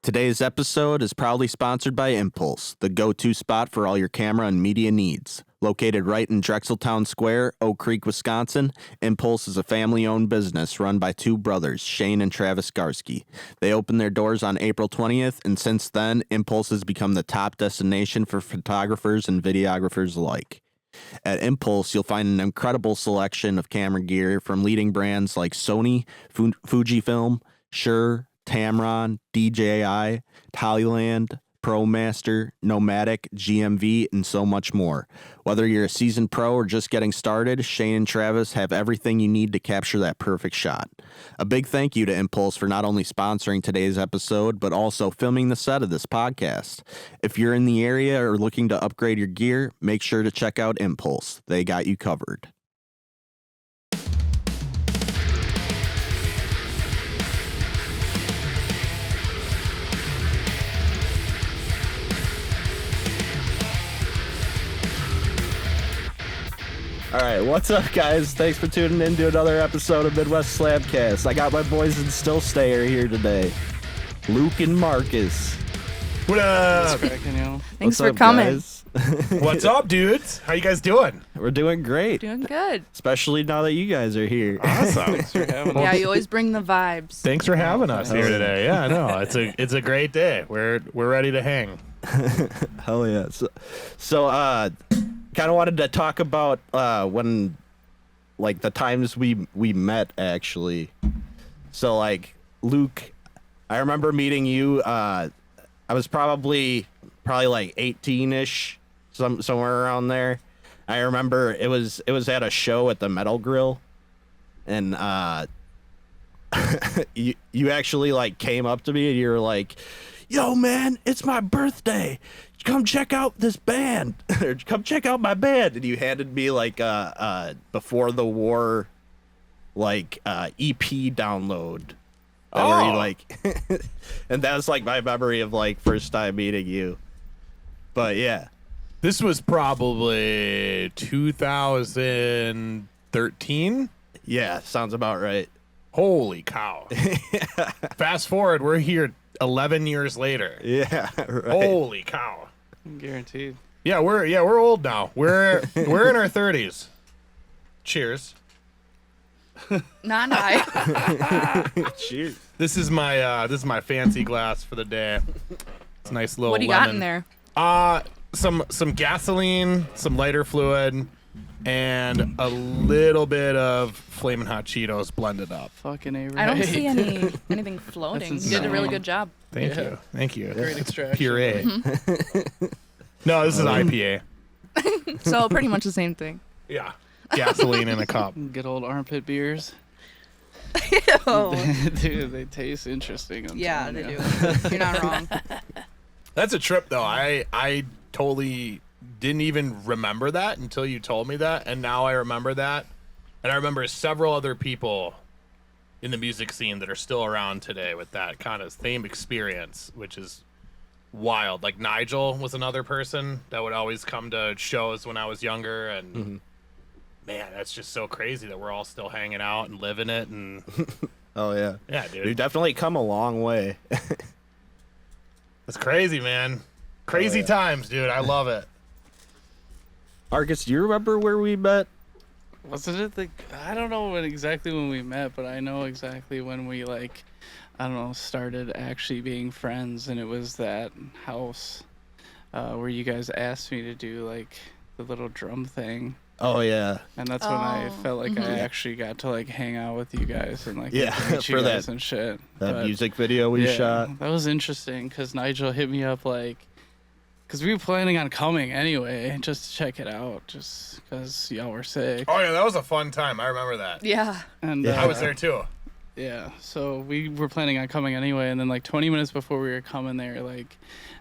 Today's episode is proudly sponsored by Impulse, the go-to spot for all your camera and media needs. Located right in Drexeltown Square, Oak Creek, Wisconsin, Impulse is a family-owned business run by two brothers, Shane and Travis Garski. They opened their doors on April 20th, and since then, Impulse has become the top destination for photographers and videographers alike. At Impulse, you'll find an incredible selection of camera gear from leading brands like Sony, Fujifilm, Shure, Tamron, DJI, Thailand, ProMaster, Nomadic, GMV, and so much more. Whether you're a seasoned pro or just getting started, Shane and Travis have everything you need to capture that perfect shot. A big thank you to Impulse for not only sponsoring today's episode, but also filming the set of this podcast. If you're in the area or looking to upgrade your gear, make sure to check out Impulse. They got you covered. All right, what's up, guys? Thanks for tuning in to another episode of Midwest Slamcast. I got my boys in Still Stayer here today, Luke and Marcus. What up? Thanks for coming. What's up, dudes? How you guys doing? We're doing great. Doing good. Especially now that you guys are here. Awesome. Yeah, you always bring the vibes. Thanks for having us here today. Yeah, I know. It's a great day. We're ready to hang. Hell yeah. So kind of wanted to talk about when, like, the times we met, actually. So, like, Luke, I remember meeting you. I was probably like 18-ish, somewhere around there. I remember it was at a show at the Metal Grill, and you actually, like, came up to me and you were like, "Yo, man, it's my birthday. Come check out this band. Or come check out my band." And you handed me, like, Before the War, like, EP download. Where you, like, and that was, like, my memory of, like, first time meeting you. But yeah, This was probably 2013. Yeah, sounds about right. Holy cow. Fast forward, we're here 11 years later. Yeah, right. Holy cow. Guaranteed. Yeah, we're old now. We're in our 30s. Cheers. Not I. Cheers. This is my fancy glass for the day. It's a nice little What do you lemon. got in there? Some gasoline, some lighter fluid, and a little bit of Flamin' Hot Cheetos blended up. Fucking A, right? I don't see anything floating. You did a really good job. Thank Yeah. you. Great It's extraction. puree. No, this is IPA. So pretty much the same thing. Yeah, gasoline in a cup. Good old armpit beers. Oh. Dude, they taste interesting. I'm Yeah, telling they you. do. You're not wrong. That's a trip, though. I totally didn't even remember that until you told me that, and now I remember that, and I remember several other people in the music scene that are still around today with that kind of same experience, which is wild. Like Nigel was another person that would always come to shows when I was younger, and man, that's just so crazy that we're all still hanging out and living it. And Oh yeah. yeah, dude, You've definitely come a long way. it's crazy, man. Crazy times, dude. I love it. Marcus, do you remember where we met? Wasn't it I don't know exactly when we met, but I know exactly when we, like, I don't know, started actually being friends, and it was that house where you guys asked me to do, like, the little drum thing. Oh yeah. And that's when I Oh, felt like I actually got to, like, hang out with you guys and, like, Yeah, get to meet you for guys that- and shit. That But, music video we yeah, shot. that was interesting because Nigel hit me up, like, because we were planning on coming anyway, just to check it out, just because y'all were sick. Oh yeah, that was a fun time. I remember that. Yeah. And Yeah. I was there too. Yeah, so we were planning on coming anyway, and then like 20 minutes before we were coming there, like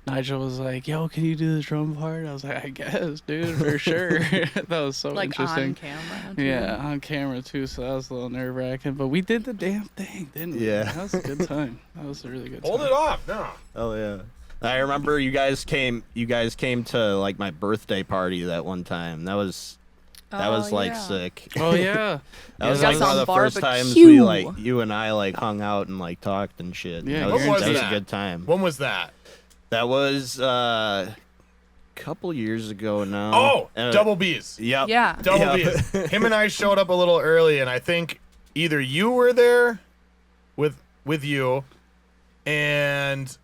Nigel was like, "Yo, can you do the drum part?" I was like, "I guess, dude, for sure." That was so Like interesting. on camera. too. Yeah, on camera too, so that was a little nerve wracking, but we did the damn thing, didn't we? Yeah. That was a good time. That was a really good time. Hold it off. No. Oh yeah. I remember you guys came to, like, my birthday party that one time. That was That was like yeah. sick. Oh yeah. That was got like one of the some first times barbecue. we like you and I like hung out and like talked and shit. Yeah, that was, What was that was a that? good time. When was that? That was a couple years ago now. Oh, And- Double B's. Yep. Yeah. Double Yep. B's. Him and I showed up a little early, and I think either you were there with you, and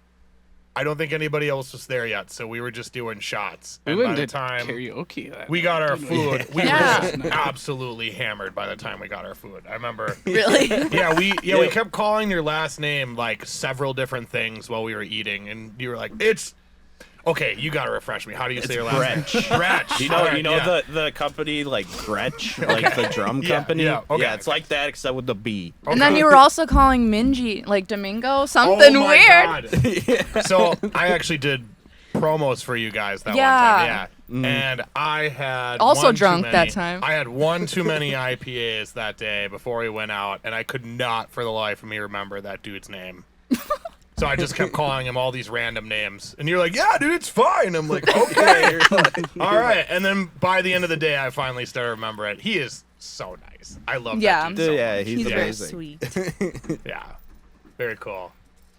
I don't think anybody else was there yet. So we were just doing shots. We And went by the and did time karaoke. That we night, got our didn't we? food, we Yeah. were just absolutely hammered by the time we got our food. I remember. Really? We kept calling your last name like several different things while we were eating, and you were like, "It's okay." You gotta refresh me. How do you say your last name? Gretsch. You know, All right, yeah. the company like Gretsch, like the drum Yeah, company. yeah, okay. Yeah, it's like that except with the B. And then you were also calling Minji, like Domingo, Oh something my weird. God. So I actually did promos for you guys that Yeah. one time. Yeah. And I had Also one too drunk many- that time. I had one too many IPAs that day before we went out, and I could not for the life of me remember that dude's name. So I just kept calling him all these random names. And you're like, "Yeah, dude, it's fine." I'm like, "Okay." All right. And then by the end of the day, I finally started remembering it. He is so nice. I love Yeah. that dude so Yeah, much. he's He's very amazing. sweet. Yeah. Very cool.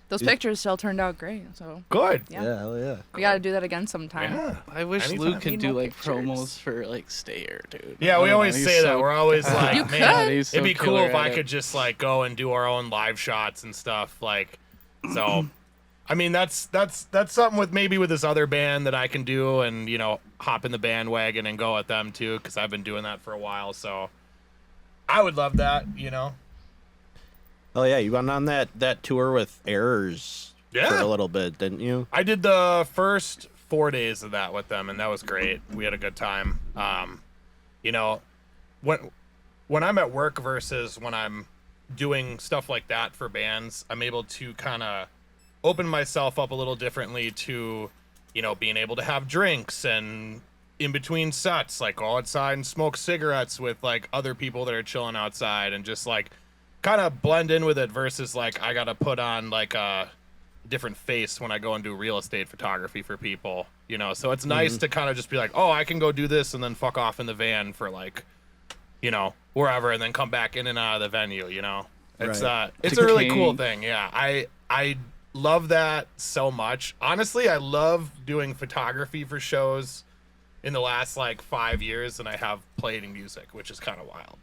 Those pictures still turned out great. So Good. yeah, Yeah, hell yeah. we got to do that again sometime. Yeah. I wish Anytime. Luke could Need do more like pictures. promos for like Stayer, dude. Yeah, I we don't always know, say he's that. so- We're always You like, could. man, he's so it'd be cool killer if I at could it. just like go and do our own live shots and stuff. Like, so, I mean, that's something with maybe with this other band that I can do, and hop in the bandwagon and go at them too, because I've been doing that for a while. So, I would love that. Oh yeah, you went on that tour with Errors for Yeah. a little bit, didn't you? I did the first 4 days of that with them, and that was great. We had a good time. When I'm at work versus when I'm doing stuff like that for bands, I'm able to kind of open myself up a little differently to, being able to have drinks and in between sets, like go outside and smoke cigarettes with like other people that are chilling outside and just like kind of blend in with it versus like I got to put on like a different face when I go and do real estate photography for people, so it's nice to kind of just be like, oh, I can go do this and then fuck off in the van for like, wherever, and then come back in and out of the venue, it's Right. it's To a really cool King. thing. Yeah. I love that so much. Honestly, I love doing photography for shows in the last like 5 years than I have playing music, which is kind of wild.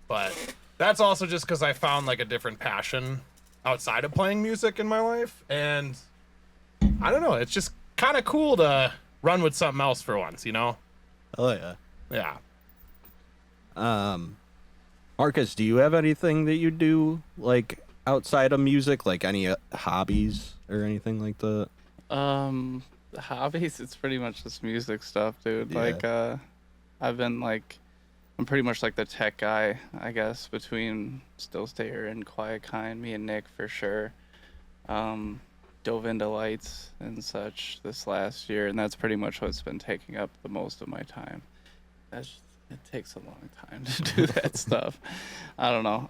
But that's also just because I found like a different passion outside of playing music in my life, and I don't know, it's just kind of cool to run with something else for once, Oh yeah. Yeah. Marcus, do you have anything that you do like outside of music, like any hobbies or anything like that? Hobbies, it's pretty much just music stuff, dude. Yeah. Like I'm pretty much like the tech guy, I guess, between Still Stayer and Quiet Kind, me and Nick for sure. Dove into lights and such this last year, and that's pretty much what's been taking up the most of my time. It takes a long time to do that stuff. I don't know.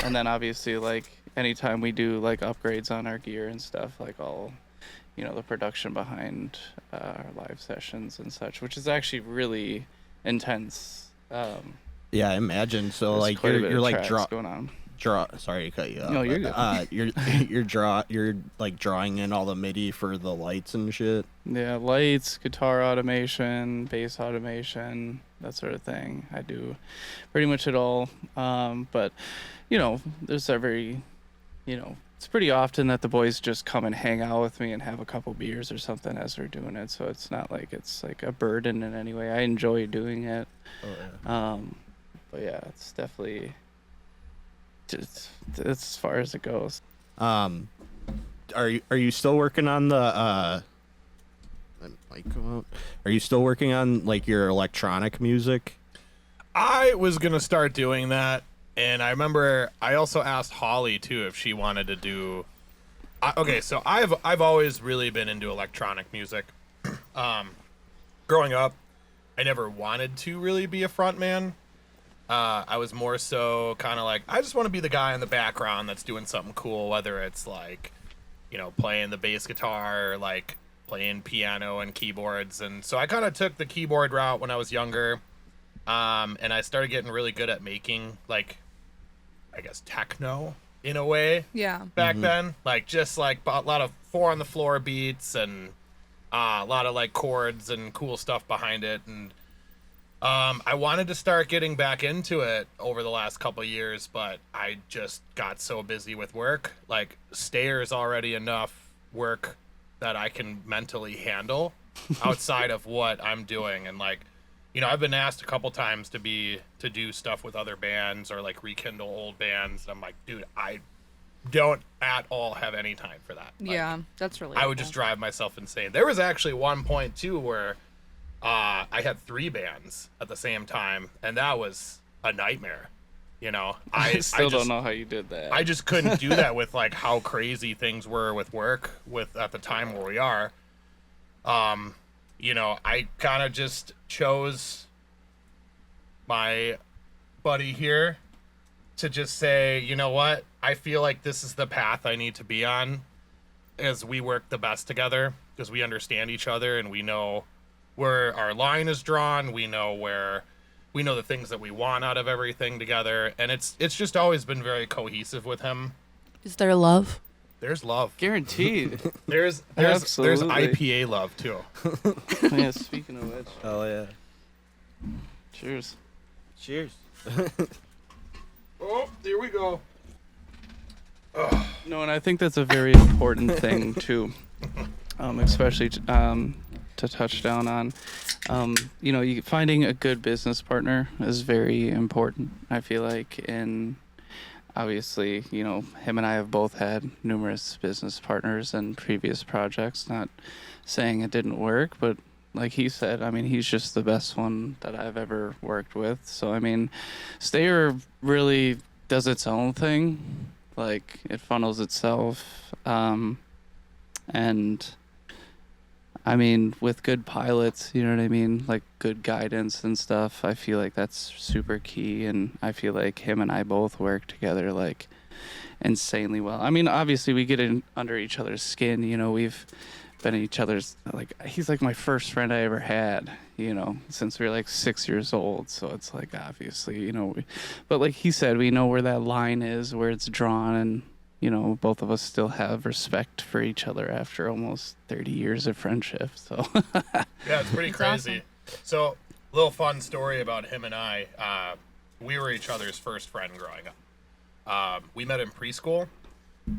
And then obviously like anytime we do like upgrades on our gear and stuff, like all the production behind our live sessions and such, which is actually really intense. Yeah, I imagine. So There's like quite a bit you're of like tracks going on. sorry to cut you off. No, you're good. You're like drawing in all the MIDI for the lights and shit. Yeah, lights, guitar automation, bass automation, that sort of thing. I do pretty much it all. But there's it's pretty often that the boys just come and hang out with me and have a couple beers or something as they're doing it. So it's not like it's like a burden in any way. I enjoy doing it. Oh yeah. But yeah, it's definitely just as far as it goes. Are you still working on the are you still working on like your electronic music? I was gonna start doing that, and I remember I also asked Holly too if she wanted to do. Okay, so I've always really been into electronic music. Growing up, I never wanted to really be a frontman. I was more so kind of like, I just want to be the guy in the background that's doing something cool, whether it's like, playing the bass guitar, or like playing piano and keyboards. And so I kind of took the keyboard route when I was younger. And I started getting really good at making, like, I guess, techno in a way Yeah. back then. Like, just, like, a lot of 4-on-the-floor beats and a lot of, like, chords and cool stuff behind it. And I wanted to start getting back into it over the last couple of years, but I just got so busy with work. Like, Stayer's already enough work that I can mentally handle outside of what I'm doing. And, like, you know, I've been asked a couple times to do stuff with other bands or, like, rekindle old bands. I'm like, dude, I don't at all have any time for that. Like, Yeah, that's really I would just drive myself insane. There was actually one point too where I had 3 bands at the same time, and that was a nightmare. You know, I still don't know how you did that. I just couldn't do that with, like, how crazy things were with work with at the time where we are. You know, I kind of just chose my buddy here to just say, you know what? I feel like this is the path I need to be on as we work the best together, because we understand each other and we know where our line is drawn. We know the things that we want out of everything together. And it's just always been very cohesive with him. Is there love? There's love. Guaranteed. There's Absolutely. IPA love too. Yeah, speaking of which. Oh yeah. Cheers. Cheers. Oh, here we go. No, and I think that's a very important thing too, especially to touch down on. You know, finding a good business partner is very important, I feel like. And obviously, you know, him and I have both had numerous business partners in previous projects. Not saying it didn't work, but like he said, I mean, he's just the best one that I've ever worked with. So, I mean, Stayer really does its own thing. Like, it funnels itself. And, I mean, with good pilots, you know what I mean? Like, good guidance and stuff, I feel like that's super key. And I feel like him and I both work together, like, insanely well. I mean, obviously, we get in under each other's skin. You know, we've been each other's, like, he's like my first friend I ever had, you know, since we were like 6 years old. So it's like, obviously, you know, but like he said, we know where that line is, where it's drawn, and, you know, both of us still have respect for each other after almost 30 years of friendship. So yeah, it's pretty crazy. Awesome. So, little fun story about him and I. We were each other's first friend growing up. We met in preschool,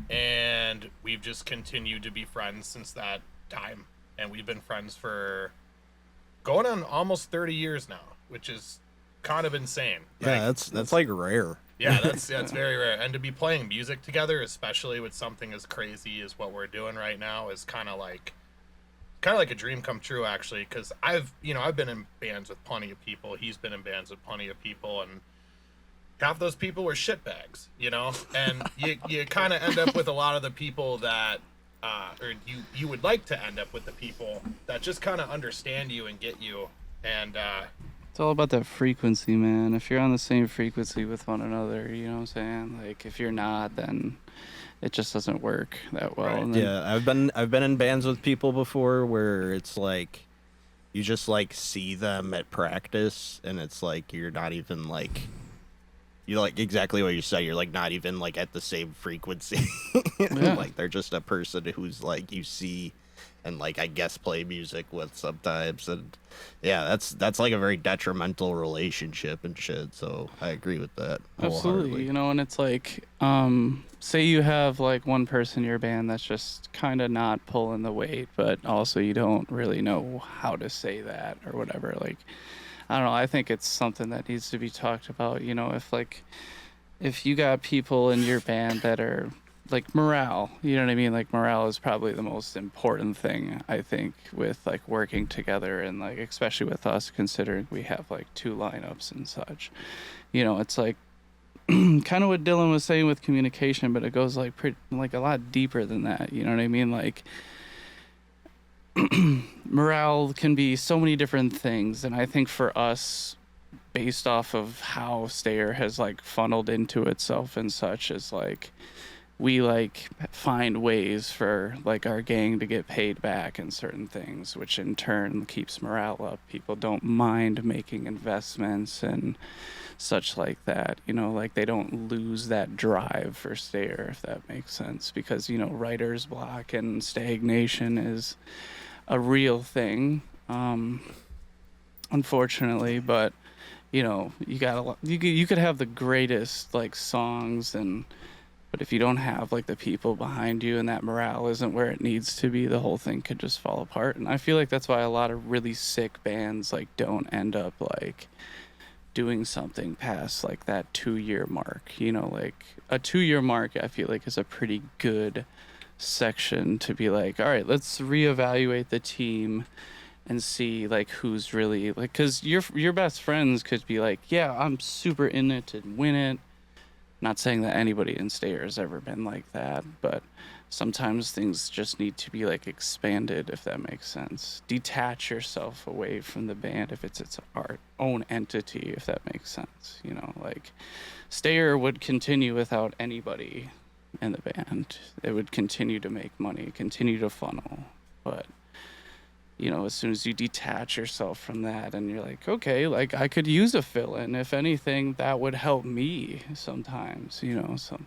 and we've just continued to be friends since that time. And we've been friends for going on almost 30 years now, which is kind of insane. Yeah, that's like rare. Yeah, that's very rare. And to be playing music together, especially with something as crazy as what we're doing right now, is kind of like a dream come true, actually. Because I've been in bands with plenty of people. He's been in bands with plenty of people, and half those people were shitbags, you know. And you kind of end up with a lot of the people that, or you would like to end up with the people that just kind of understand you and get you. And it's all about that frequency, man. If you're on the same frequency with one another, you know what I'm saying? Like, if you're not, then it just doesn't work that well. Right. And then, Yeah, I've been in bands with people before where it's like you just like see them at practice, and it's like you're not even like, you like exactly what you said. You're like not even like at the same frequency. Yeah. Like they're just a person who's like you see and like I guess play music with sometimes, and yeah, that's like a very detrimental relationship and shit. So I agree with that. absolutely, you know. And it's like, say you have like one person in your band that's just kind of not pulling the weight, but also you don't really know how to say that or whatever. Like, I don't know. I think it's something that needs to be talked about. You know, if you got people in your band that are like morale, you know what I mean? Like, morale is probably the most important thing, I think, with like working together, and like especially with us, considering we have like 2 lineups and such. You know, it's like kind of what Dylan was saying with communication, but it goes like a lot deeper than that. You know what I mean? Like, morale can be so many different things, and I think for us, based off of how Stayer has like funneled into itself and such, is like, we like find ways for like our gang to get paid back in certain things, which in turn keeps morale up. People don't mind making investments and such like that, like they don't lose that drive for Stayer, if that makes sense, because writer's block and stagnation is a real thing, unfortunately. But you got you could have the greatest like songs, but if you don't have like the people behind you and that morale isn't where it needs to be, the whole thing could just fall apart. And I feel like that's why a lot of really sick bands like don't end up like doing something past like that 2-year mark. Like a 2-year mark I feel like is a pretty good section to be like, all right, let's reevaluate the team and see like who's really like, because your best friends could be like, yeah, I'm super in it to win it. Not saying that anybody in Stayer has ever been like that, but sometimes things just need to be like expanded, if that makes sense. Detach yourself away from the band if it's its own entity, if that makes sense. Like Stayer would continue without anybody in the band. It would continue to make money, continue to funnel, but as soon as you detach yourself from that and you're like, okay, like I could use a fill-in. If anything, that would help me sometimes, so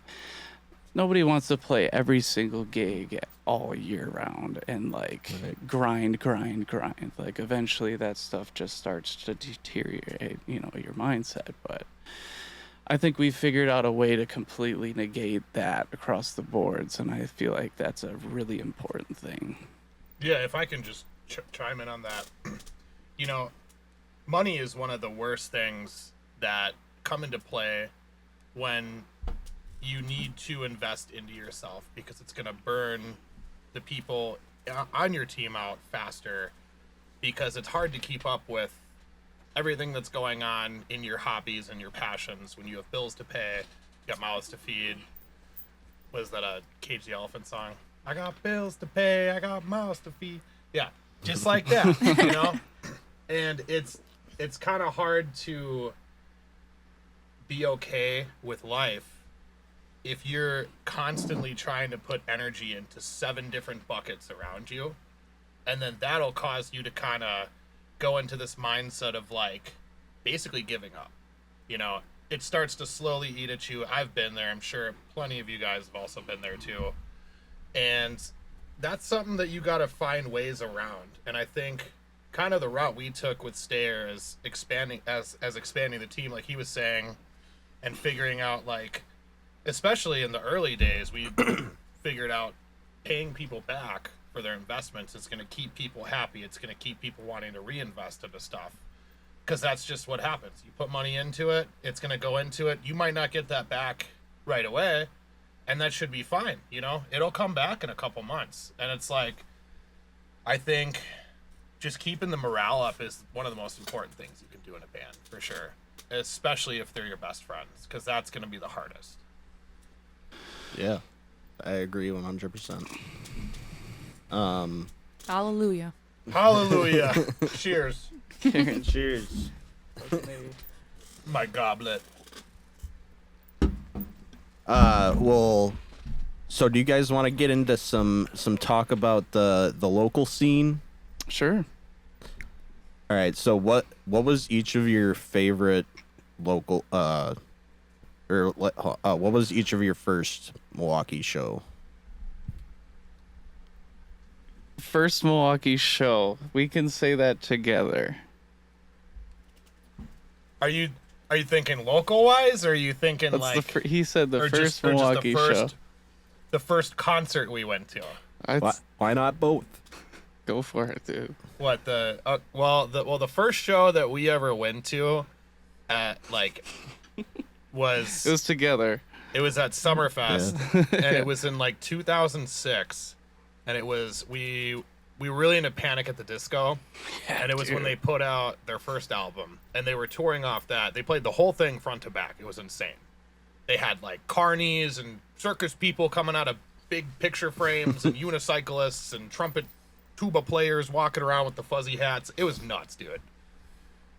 nobody wants to play every single gig all year round and like grind. Like eventually that stuff just starts to deteriorate, your mindset. But I think we figured out a way to completely negate that across the boards. And I feel like that's a really important thing. Yeah, if I can just chime in on that. Money is one of the worst things that come into play when you need to invest into yourself, because it's going to burn the people on your team out faster, because it's hard to keep up with everything that's going on in your hobbies and your passions when you have bills to pay, you got mouths to feed. Was that a Cage the Elephant song? I got bills to pay, I got mouths to feed. Yeah, just like that, And it's kind of hard to be okay with life if you're constantly trying to put energy into 7 different buckets around you, and then that'll cause you to kind of go into this mindset of like basically giving up. It starts to slowly eat at you. I've been there. I'm sure plenty of you guys have also been there too. And that's something that you got to find ways around. And I think kind of the route we took with Stayer is expanding expanding the team, like he was saying, and figuring out like, especially in the early days, we figured out paying people back for their investments is going to keep people happy. It's going to keep people wanting to reinvest into stuff, because that's just what happens. You put money into it, it's going to go into it. You might not get that back right away, and that should be fine. It'll come back in a couple months. And it's like, I think just keeping the morale up is one of the most important things you can do in a band, for sure, especially if they're your best friends, because that's going to be the hardest. Yeah, I agree 100%. Hallelujah. Hallelujah. Cheers. Cheers. My goblet. Well, so do you guys want to get into some talk about the local scene? Sure. All right. So what was each of your favorite local what was each of your first Milwaukee show? First Milwaukee show. We can say that together. Are you thinking local wise, or are you thinking That's like he said the first just, or Milwaukee just show? The first concert we went to. Why not both? Go for it, dude. What the first show that we ever went to at was It was together. It was at Summerfest, and it was in 2006, and it was we were really into Panic at the Disco, and it was when they put out their first album, and they were touring off that. They played the whole thing front to back. It was insane. They had carnies and circus people coming out of big picture frames and unicyclists and trumpet tuba players walking around with the fuzzy hats. It was nuts, dude.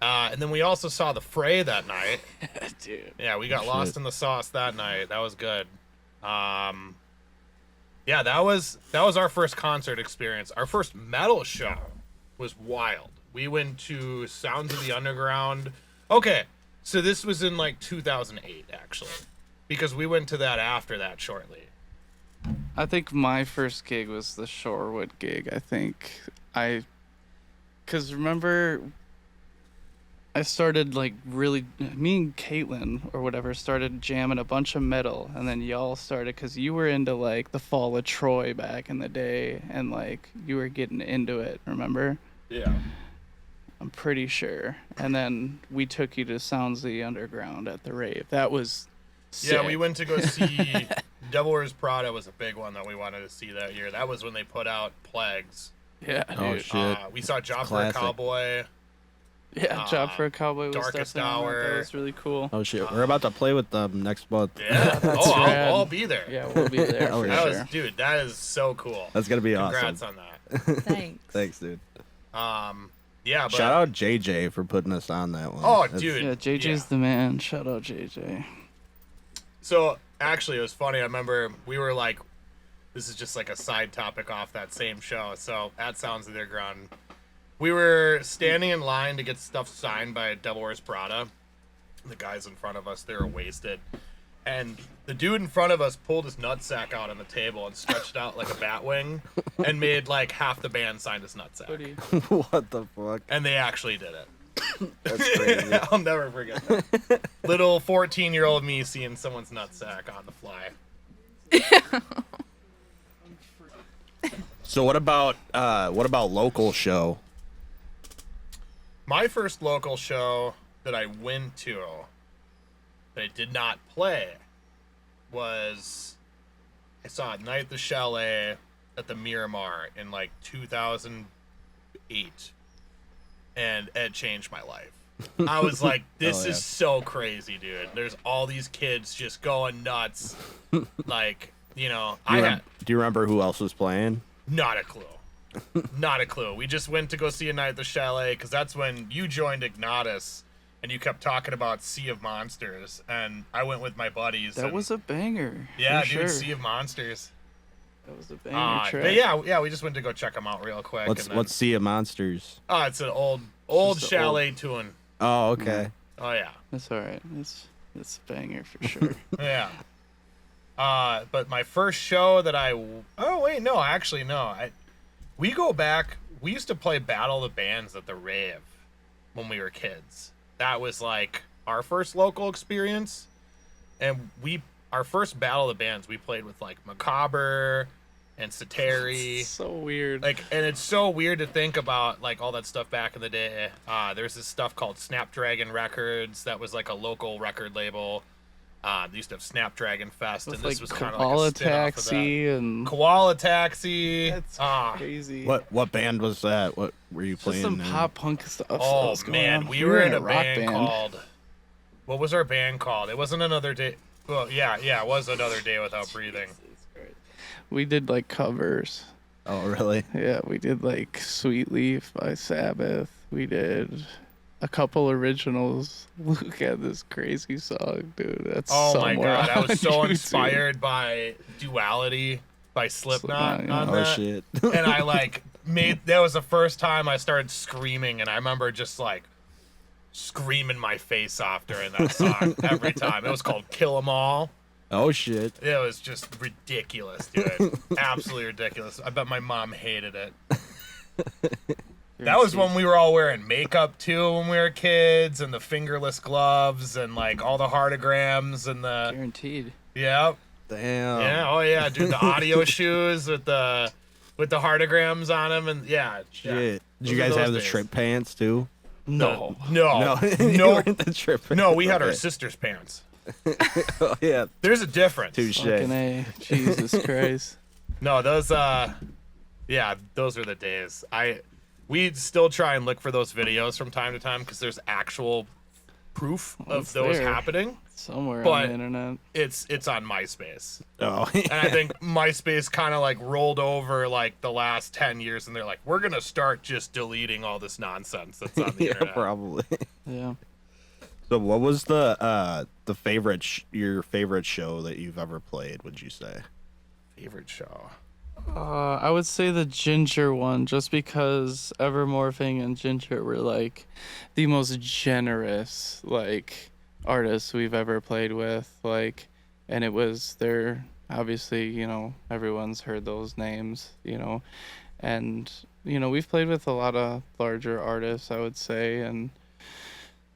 And then we also saw the Fray that night. Dude. Yeah, we got lost in the sauce that night. That was good. Yeah, that was our first concert experience. Our first metal show was wild. We went to Sounds of the Underground. Okay, so this was in like 2008 actually, because we went to that after that shortly. I think my first gig was the Shorewood gig. Because remember, I started like really, me and Caitlin or whatever started jamming a bunch of metal, and then y'all started because you were into like the Fall of Troy back in the day, and like you were getting into it. Remember? Yeah. I'm pretty sure. And then we took you to Sounds of the Underground at the rave. That was sick. Yeah, we went to go see Devil Wears Prada was a big one that we wanted to see that year. That was when they put out Plagues. Yeah, Oh, dude. shit. We saw Job for a Classic. Cowboy. Yeah, Job for a Cowboy was Darkest definitely on that. Hour. That was really cool. Oh shit, we're about to play with them next month. Yeah. rad. I'll be there. Yeah, we'll be there Oh, for yeah. That sure. was, dude, that is so cool. That's gonna be Congrats awesome. on that. Thanks. Thanks, dude. Yeah, but Shout out JJ for putting us on that one. oh, That's- dude. Yeah, JJ's the man. Shout out JJ. So actually, it was funny. I remember we were like, this is just like a side topic off that same show. So at Sounds of the Underground, we were standing in line to get stuff signed by Devil Wears Prada. The guys in front of us, they were wasted. And the dude in front of us pulled his nutsack out on the table and stretched it out like a bat wing and made like half the band sign his nutsack. What the fuck? And they actually did it. That's crazy. I'll never forget that. Little 14-year-old me seeing someone's nutsack on the fly. So what about local show? My first local show that I went to that I did not play was I saw Night at the Chalet at the Miramar in like 2008, and it changed my life. I was like, this yeah. is so crazy, dude. There's all these kids just going nuts. Like, you know, Do you remember who else was playing? not a clue. Not a clue. We just went to go see A Night at the Chalet because that's when you joined Ignatus and you kept talking about Sea of Monsters, and I went with my buddies. That and, was a banger. yeah, for dude, sure. Sea of Monsters. That was a banger track. But yeah, we just went to go check them out real quick. What's and then, what's Sea of Monsters? Oh, it's an old just a chalet tune. Oh, okay. Oh yeah, That's all right. It's a banger for sure. yeah. But my first show that we go back. We used to play Battle of the Bands at the rave when we were kids. That was like our first local experience, and our first Battle of the Bands we played with like Macabre and Sateri. So weird. Like, and it's so weird to think about like all that stuff back in the day. There's this stuff called Snapdragon Records that was like a local record label. They used to have Snapdragon Fest, With and like this was kind of Koala like a spin-off of that. Taxi and Koala Taxi. that's crazy. What band was that? What were you Just playing? some in? pop punk stuff. that Oh was going man, on. we were in a rock band called. What was our band called? It wasn't Another Day. Well, yeah, it was Another Day Without Breathing. We did like covers. Oh, really? Yeah, we did like Sweet Leaf by Sabbath. We did a couple originals. Look at this crazy song, dude. That's Oh my somewhere god, I on was so YouTube. inspired by Duality by Slipknot Slipknot, yeah. on Oh that. shit. And I like that was the first time I started screaming, and I remember just like screaming my face off during that song every time. It was called Kill 'Em All. Oh shit. It was just ridiculous, dude. Absolutely ridiculous. I bet my mom hated it. That was when we were all wearing makeup too when we were kids, and the fingerless gloves and like all the heartograms and the Guaranteed. yeah. Damn. Yeah, oh yeah, dude, the audio shoes with the heartograms on them, and yeah. Shit. Did Those you are guys those have the days. trip pants too? No, No. You no, weren't the trip pants. no. We had our Okay. sister's pants. Oh, yeah. There's a difference. Touche. Fucking A. Jesus Christ. No, those yeah, those are the days. We still try and look for those videos from time to time because there's actual proof of it's those there. happening. Somewhere But- on the internet. It's on MySpace. Oh. And I think MySpace kind of like rolled over like the last 10 years, and they're like, we're going to start just deleting all this nonsense that's on the Yeah, internet. probably. Yeah. So, what was the your favorite show that you've ever played? Would you say? favorite show. I would say the Ginger one, just because Evermorphing and Ginger were like the most generous like artists we've ever played with. Like, and it was they're obviously, you know, everyone's heard those names, you know, and you know, we've played with a lot of larger artists, I would say, and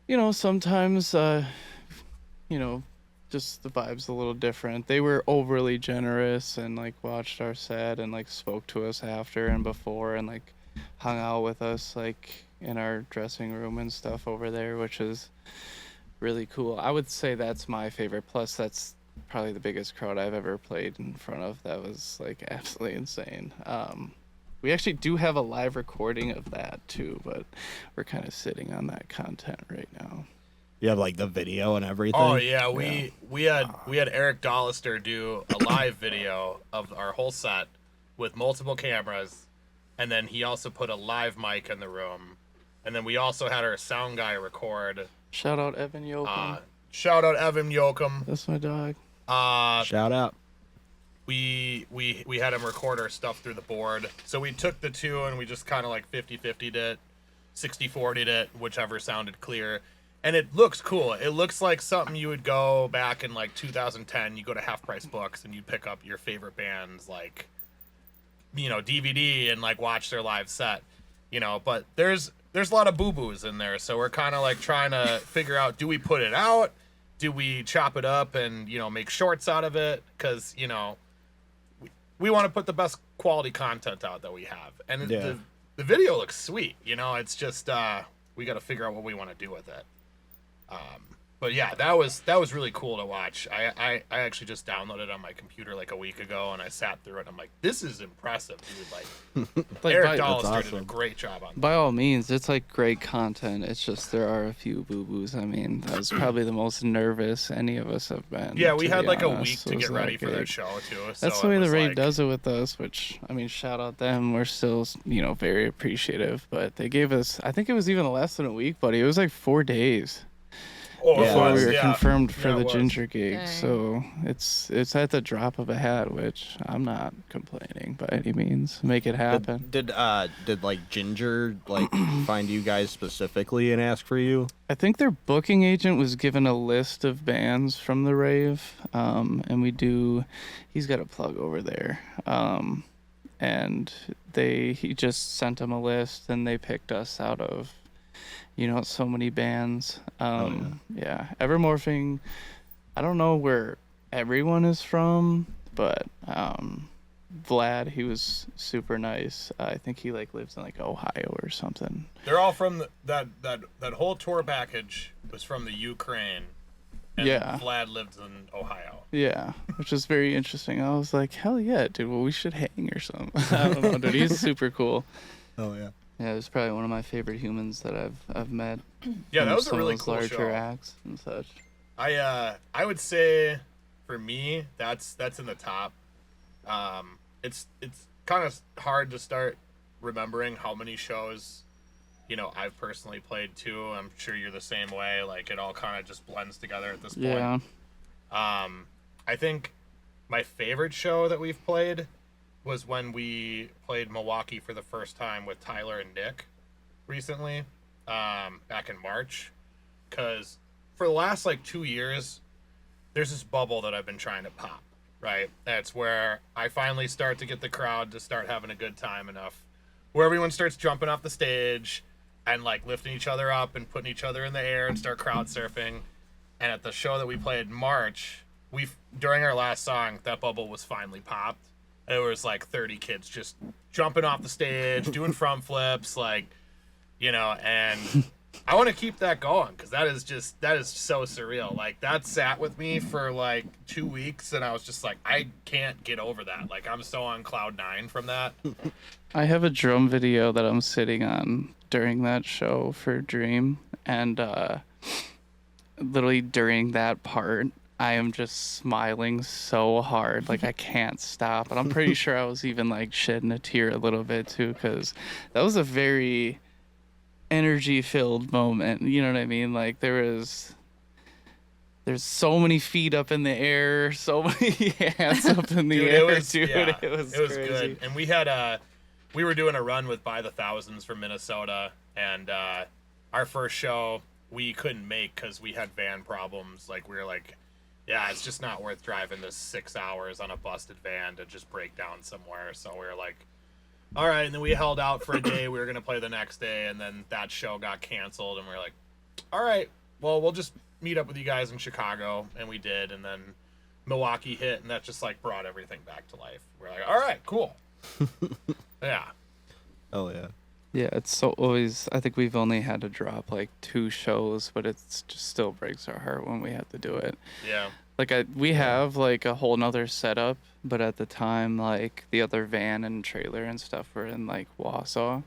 you know, sometimes you know, just the vibe's a little different. They were overly generous and like watched our set and like spoke to us after and before and like hung out with us like in our dressing room and stuff over there, which is really cool. I would say that's my favorite. Plus, that's probably the biggest crowd I've ever played in front of. That was like absolutely insane. We actually do have a live recording of that too, but we're kind of sitting on that content right now. You have like the video and everything. Oh yeah, we had Eric Dollister do a live video of our whole set with multiple cameras, and then he also put a live mic in the room, and then we also had our sound guy record. Shout out Evan Yoakum. Shout out Evan Yoakum. That's my dog. Shout out. We had him record our stuff through the board. So we took the two and we just kind of like 50-50'd it, 60-40'd it, whichever sounded clear. And it looks cool. It looks like something you would go back in like 2010. You go to Half Price Books and you pick up your favorite band's like, you know, DVD and like watch their live set, you know. But there's a lot of boo-boos in there. So we're kind of like trying to figure out, do we put it out? Do we chop it up and, you know, make shorts out of it? Because, you know, we want to put the best quality content out that we have. And the video looks sweet. You know, it's just we got to figure out what we want to do with it. But yeah, that was really cool to watch. I actually just downloaded it on my computer like a week ago, and I sat through it. And I'm like, this is impressive, dude. Like Eric Dollister did a great job on that. By all means, it's like great content. It's just there are a few boo-boos. I mean, that was probably the most nervous any of us have been. Yeah, we had like honest. a week to get ready for that show too. That's the way the raid does it with us, which, I mean, shout out them. We're still, you know, very appreciative. But they gave us, I think it was even less than a week, buddy. It was like 4 days. Before we were confirmed for the Ginger gig. Dang. So it's at the drop of a hat, which I'm not complaining by any means. Make it happen. Did like Ginger like find you guys specifically and ask for you? I think their booking agent was given a list of bands from the rave, and he's got a plug over there, and he just sent them a list and they picked us out of, you know, so many bands. Yeah, Evermorphing, I don't know where everyone is from, but Vlad, he was super nice. I think he like lives in like Ohio or something. They're all from that whole tour package was from the Ukraine. And yeah. Vlad lives in Ohio. Yeah, which is very interesting. I was like, hell yeah, dude. Well, we should hang or something. I don't know, dude. He's super cool. Oh yeah. Yeah, he's probably one of my favorite humans that I've met. Yeah, that was a really those cool larger show. acts and such. I would say for me that's in the top. It's kind of hard to start remembering how many shows, you know, I've personally played too. I'm sure you're the same way. Like it all kind of just blends together at this point. Yeah. I think my favorite show that we've played was when we played Milwaukee for the first time with Tyler and Nick recently, back in March. Because for the last like 2 years, there's this bubble that I've been trying to pop, right? That's where I finally start to get the crowd to start having a good time enough, where everyone starts jumping off the stage and like lifting each other up and putting each other in the air and start crowd surfing. And at the show that we played in March, during our last song, that bubble was finally popped. And it was like 30 kids just jumping off the stage, doing front flips, like, you know, and I want to keep that going because that is so surreal. Like that sat with me for like 2 weeks and I was just like, I can't get over that. Like I'm so on cloud 9 from that. I have a drum video that I'm sitting on during that show for Dream, and literally during that part, I am just smiling so hard, like I can't stop. And I'm pretty sure I was even like shedding a tear a little bit too, because that was a very energy-filled moment. You know what I mean? Like there was there's so many feet up in the air, so many hands up in the air, dude. Yeah, It was it was crazy. good. And we were doing a run with By the Thousands from Minnesota, and our first show we couldn't make because we had van problems. Like, we were like, yeah, it's just not worth driving this 6 hours on a busted van to just break down somewhere. So we were like, all right. And then we held out for a day. We were going to play the next day, and then that show got canceled, and we were like, all right, well, we'll just meet up with you guys in Chicago. And we did. And then Milwaukee hit, and that just like brought everything back to life. We're like, all right, cool. Yeah. Oh yeah. Yeah, it's so always. I think we've only had to drop like 2 shows, but it's just still breaks our heart when we have to do it. Yeah. Like we have like a whole nother setup, but at the time, like the other van and trailer and stuff were in like Wausau,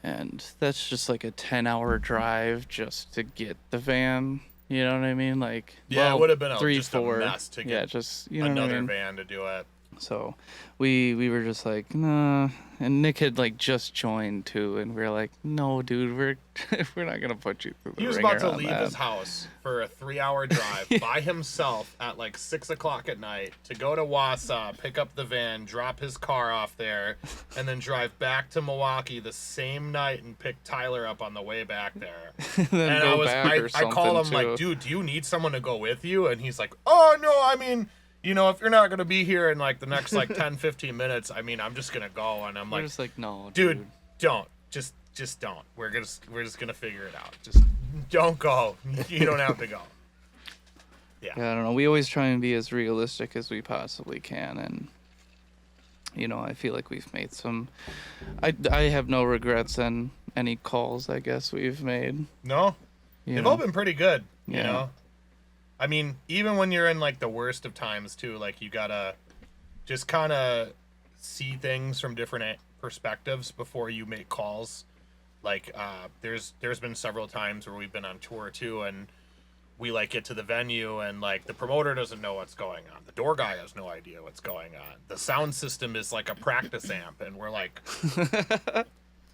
and that's just like a 10-hour drive just to get the van. You know what I mean? Like, Yeah, well, it would have been 3, just 4. a mess to get Yeah, just you know what I another mean? van to do it. So we were just like, nah. And Nick had like just joined too, and we were like, no, dude, we're not gonna put you through the He was ringer about to on leave that. his house for a 3-hour drive by himself at like 6 o'clock at night to go to Wausau, pick up the van, drop his car off there, and then drive back to Milwaukee the same night and pick Tyler up on the way back there. And then And go back or I call him something, like, too. dude, do you need someone to go with you? And he's like, oh no, I mean, you know, if you're not gonna be here in like the next like 10-15 minutes, I mean, I'm just gonna go. And I'm We're like, just like, no, dude, don't. Just don't. We're just gonna figure it out. Just don't go. You don't have to go. Yeah, I don't know. We always try and be as realistic as we possibly can, and you know, I feel like we've made some. I have no regrets on any calls. I guess we've made. No, You they've know? all been pretty good. You Yeah. know, I mean, even when you're in like the worst of times too, like you gotta just kind of see things from different perspectives before you make calls. Like, there's been several times where we've been on tour too, and we like get to the venue and like the promoter doesn't know what's going on. The door guy has no idea what's going on. The sound system is like a practice amp, and we're like,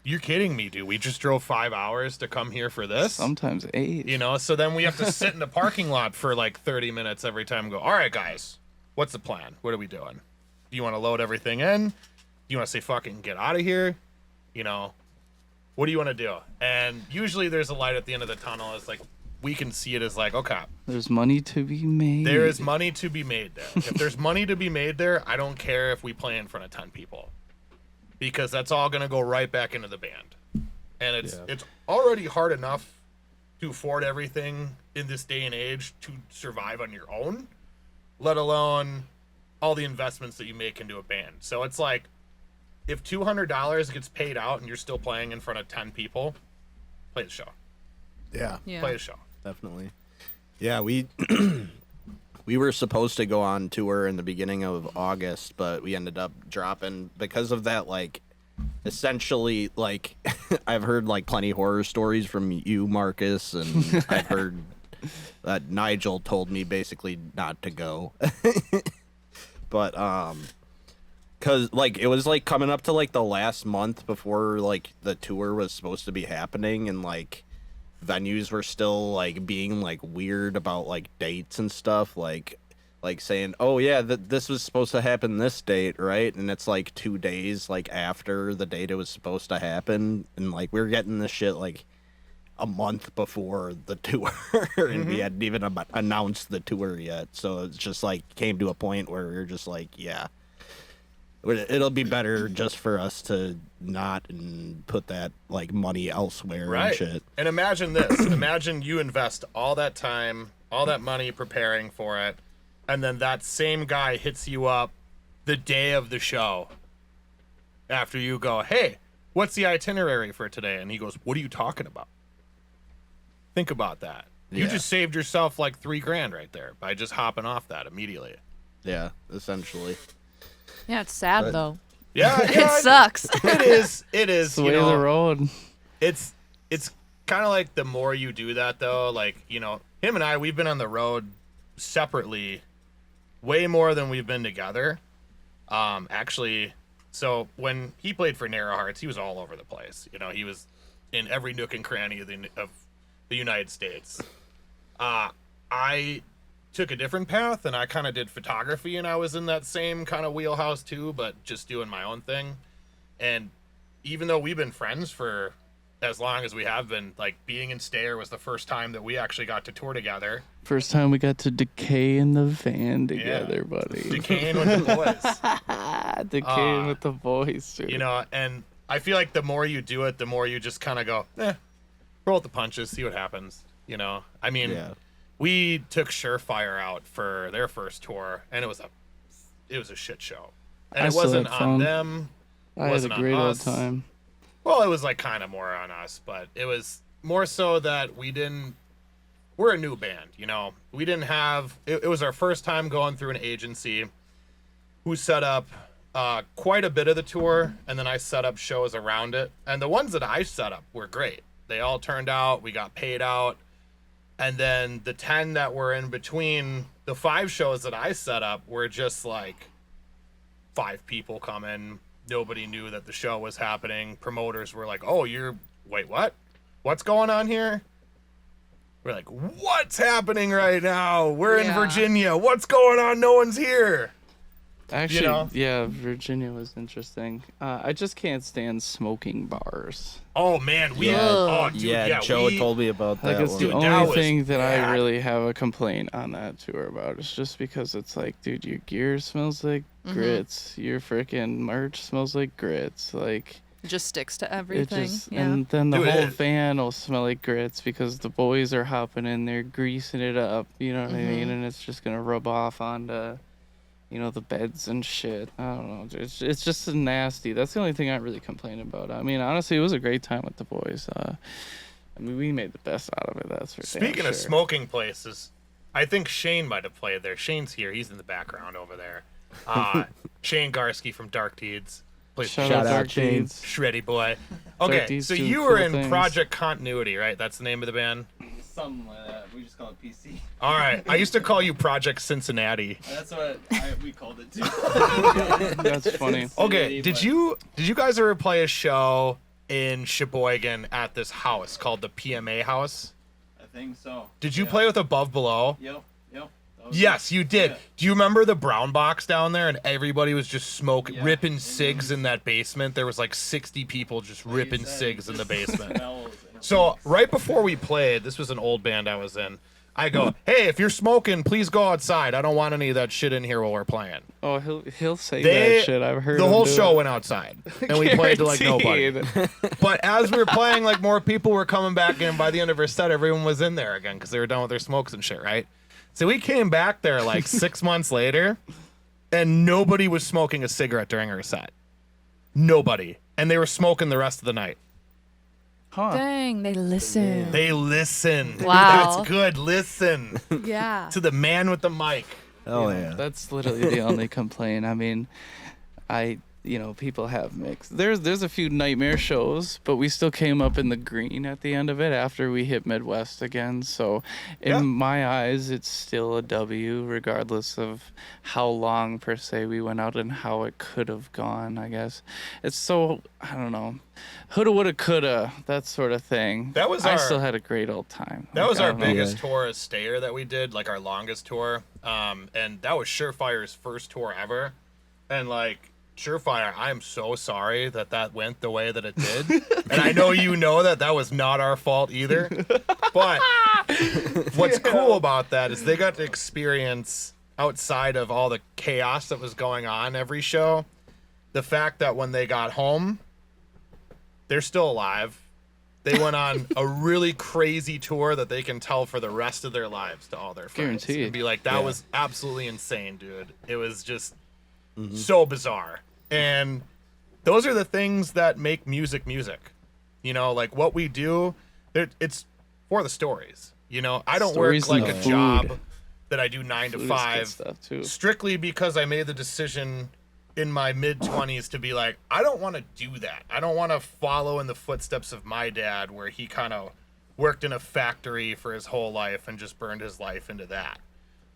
you're kidding me, dude. We just drove 5 hours to come here for this? Sometimes 8. You know, so then we have to sit in the parking lot for like 30 minutes every time and go, all right, guys, what's the plan? What are we doing? Do you want to load everything in? Do you want to say fucking get out of here? You know, what do you want to do? And usually there's a light at the end of the tunnel. It's like, we can see it as like, okay, There's money to be made. there is money to be made there. If there's money to be made there, I don't care if we play in front of 10 people, because that's all going to go right back into the band. And it's already hard enough to afford everything in this day and age to survive on your own, let alone all the investments that you make into a band. So it's like, if $200 gets paid out and you're still playing in front of 10 people, play the show. Yeah. Play the show. Definitely. Yeah, we we were supposed to go on tour in the beginning of August, but we ended up dropping because of that. Like, essentially, like, I've heard like plenty horror stories from you, Marcus, and I've heard that Nigel told me basically not to go. But cause like it was like coming up to like the last month before like the tour was supposed to be happening, and like venues were still like being like weird about like dates and stuff, like saying, oh yeah, this was supposed to happen this date, right? And it's like 2 days like after the date it was supposed to happen, and like we were getting this shit like a month before the tour and we hadn't even announced the tour yet. So it's just like came to a point where we were just like, yeah, it'll be better just for us to not and put that like money elsewhere, Right. and shit. And imagine this. Imagine you invest all that time, all that money preparing for it, and then that same guy hits you up the day of the show after you go, hey, what's the itinerary for today? And he goes, what are you talking about? Think about that. You Yeah. just saved yourself like $3,000 right there by just hopping off that immediately. Yeah, essentially. Yeah, it's sad though. Yeah, It sucks. It is. It is. It's the You way of the know, road. it's kind of like the more you do that though, like, you know, him and I, we've been on the road separately way more than we've been together. Actually, so when he played for Narrow Hearts, he was all over the place. You know, he was in every nook and cranny of the United States. I took a different path, and I kind of did photography, and I was in that same kind of wheelhouse too, but just doing my own thing. And even though we've been friends for as long as we have been, like, being in Stayer was the first time that we actually got to tour together. First time we got to decay in the van together, buddy. Decaying with the boys. Decaying with the boys, dude. You know, and I feel like the more you do it, the more you just kind of go, roll with the punches, see what happens. You know, I mean, we took Surefire out for their first tour, and it was a shit show. And it wasn't on them. I had a great old time. Well, it was like kind of more on us, but it was more so that we're a new band, you know. We didn't have, it was our first time going through an agency who set up quite a bit of the tour, and then I set up shows around it. And the ones that I set up were great. They all turned out, we got paid out. And then the 10 that were in between, the 5 shows that I set up were just like 5 people come in. Nobody knew that the show was happening. Promoters were like, oh, wait, what? What's going on here? We're like, what's happening right now? We're in Virginia. What's going on? No one's here. Actually, you know? Yeah, Virginia was interesting. I just can't stand smoking bars. Oh, man. Joe told me about that. Like, it's the only thing that I really have a complaint on that tour about. It's just because it's like, dude, your gear smells like grits. Your freaking merch smells like grits. Like, it just sticks to everything. And then the whole van will smell like grits because the boys are hopping in there, greasing it up. You know what I mean? And it's just going to rub off onto, you know, the beds and shit. I don't know. It's just nasty. That's the only thing I really complain about. I mean, honestly, it was a great time with the boys. I mean, we made the best out of it. That's for Speaking of smoking places, I think Shane might have played there. Shane's here. He's in the background over there. Shane Garski from Dark Deeds. Shout out Dark Deeds. Shreddy boy. Okay, so you were in Project Continuity, right? That's the name of the band? Something like that. We just call it PC. All right. I used to call you Project Cincinnati. That's what we called it too. That's funny. Okay, did you guys ever play a show in Sheboygan at this house called the PMA House? I think so. Did you play with Above Below? Yep. Yes, you did. Yeah. Do you remember the brown box down there and everybody was just smoking, ripping cigs in that basement? There was like 60 people just ripping cigs in the basement. So right before we played, this was an old band I was in, I go, hey, if you're smoking, please go outside. I don't want any of that shit in here while we're playing. Oh, he'll say that shit. I've heard the whole show went outside, and we played to like nobody. But as we were playing, like more people were coming back in. By the end of our set, everyone was in there again because they were done with their smokes and shit, right? So we came back there like 6 months later, and nobody was smoking a cigarette during our set. Nobody. And they were smoking the rest of the night. Huh. Dang, they listen. They listen. Wow. That's good. Listen. Yeah. To the man with the mic. Oh, yeah. That's literally the only complaint. I mean, people have mixed. There's a few nightmare shows, but we still came up in the green at the end of it after we hit Midwest again. So in my eyes, it's still a W, regardless of how long per se we went out and how it could have gone. I guess it's so, I don't know, woulda, woulda, coulda, that sort of thing. I still had a great old time. That was our biggest tour as Stayer that we did, like our longest tour. And that was Surefire's first tour ever. And like, Surefire, I'm so sorry that went the way that it did. And I know you know that was not our fault either. But what's cool about that is they got to experience, outside of all the chaos that was going on every show, the fact that when they got home, they're still alive. They went on a really crazy tour that they can tell for the rest of their lives to all their friends. Guaranteed. And be like, that was absolutely insane, dude. It was just so bizarre. And those are the things that make music. You know, like what we do, it's for the stories. You know, I don't work like a job that I do 9 to 5 strictly because I made the decision in my mid-20s to be like, I don't want to do that. I don't want to follow in the footsteps of my dad where he kind of worked in a factory for his whole life and just burned his life into that.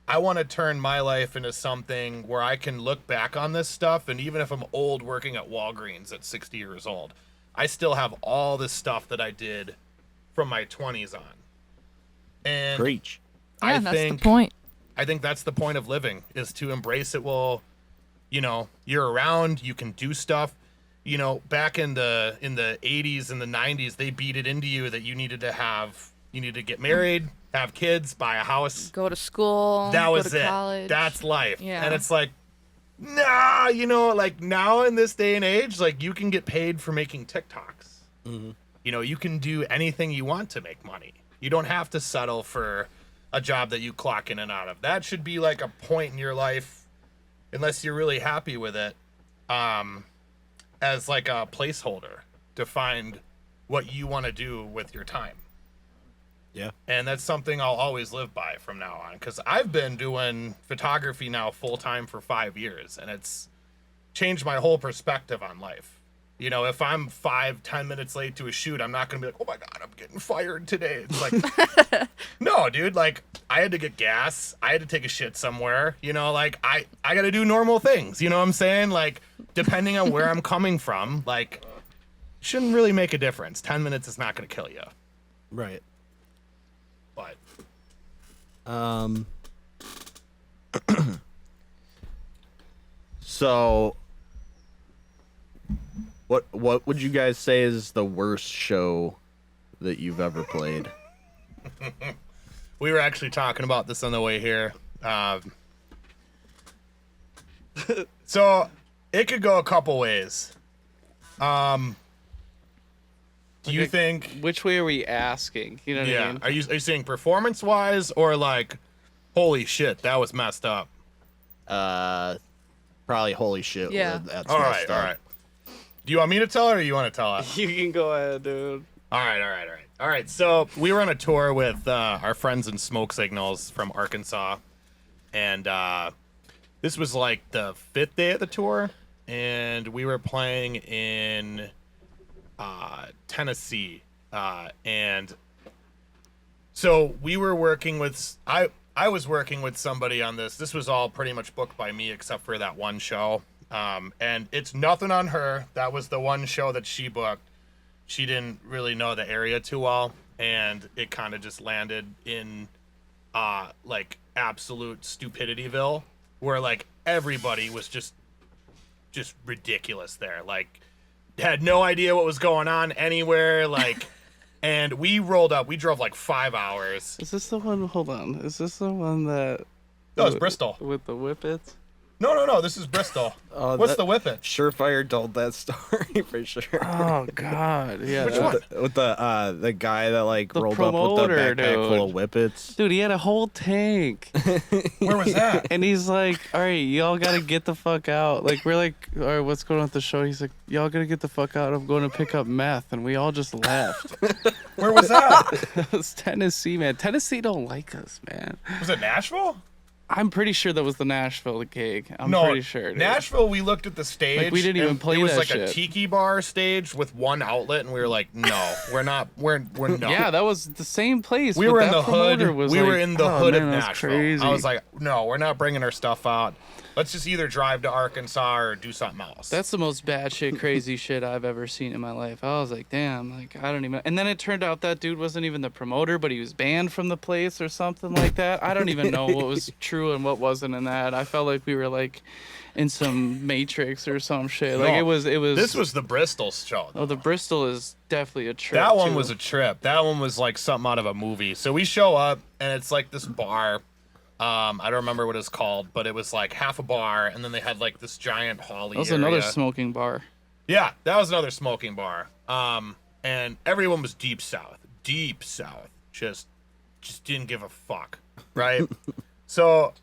I want to turn my life into something where I can look back on this stuff, and even if I'm old working at Walgreens at 60 years old, I still have all this stuff that I did from my 20s on. And Preach. Yeah, that's the point. I think that's the point of living, is to embrace it. Well, you know, you're around, you can do stuff. You know, back in the 80s and the 90s, they beat it into you that you needed to get married, have kids, buy a house, Go to school. that was go to it. college. That's life. Yeah. And it's like, nah, you know, like now in this day and age, like you can get paid for making TikToks. Mm-hmm. You know, you can do anything you want to make money. You don't have to settle for a job that you clock in and out of. That should be like a point in your life, unless you're really happy with it, as like a placeholder to find what you want to do with your time. Yeah. And that's something I'll always live by from now on, because I've been doing photography now full time for 5 years, and it's changed my whole perspective on life. You know, if I'm 5-10 minutes late to a shoot, I'm not going to be like, oh my God, I'm getting fired today. It's like, no, dude, like I had to get gas. I had to take a shit somewhere, you know, like I got to do normal things. You know what I'm saying? Like, depending on where I'm coming from, like shouldn't really make a difference. 10 minutes is not going to kill you. Right. But So what would you guys say is the worst show that you've ever played? we were actually talking about this on the way here. So it could go a couple ways. Do you think? Which way are we asking? You know what I Yeah. mean? Are you saying performance wise, or like, holy shit, that was messed up? Probably holy shit. Yeah. That's All messed right, all up. right. Do you want me to tell her, or you want to tell her? You can go ahead, dude. All right. So we were on a tour with our friends in Smoke Signals from Arkansas, and this was like the 5th day of the tour, and we were playing in Tennessee, and so we were working with I was working with somebody on this. This was all pretty much booked by me except for that one show, and it's nothing on her. That was the one show that she booked. She didn't really know the area too well, and it kind of just landed in like absolute stupidityville, where like everybody was just ridiculous there, like had no idea what was going on anywhere, like and we rolled up, we drove like 5 hours. Is this the one? Hold on. Is this the one that? No, it's Bristol. With the whippets? No, this is Bristol. What's the whippet? Surefire told that story for sure. Oh God, yeah. Which one? With the guy that like The rolled up with the promoter, backpack full of dude. whippets. Dude, he had a whole tank. Where was that? And he's like, all right, y'all gotta get the fuck out. Like, we're like, all right, what's going on with the show? He's like, y'all gotta get the fuck out. I'm going to pick up meth. And we all just left. Where was that? It was Tennessee, man. Tennessee don't like us, man. Was it Nashville? I'm pretty sure that was the Nashville gig. I'm No, pretty sure. Dude. Nashville, we looked at the stage. Like, we didn't even and play It was that like a shit. tiki bar stage with one outlet, and we were like, no, we're not. We're no. Yeah, that was the same place. We but were in that the hood. promoter was We were like, in the oh, hood man, of that's Nashville. crazy. I was like, no, we're not bringing our stuff out. Let's just either drive to Arkansas or do something else. That's the most batshit crazy shit I've ever seen in my life. I was like, damn, like I don't even. And then it turned out that dude wasn't even the promoter, but he was banned from the place or something like that. I don't even know what was true and what wasn't in that. I felt like we were like in some Matrix or some shit. Like No, it was. This was the Bristol show. Oh, the Bristol is definitely a trip. That one too. was a trip. That one was like something out of a movie. So we show up, and it's like this bar. I don't remember what it's called, but it was like half a bar, and then they had like this giant holly. That was area. another smoking bar. Yeah, that was another smoking bar. And everyone was deep south, just didn't give a fuck, right? So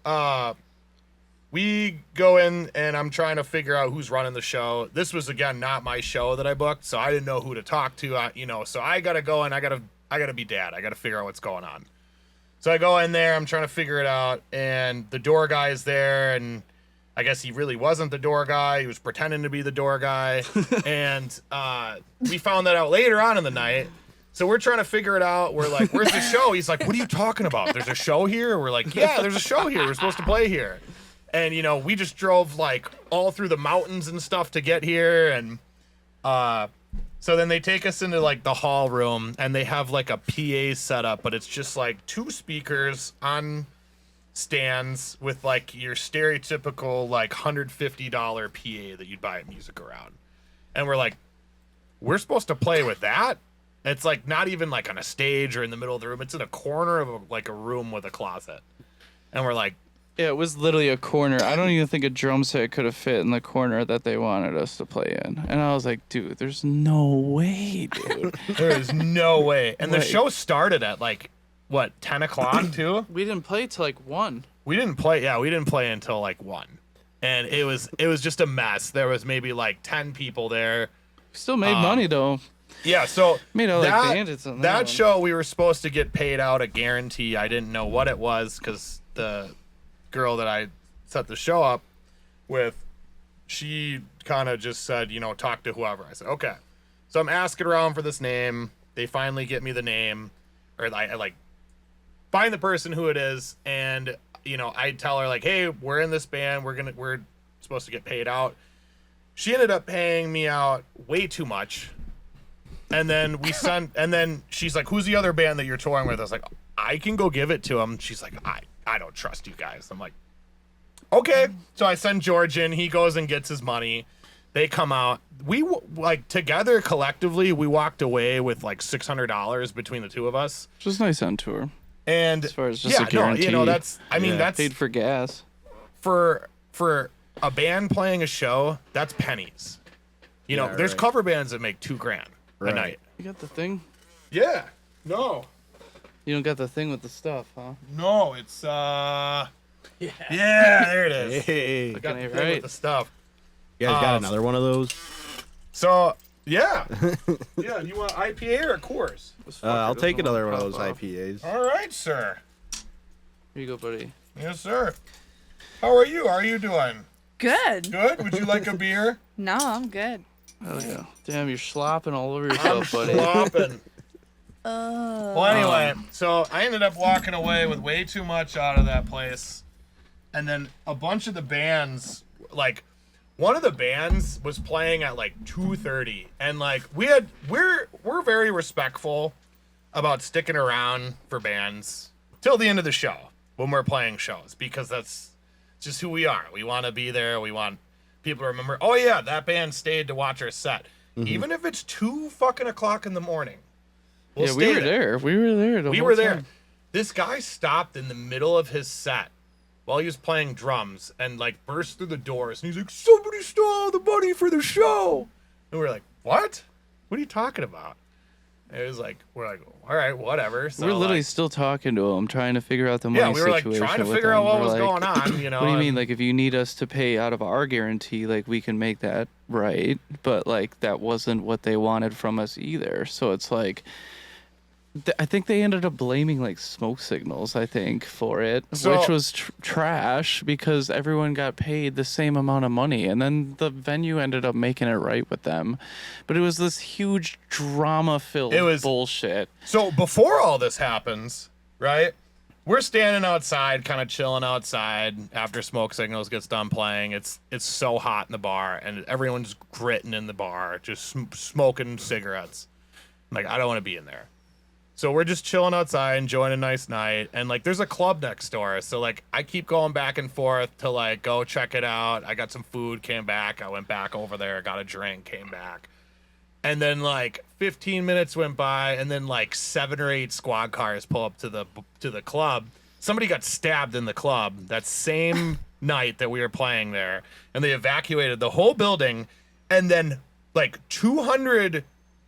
we go in, and I'm trying to figure out who's running the show. This was again not my show that I booked, so I didn't know who to talk to. So I gotta go and I gotta be dad. I gotta figure out what's going on. So I go in there, I'm trying to figure it out, and the door guy is there, and I guess he really wasn't the door guy. He was pretending to be the door guy. And we found that out later on in the night. So we're trying to figure it out. We're like, where's the show? He's like, what are you talking about? There's a show here? We're like, yeah, there's a show here. We're supposed to play here. And, we just drove like all through the mountains and stuff to get here. And So then they take us into like the hall room, and they have like a PA setup, but it's just like 2 speakers on stands with like your stereotypical like $150 PA that you'd buy at Music Around. And we're like, we're supposed to play with that? It's like not even like on a stage or in the middle of the room. It's in a corner of a room with a closet. And we're like, Yeah, it was literally a corner. I don't even think a drum set could have fit in the corner that they wanted us to play in. And I was like, dude, there's no way, dude. there is no way. And the Like- show started at like, what, 10 o'clock too? We didn't play till like 1. We didn't play until like 1. And it was just a mess. There was maybe like 10 people there. Still made money though. Yeah, so Made all like bandits on that one. show we were supposed to get paid out a guarantee. I didn't know what it was because the girl that I set the show up with, she kind of just said, talk to whoever. I said, okay. So I'm asking around for this name. They finally get me the name, or I like find the person who it is, and I tell her like, hey, we're in this band. We're supposed to get paid out. She ended up paying me out way too much. And then and then she's like, who's the other band that you're touring with? I was like, I can go give it to him. She's like, I don't trust you guys. I'm like, okay. So I send George in. He goes and gets his money. They come out. We like together collectively, we walked away with like $600 between the two of us. Just nice on tour. And As far as just a guarantee. that's Paid for gas. for a band playing a show, that's pennies. There's cover bands that make $2,000 a night. You got the thing? Yeah. No. You don't got the thing with the stuff, huh? No, it's yeah, there it is. Hey, I got the Okay, thing right. with the stuff. you guys got another one of those? So yeah. Yeah, you want IPA or a Coors? I'll take another one of those IPAs. All right, sir. Here you go, buddy. Yes, sir. How are you? How are you doing? Good. Good? Would you like a beer? No, I'm good. Oh yeah. Damn, you're slopping all over I'm yourself, buddy. slopping. Well, anyway, so I ended up walking away with way too much out of that place. And then a bunch of the bands, like, one of the bands was playing at like 2:30, and like we're very respectful about sticking around for bands till the end of the show when we're playing shows, because that's just who we are. We want to be there. We want people to remember, oh yeah, that band stayed to watch our set, even if it's 2 fucking o'clock in the morning. We'll Yeah, we stay were there. We were there. We were there. This guy stopped in the middle of his set while he was playing drums and like burst through the doors, and he's like, somebody stole the money for the show. And we're like, what are you talking about? And it was like, we're like, all right, whatever. So, We're literally like, still talking to him, trying to figure out the money yeah, we were like situation trying to with figure him. out what We're was like, going on, What do you mean? Like, if you need us to pay out of our guarantee, like, we can make that right. But, like, that wasn't what they wanted from us either. So it's like, I think they ended up blaming, like, smoke signals, I think, for it, So- which was trash because everyone got paid the same amount of money. And then the venue ended up making it right with them. But it was this huge drama-filled It was- bullshit. So before all this happens, right? We're standing outside, kind of chilling outside after Smoke Signals gets done playing. It's so hot in the bar, and everyone's gritting in the bar, just smoking cigarettes. I'm like, I don't want to be in there. So we're just chilling outside, enjoying a nice night, and like there's a club next door. So like I keep going back and forth to like go check it out. I got some food, came back, I went back over there, got a drink, came back. And then like 15 minutes went by, and then like 7 or 8 squad cars pull up to the club. Somebody got stabbed in the club that same night that we were playing there, and they evacuated the whole building. And then like 200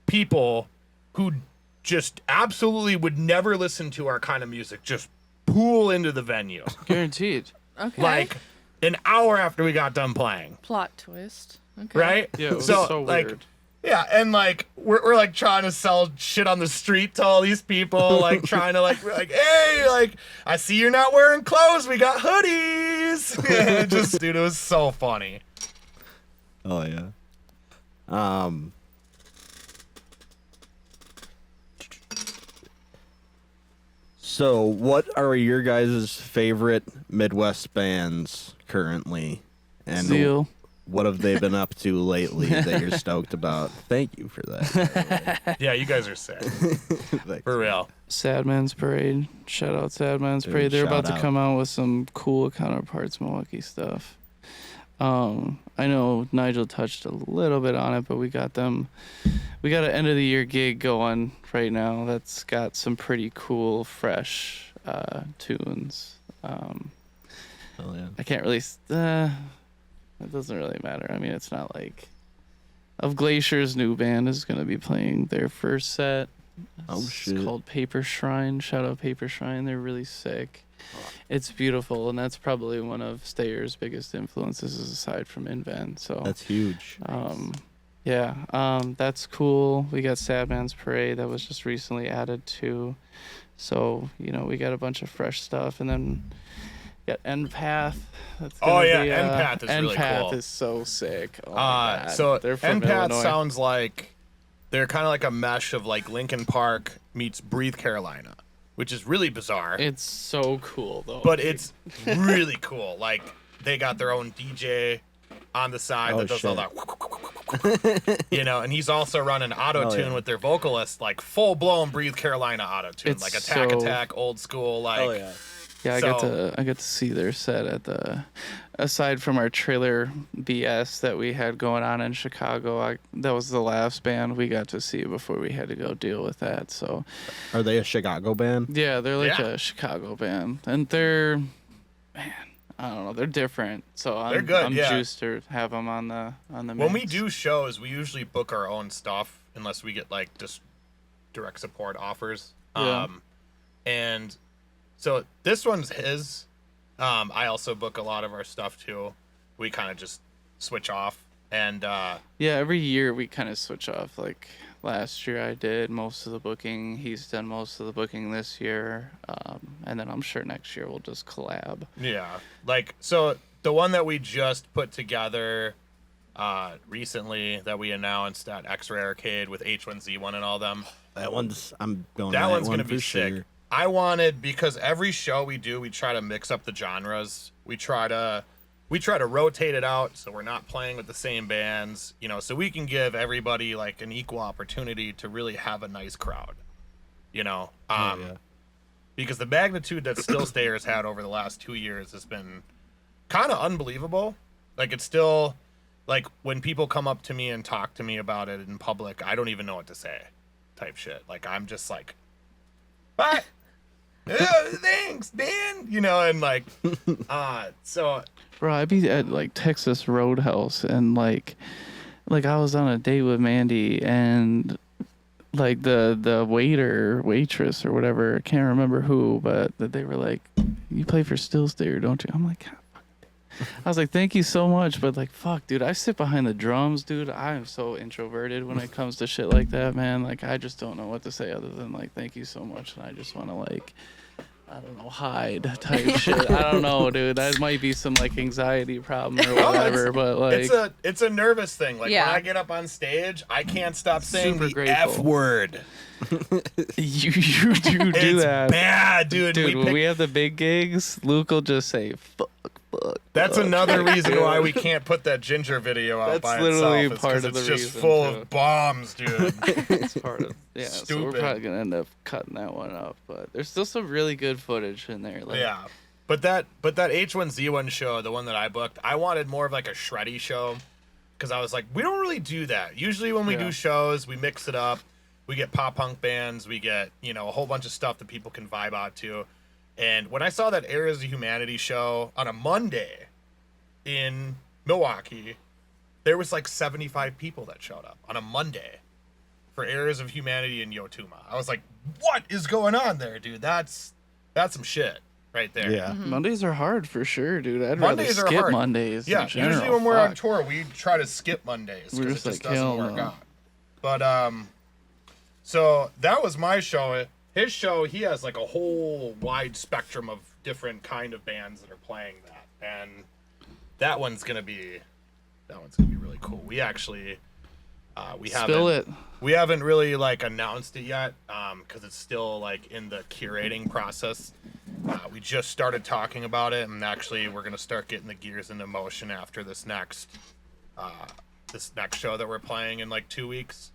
people who just absolutely would never listen to our kind of music just pool into the venue. Guaranteed. Okay. Like an hour after we got done playing, Plot twist. Okay. right? Yeah, it was so like, weird. yeah, and like we're like trying to sell shit on the street to all these people, like trying to like, we're like, hey, like I see you're not wearing clothes, we got hoodies. It just, dude, it was so funny. Oh yeah. So, what are your guys' favorite Midwest bands currently? And Zeal. what have they been up to lately that you're stoked about? Thank you for that. Yeah, you guys are sick. Thanks. For real. Sad Man's Parade. Shout out Sad Man's Dude, Parade. They're about shout to out. come out with some cool Counterparts Milwaukee stuff. I know Nigel touched a little bit on it, but we got an end of the year gig going right now that's got some pretty cool, fresh tunes. Hell yeah. I can't really. It doesn't really matter. I mean, it's not like. Of Glacier's new band is going to be playing their first set. Oh, shit. It's called Paper Shrine. Shout out Paper Shrine. They're really sick. It's beautiful, and that's probably one of Stayer's biggest influences aside from Invent. So That's huge. that's cool. We got Sad Man's Parade that was just recently added to. So, we got a bunch of fresh stuff, and then got Empath. That's Oh, gonna yeah, be, Empath is really Empath cool. is so sick. Oh my God. So They're from Empath Illinois. sounds like they're kind of like a mesh of like Linkin Park meets Breathe Carolina, which is really bizarre. It's so cool though. But it's really cool. Like they got their own DJ on the side that does all that, and he's also running auto tune with their vocalist, like full blown Breathe Carolina auto tune, It's like so- attack, old school, like. Yeah, So- I got to see their set at aside from our trailer BS that we had going on in Chicago. That was the last band we got to see before we had to go deal with that. So Are they a Chicago band? yeah, they're like Yeah. a Chicago band, and they're, man, I don't know, they're different. So They're good, I'm yeah. juiced to have them on the When we mix. do shows, we usually book our own stuff unless we get like just direct support offers. Yeah. And so this one's his. I also book a lot of our stuff too. We kind of just switch off. And Yeah, every year we kind of switch off. Like last year I did most of the booking. He's done most of the booking this year. And then I'm sure next year we'll just collab. yeah, like so the one that we just put together recently that we announced at X-Ray Arcade with H1Z1 and all them. That one's. I'm going. That to one's one gonna be for sick. sure. I wanted, because every show we do, we try to mix up the genres. We try to rotate it out so we're not playing with the same bands, so we can give everybody like an equal opportunity to really have a nice crowd. Because the magnitude that Still Stayers had over the last 2 years has been kind of unbelievable. Like it's still like when people come up to me and talk to me about it in public, I don't even know what to say, type shit. Like I'm just like, bye. Thanks, Dan. And like, so Bro, I'd be at like Texas Roadhouse and like I was on a date with Mandy and like the waitress or whatever, I can't remember who, but that they were like, "You play for Still Stayer, don't you?" I'm like, "God, fuck it." I was like, "Thank you so much," but like, fuck, dude, I sit behind the drums, dude. I am so introverted when it comes to shit like that, man. Like, I just don't know what to say other than like, "Thank you so much," and I just want to like, I don't know, hide type shit. I don't know, dude. That might be some like anxiety problem or whatever, but like, it's a nervous thing. Like Yeah. when I get up on stage, I can't stop saying Super the grateful. F word. you do It's that. bad, dude. Dude, when we have the big gigs, Luke will just say, fuck. That's another reason why we can't put that Ginger video out That's by literally itself. It's part 'cause of the it's just reason, full too. of bombs, dude. It's part of, yeah, so we're Stupid. probably going to end up cutting that one up, but there's still some really good footage in there. Like, Yeah. But that H1Z1 show, the one that I booked, I wanted more of like a shreddy show because I was like, we don't really do that. Usually when we Yeah. do shows, we mix it up. We get pop punk bands. We get, a whole bunch of stuff that people can vibe out to. And when I saw that Areas of Humanity show on a Monday in Milwaukee, there was like 75 people that showed up on a Monday for Areas of Humanity in Yotuma. I was like, what is going on there, dude? That's some shit right there. Yeah. Mondays are hard for sure, dude. I'd Mondays are rather skip hard. Mondays. Yeah, in general. usually when we're on Fuck. tour, we try to skip Mondays We're because it just just like, doesn't hell work no. out. But so that was my show. His show, he has like a whole wide spectrum of different kind of bands that are playing that, and that one's gonna be really cool. We actually we haven't really like announced it yet because it's still like in the curating process. We just started talking about it, and actually we're gonna start getting the gears into motion after this next this next show that we're playing in like 2 weeks.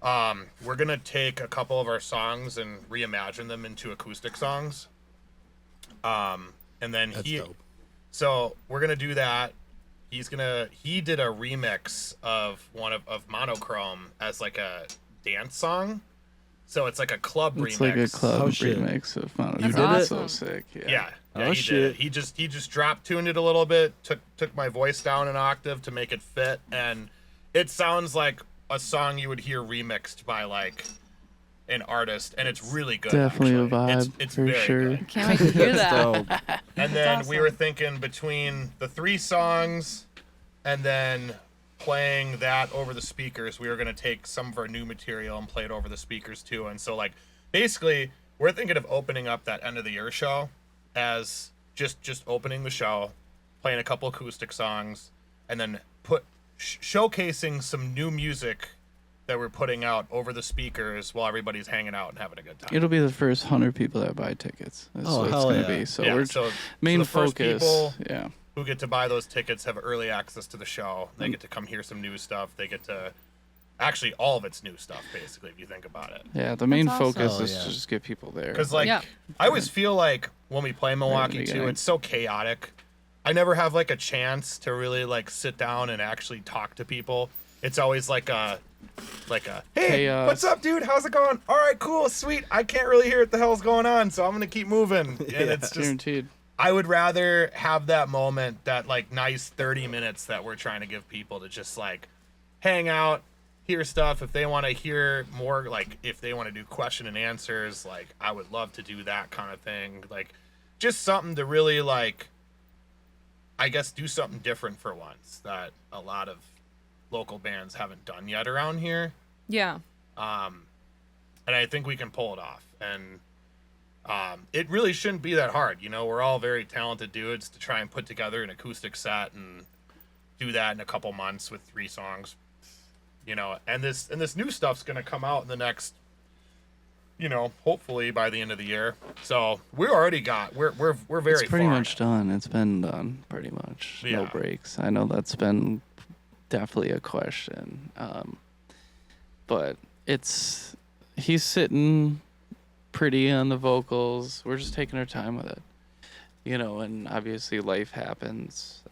We're gonna take a couple of our songs and reimagine them into acoustic songs. And then That's dope. so we're gonna do that. He did a remix of one of Monochrome as like a dance song. So it's like a club remix. It's like a club Oh, shit. remix of Final That's Drum. awesome. So sick. Yeah. Yeah. Oh, He shit. did it. He just drop tuned it a little bit, took my voice down an octave to make it fit, and it sounds like a song you would hear remixed by like an artist, and it's really good. Definitely a actually. vibe, It's for very sure. good. Can't wait to hear that. And then That's we were awesome. thinking between the 3 songs and then playing that over the speakers, we were going to take some of our new material and play it over the speakers too. And so like basically we're thinking of opening up that end of the year show as just opening the show, playing a couple acoustic songs, and then showcasing some new music that we're putting out over the speakers while everybody's hanging out and having a good time. It'll be the first 100 people that buy tickets. That's Oh, what it's hell gonna yeah. be. So Yeah, we're so main the first focus. people Yeah. who get to buy those tickets have early access to the show. They get to come hear some new stuff. They get to actually all of it's new stuff basically if you think about it. Yeah. The main awesome. focus Oh, is yeah. to just get people there. Because like Yeah. I always feel like when we play Milwaukee too, beginning. it's so chaotic. I never have like a chance to really like sit down and actually talk to people. It's always like a hey, Chaos. what's up, dude? How's it going? All right, cool, sweet. I can't really hear what the hell's going on, so I'm gonna keep moving. And it's just Guaranteed. I would rather have that moment, that like nice 30 minutes that we're trying to give people to just like hang out, hear stuff. If they want to hear more, like if they want to do question and answers, like I would love to do that kind of thing. Like just something to really like, I guess, do something different for once that a lot of local bands haven't done yet around here. Yeah. And I think we can pull it off. And it really shouldn't be that hard. You know, we're all very talented dudes to try and put together an acoustic set and do that in a couple months with 3 songs. You know, and this new stuff's gonna come out in the next, you know, hopefully by the end of the year. So we're very It's pretty far. much done. It's been done pretty much. No Yeah. breaks. I know that's been definitely a question. But he's sitting pretty on the vocals. We're just taking our time with it. You know, and obviously life happens.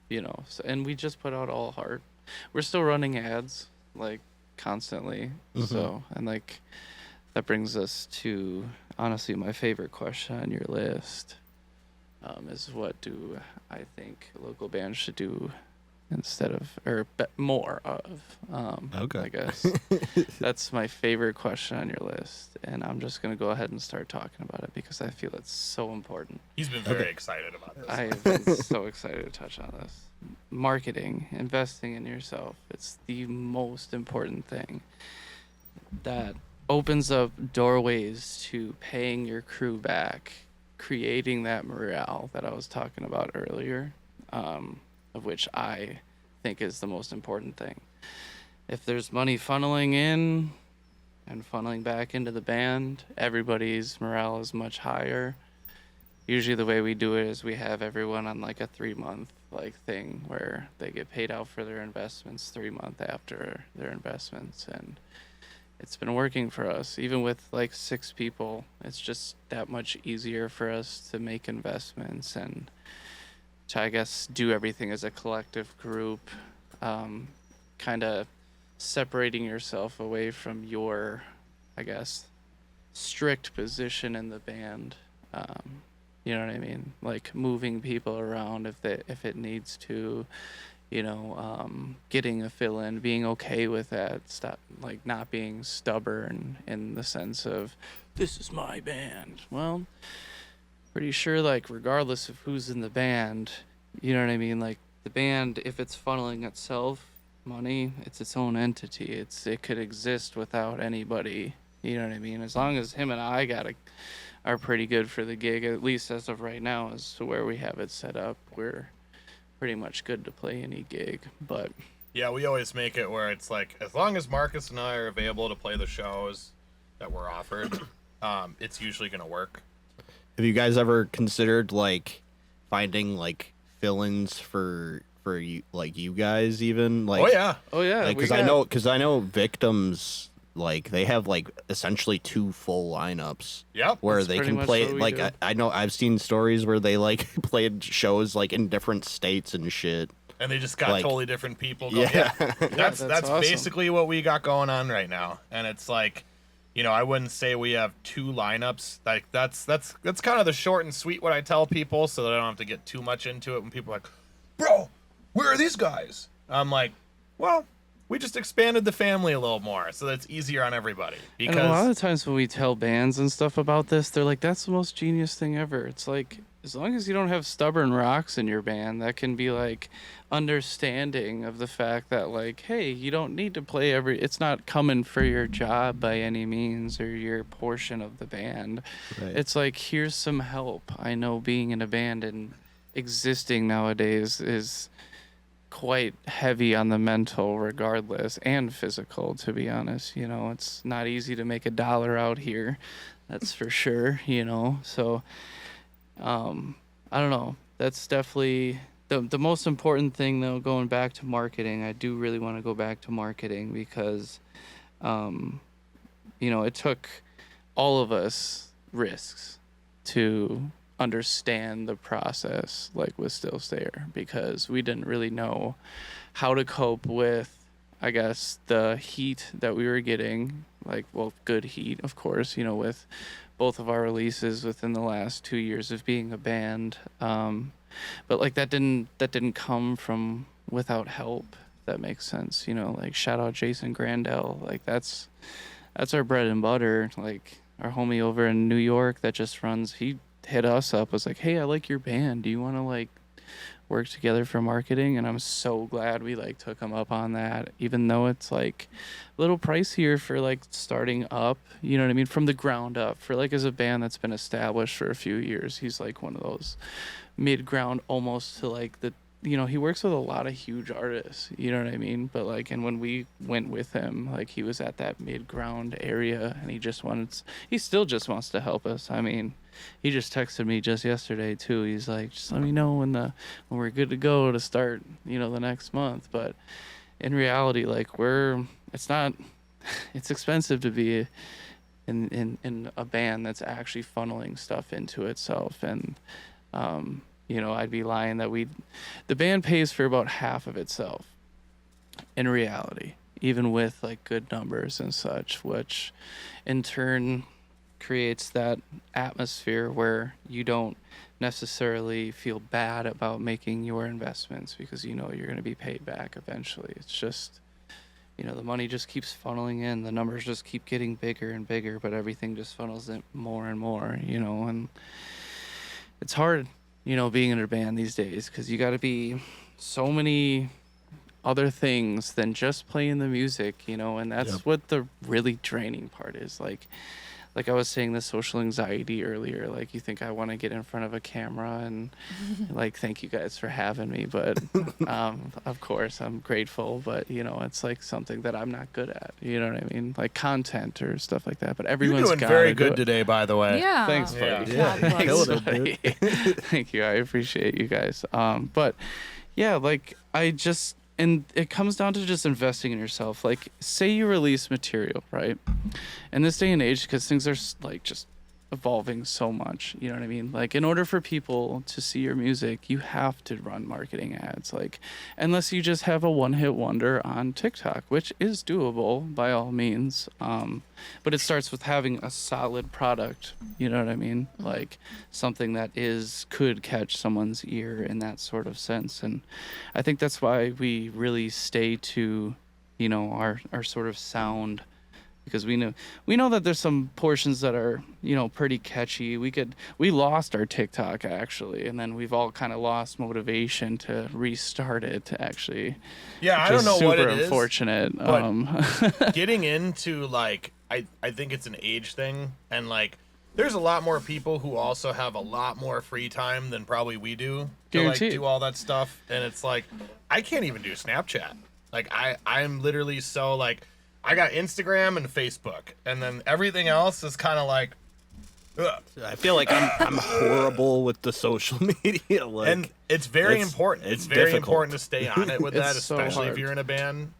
You know, and we just put out all heart. We're still running ads like constantly. So, and like that brings us to honestly my favorite question on your list. Is what do I think local bands should do instead of, or more of? Okay. I guess that's my favorite question on your list, and I'm just gonna go ahead and start talking about it because I feel it's so important. He's been very excited about this. I have been so excited to touch on this. Marketing, investing in yourself, it's the most important thing. That opens up doorways to paying your crew back, creating that morale that I was talking about earlier, of which I think is the most important thing. If there's money funneling in and funneling back into the band, everybody's morale is much higher. Usually the way we do it is we have everyone on like a 3-month like thing where they get paid out for their investments 3 months after their investments, and it's been working for us. Even with like 6 people, it's just that much easier for us to make investments and to, I guess, do everything as a collective group, kind of separating yourself away from your, I guess, strict position in the band. You know what I mean? Like moving people around if it needs to, you know, getting a fill in, being okay with that, stop, like not being stubborn in the sense of this is my band. Well, pretty sure like regardless of who's in the band, you know what I mean? Like the band, if it's funneling itself money, it's its own entity. It could exist without anybody. You know what I mean? As long as him and I are pretty good for the gig, at least as of right now, as to where we have it set up, we're pretty much good to play any gig. But Yeah, we always make it where it's like, as long as Marcus and I are available to play the shows that we're offered, it's usually going to work. Have you guys ever considered like finding like fill-ins for for you, like you guys, even like. Oh yeah. Oh yeah, Because I know Victims, like they have like essentially 2 full lineups. Yep. Where That's they pretty can much play. what we Like do. I know I've seen stories where they like played shows like in different states and shit. And they just got Like- totally different people going. Yeah. That's that's awesome. basically what we got going on right now. And it's like, you know, I wouldn't say we have 2 lineups. Like that's kind of the short and sweet what I tell people, so that I don't have to get too much into it when people are like, bro, where are these guys? I'm like, well, we just expanded the family a little more so that it's easier on everybody. And a lot Because of the times when we tell bands and stuff about this, they're like, that's the most genius thing ever. It's like, as long as you don't have stubborn rocks in your band, that can be like understanding of the fact that like, hey, you don't need to play it's not coming for your job by any means or your portion of the band. Right. It's like, here's some help. I know being in a band and existing nowadays is quite heavy on the mental regardless, and physical, to be honest. You know, it's not easy to make $1 out here, that's for sure, you know. So I don't know, that's definitely the most important thing, though. Going back to marketing, I do really want to go back to marketing because you know, it took all of us risks to understand the process, like with Still Stare, because we didn't really know how to cope with, I guess, the heat that we were getting, like, well, good heat, of course, you know, with both of our releases within the last 2 years of being a band. But like that didn't come from without help. If that makes sense, you know. Like, shout out Jason Grandel, like that's our bread and butter. Like, our homie over in New York that just runs, he hit us up, was like, hey, I like your band, do you want to like work together for marketing? And I'm so glad we like took him up on that, even though it's like a little pricier for like starting up, you know what I mean, from the ground up. For like, as a band that's been established for a few years, he's like one of those mid-ground almost to like the, you know, he works with a lot of huge artists, you know what I mean? But like, and when we went with him, like, he was at that mid-ground area, and he still just wants to help us. I mean, he just texted me just yesterday too. He's like, just let me know when we're good to go to start, you know, the next month. But in reality, like, it's expensive to be in a band that's actually funneling stuff into itself. And you know, I'd be lying that the band pays for about half of itself in reality, even with like good numbers and such, which in turn creates that atmosphere where you don't necessarily feel bad about making your investments, because you know you're going to be paid back eventually. It's just, you know, the money just keeps funneling in, the numbers just keep getting bigger and bigger, but everything just funnels in more and more, you know. And it's hard, you know, being in a band these days, because you got to be so many other things than just playing the music, you know. And that's what the really draining part is. Like I was saying, the social anxiety earlier, like, you think I want to get in front of a camera and like, thank you guys for having me, but of course I'm grateful, but you know, it's like something that I'm not good at, you know what I mean, like content or stuff like that. But everyone's you're doing very good today, by the way. Yeah. Thanks, buddy. Yeah. Thanks, Killing it, buddy. Thank you, I appreciate you guys. But yeah, like, and it comes down to just investing in yourself. Like, say you release material, right? In this day and age, because things are like just evolving so much, you know what I mean? Like, in order for people to see your music, you have to run marketing ads. Like, unless you just have a one-hit wonder on TikTok, which is doable by all means. But it starts with having a solid product, you know what I mean? Like, something that could catch someone's ear in that sort of sense. And I think that's why we really stay to, you know, our sort of sound, because we know that there's some portions that are, you know, pretty catchy. We lost our TikTok actually, and then we've all kind of lost motivation to restart it actually. Yeah, I don't know what it is. Super unfortunate. But getting into, like, I think it's an age thing, and like, there's a lot more people who also have a lot more free time than probably we do to like Guaranteed. do all that stuff. And it's like, I can't even do Snapchat. Like, I'm literally so like, I got Instagram and Facebook, and then everything else is kind of like, Ugh. I feel like I'm horrible with the social media. Like, And it's very important. It's very difficult. important to stay on it with that, It's so especially if hard. you're in a band.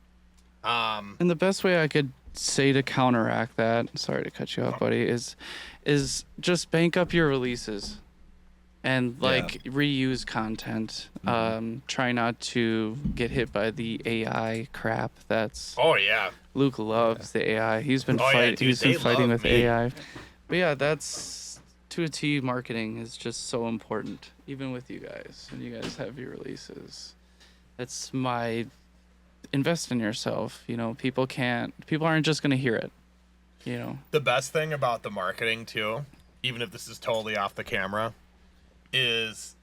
And the best way I could say to counteract that, sorry to cut you off, buddy, is just bank up your releases and like reuse content. Try not to get hit by the AI crap. That's Oh yeah. Luke loves the AI. He's been Oh, yeah, dude, he's been they fighting love with me. AI. But yeah, that's to a T. Marketing is just so important, even with you guys. And you guys have your releases. That's my invest in yourself. You know, people aren't just gonna hear it. You know. The best thing about the marketing too, even if this is totally off the camera, is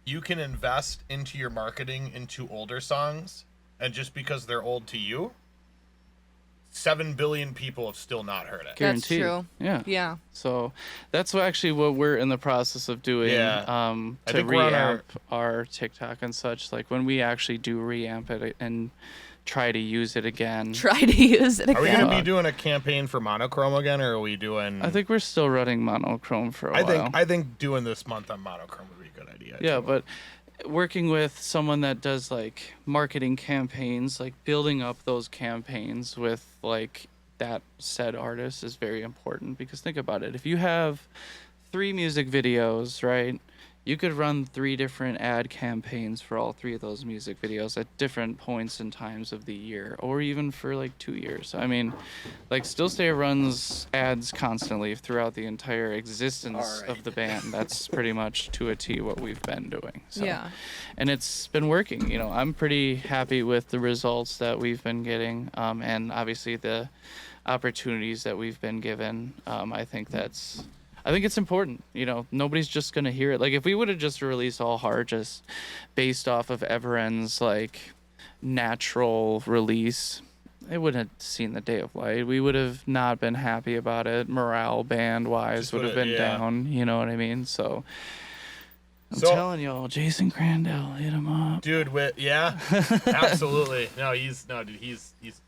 you can invest into your marketing into older songs, and just because they're old to you, 7 billion people have still not heard it. That's Guaranteed. true. Yeah. Yeah. So that's actually what we're in the process of doing. Yeah. I To think we're on reamp our TikTok and such. Like when we actually do reamp it and try to use it again. Try to use it Are we again. gonna be doing a campaign for monochrome again, or are we doing? I think we're still running monochrome for a while. I think doing this month on monochrome would be a good idea. Yeah, too. but working with someone that does like marketing campaigns, like building up those campaigns with like that said artist is very important, because think about it. If you have 3 music videos, right? You could run 3 different ad campaigns for all 3 of those music videos at different points and times of the year, or even for like 2 years. I mean, like Still Stay runs ads constantly throughout the entire existence of the band. That's pretty much to a T what we've been doing. So. Yeah. And it's been working. You know, I'm pretty happy with the results that we've been getting, and obviously the opportunities that we've been given. I think it's important. You know, nobody's just gonna hear it. Like if we would have just released All Heart just based off of Everend's like natural release, it wouldn't have seen the day of light. We would have not been happy about it. Morale band wise Just would have would've- been yeah. down. You know what I mean? So I'm So- telling y'all, Jason Crandall, hit him up. dude, yeah, absolutely. He's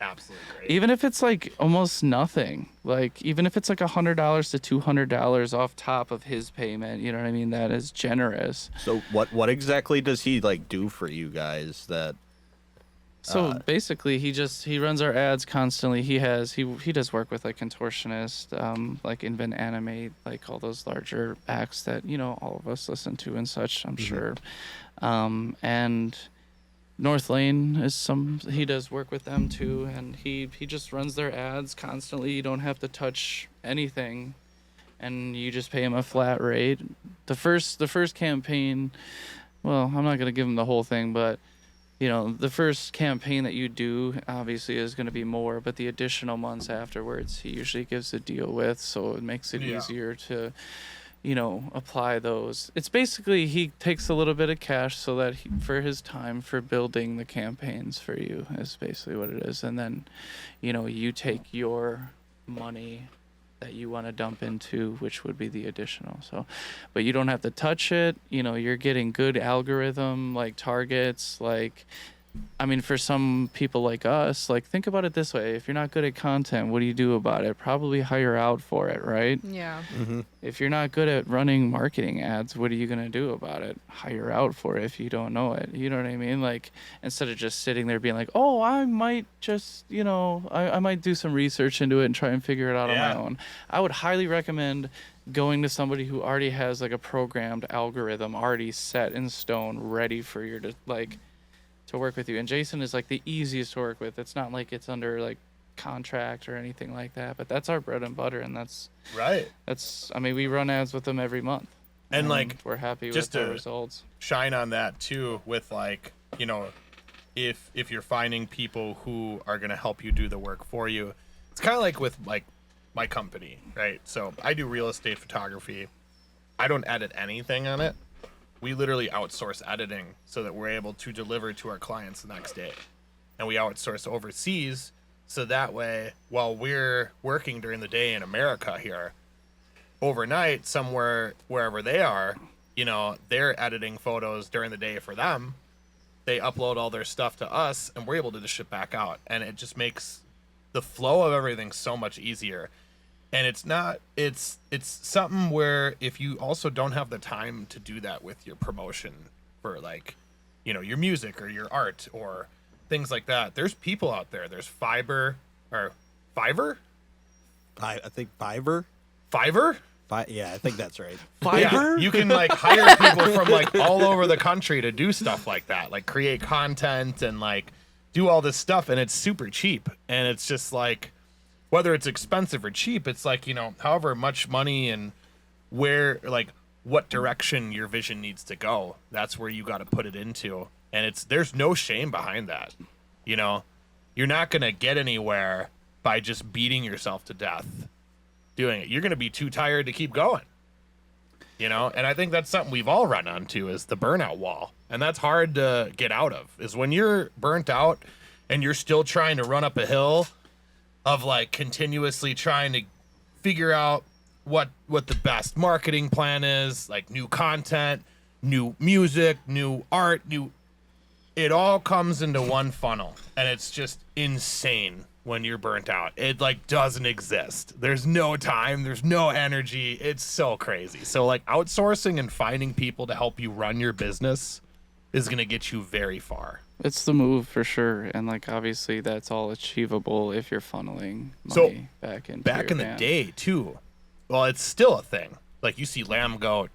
absolutely great. Even if it's like almost nothing, like even if it's like $100 to $200 off top of his payment, you know what I mean? That is generous. so what exactly does he like do for you guys? That So basically, he runs our ads constantly. He does work with like Contortionist, like Invent Animate, like all those larger acts that all of us listen to and such. I'm sure, and North Lane he does work with them too, and he just runs their ads constantly. You don't have to touch anything, and you just pay him a flat rate. The first campaign, well, I'm not gonna give him the whole thing, but the first campaign that you do obviously is going to be more, but the additional months afterwards, he usually gives a deal with, so it makes it easier to, apply those. It's basically he takes a little bit of cash so that for his time for building the campaigns for you is basically what it is. And then, you take your money that you want to dump into, which would be the additional. So, but you don't have to touch it. You're getting good algorithm, like targets, like, I mean, for some people like us, like think about it this way. If you're not good at content, what do you do about it? Probably hire out for it, right? Yeah. If you're not good at running marketing ads, what are you going to do about it? Hire out for it if you don't know it. You know what I mean? Like, instead of just sitting there being like, oh, I might just, I might do some research into it and try and figure it out on my own. I would highly recommend going to somebody who already has like a programmed algorithm already set in stone, ready for you to work with you. And Jason is like the easiest to work with. It's not like it's under like contract or anything like that, but that's our bread and butter, and that's Right. I mean, we run ads with them every month, And like we're happy with just the to results. shine on that too, with like, if you're finding people who are going to help you do the work for you, it's kind of like with like my company, right? So I do real estate photography. I don't edit anything on it. We literally outsource editing so that we're able to deliver to our clients the next day. And we outsource overseas, so that way, while we're working during the day in America here, overnight, somewhere, wherever they are, they're editing photos during the day for them. They upload all their stuff to us, and we're able to just ship back out. And it just makes the flow of everything so much easier. And it's something where if you also don't have the time to do that with your promotion for like, your music or your art or things like that, there's people out there. There's Fiverr. I think Fiverr. Yeah, I think that's right. Yeah, you can like hire people from like all over the country to do stuff like that, like create content and like do all this stuff, and it's super cheap. And it's just like, whether it's expensive or cheap, it's like, however much money and where, like, what direction your vision needs to go, that's where you got to put it into. And there's no shame behind that. You're not going to get anywhere by just beating yourself to death doing it. You're going to be too tired to keep going. And I think that's something we've all run onto, is the burnout wall. And that's hard to get out of, is when you're burnt out and you're still trying to run up a hill of like continuously trying to figure out what the best marketing plan is, like new content, new music, new art, it all comes into one funnel, and it's just insane when you're burnt out. It like doesn't exist. There's no time, there's no energy. It's so crazy. So like outsourcing and finding people to help you run your business is going to get you very far. It's the move for sure, and like obviously that's all achievable if you're funneling money back into back in the band. day too. Well, it's still a thing. Like you see Lamb Goat,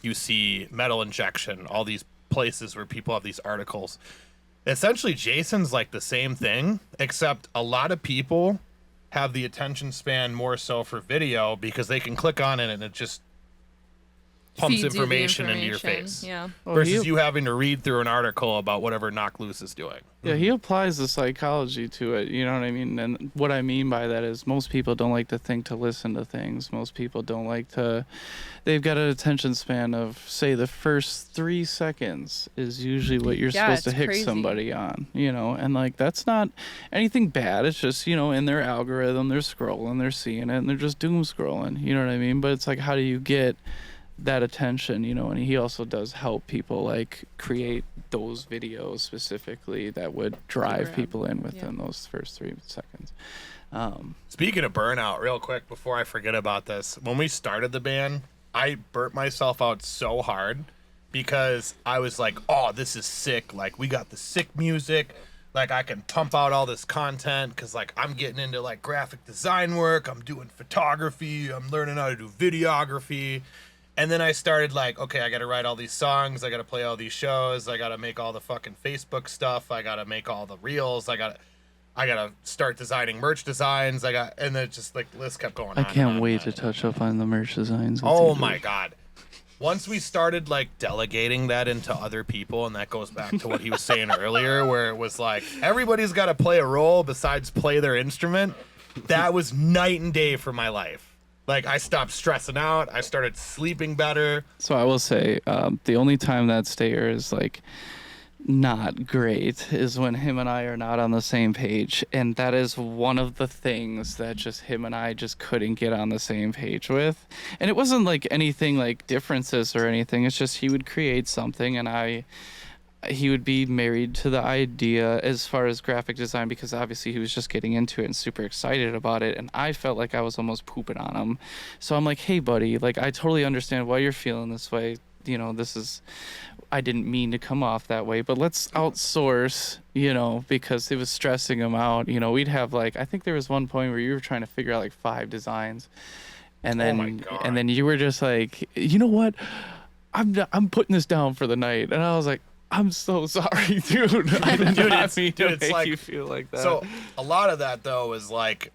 you see Metal Injection, all these places where people have these articles. Essentially, Jason's like the same thing, except a lot of people have the attention span more so for video because they can click on it and it just pumps Feeds you the information into your face. Yeah. Versus you having to read through an article about whatever Knock Loose is doing. Yeah, he applies the psychology to it, you know what I mean? And what I mean by that is most people don't like to think to listen to things. Most people don't like to, they've got an attention span of, say, the first 3 seconds is usually what you're supposed to hit crazy. somebody on, and like that's not anything bad. It's just, in their algorithm, they're scrolling, they're seeing it, and they're just doom scrolling, you know what I mean? But it's like, how do you get that attention, and he also does help people like create those videos specifically that would drive people in within those first 3 seconds. Speaking of burnout, real quick before I forget about this, when we started the band, I burnt myself out so hard because I was like, oh, this is sick. Like, we got the sick music. Like, I can pump out all this content because, like, I'm getting into, like, graphic design work. I'm doing photography. I'm learning how to do videography. And then I started like, okay, I got to write all these songs. I got to play all these shows. I got to make all the fucking Facebook stuff. I got to make all the reels. I got to start designing merch designs. And then just like the list kept going on. I can't wait to touch up on the merch designs. Oh my God. Once we started like delegating that into other people, and that goes back to what he was saying earlier, where it was like, everybody's got to play a role besides play their instrument. That was night and day for my life. Like, I stopped stressing out. I started sleeping better. So I will say, the only time that stayer is like not great is when him and I are not on the same page, and that is one of the things that just him and I just couldn't get on the same page with. And it wasn't like anything like differences or anything. It's just he would create something, and he would be married to the idea as far as graphic design, because obviously he was just getting into it and super excited about it, and I felt like I was almost pooping on him. So I'm like, hey buddy, like, I totally understand why you're feeling this way. I didn't mean to come off that way, but let's outsource, because it was stressing him out. We'd have like, I think there was one point where you were trying to figure out like 5 designs, and then you were just like, you know what, I'm putting this down for the night. And I was like, I'm so sorry, dude. I did not mean to make you feel like that. So a lot of that, though, is like,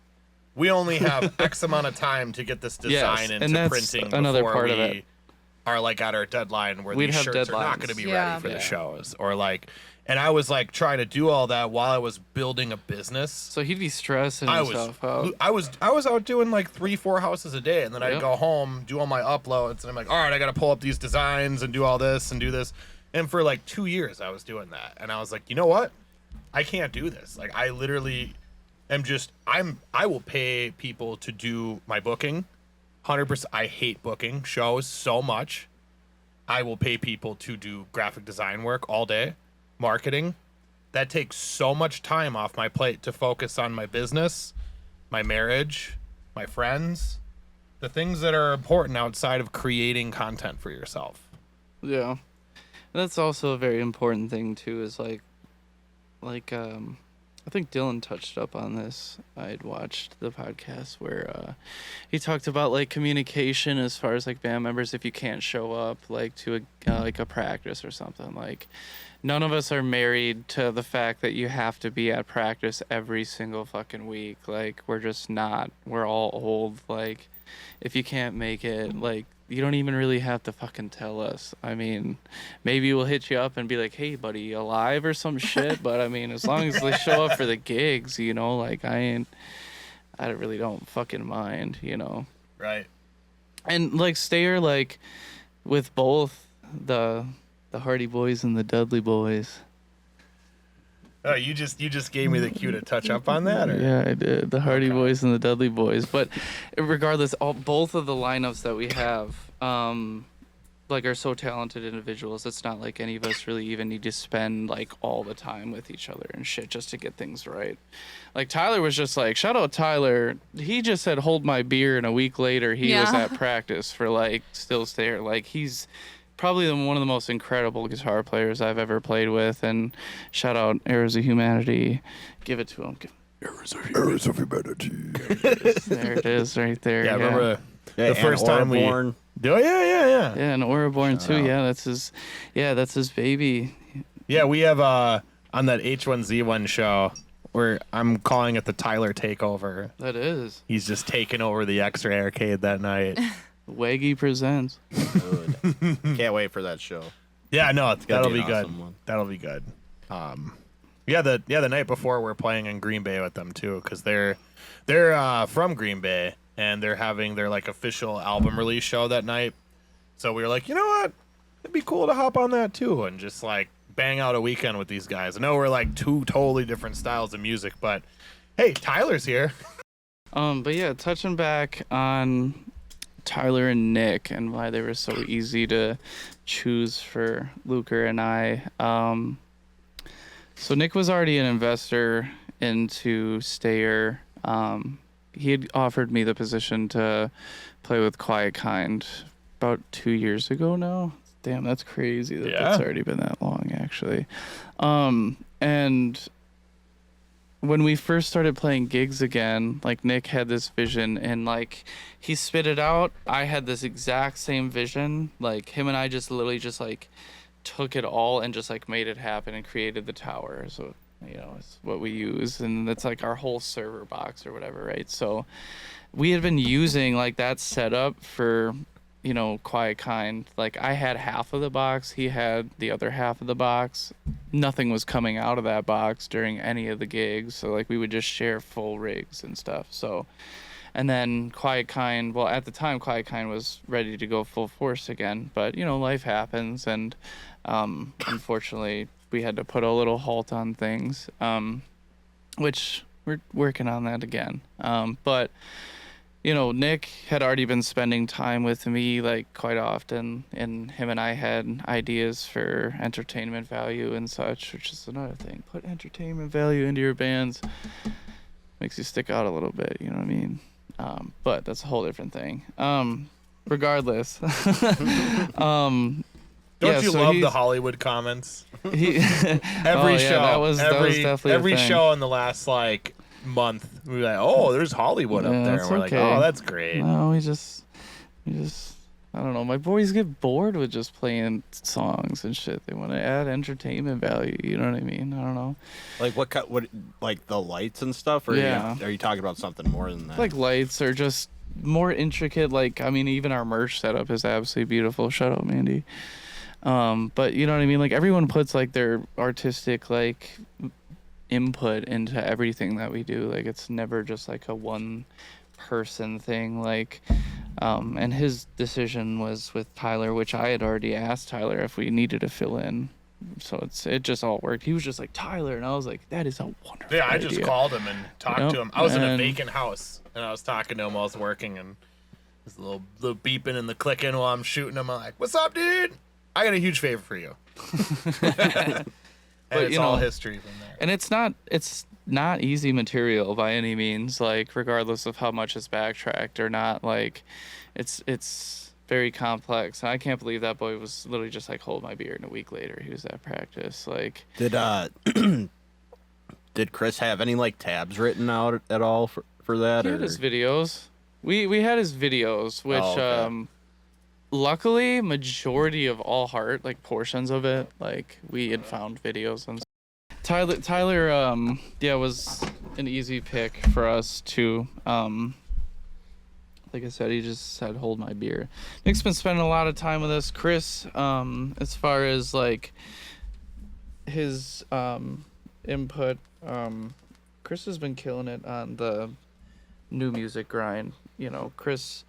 we only have X amount of time to get this design into and that's printing another before part we of it. Are like at our deadline where We'd these have shirts are not deadlines. going to be Yeah. ready for the shows. Or like, and I was like trying to do all that while I was building a business. So he'd be stressing I himself out. was out doing like 3-4 houses a day, and then I'd go home, do all my uploads, and I'm like, all right, I got to pull up these designs and do all this and do this. And for like 2 years, I was doing that, and I was like, you know what? I can't do this. Like, I literally I will pay people to do my booking, 100%. I hate booking shows so much. I will pay people to do graphic design work all day, marketing. That takes so much time off my plate to focus on my business, my marriage, my friends, The things that are important outside of creating content for yourself. Yeah. And that's also a very important thing too, is like I think Dylan touched up on this. I'd watched the podcast where he talked about like communication as far as like band members, if you can't show up like to a practice or something. Like none of us are married to the fact that you have to be at practice every single fucking week. Like we're just not. We're all old. Like if you can't make it, like you don't even really have to fucking tell us. I mean, maybe we'll hit you up and be like, hey, buddy, alive or some shit. But I mean, as long as they show up for the gigs, you know, like I really don't fucking mind, you know. Right. And like Stayer, like with both the Hardy Boys and the Dudley Boys. Oh, you just gave me the cue to touch up on that? Or? Yeah, I did. The Hardy Boys and the Dudley Boys. But regardless, both of the lineups that we have, like, are so talented individuals. It's not like any of us really even need to spend, like, all the time with each other and shit just to get things right. Like, Tyler was just like, shout out Tyler. He just said, hold my beer, and a week later he was at practice for, like, Still Stayer. Like, he's probably one of the most incredible guitar players I've ever played with, and shout out Errors of Humanity. Give it to him. Errors of Humanity. There it is, right there. Yeah, I remember the first time we... Oh, yeah. Yeah, and Ouroboros too. Yeah, that's his baby. Yeah, we have on that H1Z1 show where I'm calling it the Tyler takeover. That is. He's just taking over the X-Ray Arcade that night. Waggy presents. Good. Can't wait for that show. Yeah, no, that'll be good. Awesome one. That'll be good. The night before we're playing in Green Bay with them too, because they're from Green Bay and they're having their like official album release show that night. So we were like, you know what, it'd be cool to hop on that too and just like bang out a weekend with these guys. I know we're like two totally different styles of music, but hey, Tyler's here. But yeah, touching back on Tyler and Nick and why they were so easy to choose for Luker and I. So Nick was already an investor into Stayer. He had offered me the position to play with Quiet Kind about 2 years ago now. Damn, that's crazy that that's already been that long, actually. And when we first started playing gigs again, like Nick had this vision and like he spit it out. I had this exact same vision. Like him and I just literally just like took it all and just like made it happen and created the tower. So, you know, it's what we use, and that's like our whole server box or whatever, right? So we had been using like that setup for, you know, Quiet Kind. Like I had half of the box, he had the other half of the box. Nothing was coming out of that box during any of the gigs, so like we would just share full rigs and stuff. So, and then Quiet Kind, well, at the time Quiet Kind was ready to go full force again, but you know, life happens, and unfortunately we had to put a little halt on things, which we're working on that again. But you know, Nick had already been spending time with me like quite often, and him and I had ideas for entertainment value and such, which is another thing. Put entertainment value into your bands. Makes you stick out a little bit, you know what I mean? But that's a whole different thing. Regardless. Don't you love the Hollywood comments? Every show. That was definitely every show in the last like month, we were like, oh, there's Hollywood up there. And we're like, oh, that's great. No, we just I don't know. My boys get bored with just playing songs and shit. They want to add entertainment value. You know what I mean? I don't know. Like what like the lights and stuff? Or are you talking about something more than that? Like lights or just more intricate. Like, I mean, even our merch setup is absolutely beautiful. Shout out, Mandy. But you know what I mean? Like everyone puts like their artistic like input into everything that we do. Like it's never just like a one person thing. Like and his decision was with Tyler, which I had already asked Tyler if we needed to fill in, so it just all worked. He was just like, Tyler, and I was like, that is a wonderful I idea. just called him and talked to him. I was in a vacant house and I was talking to him while I was working, and there's a little beeping and the clicking while I'm shooting him. I'm like, what's up, dude? I got a huge favor for you. And But it's all history from there. And it's not easy material by any means, like regardless of how much is backtracked or not. Like it's very complex. And I can't believe that boy was literally just like, hold my beer, and a week later he was at practice. Like, Did did Chris have any like tabs written out at all for that? he had his videos. We had his videos, which okay. luckily majority of All Heart, like portions of it, like we had found videos and Tyler was an easy pick for us to like I said, he just said hold my beer. Nick's been spending a lot of time with us. Chris, as far as like his input, Chris has been killing it on the new music grind. You know, Chris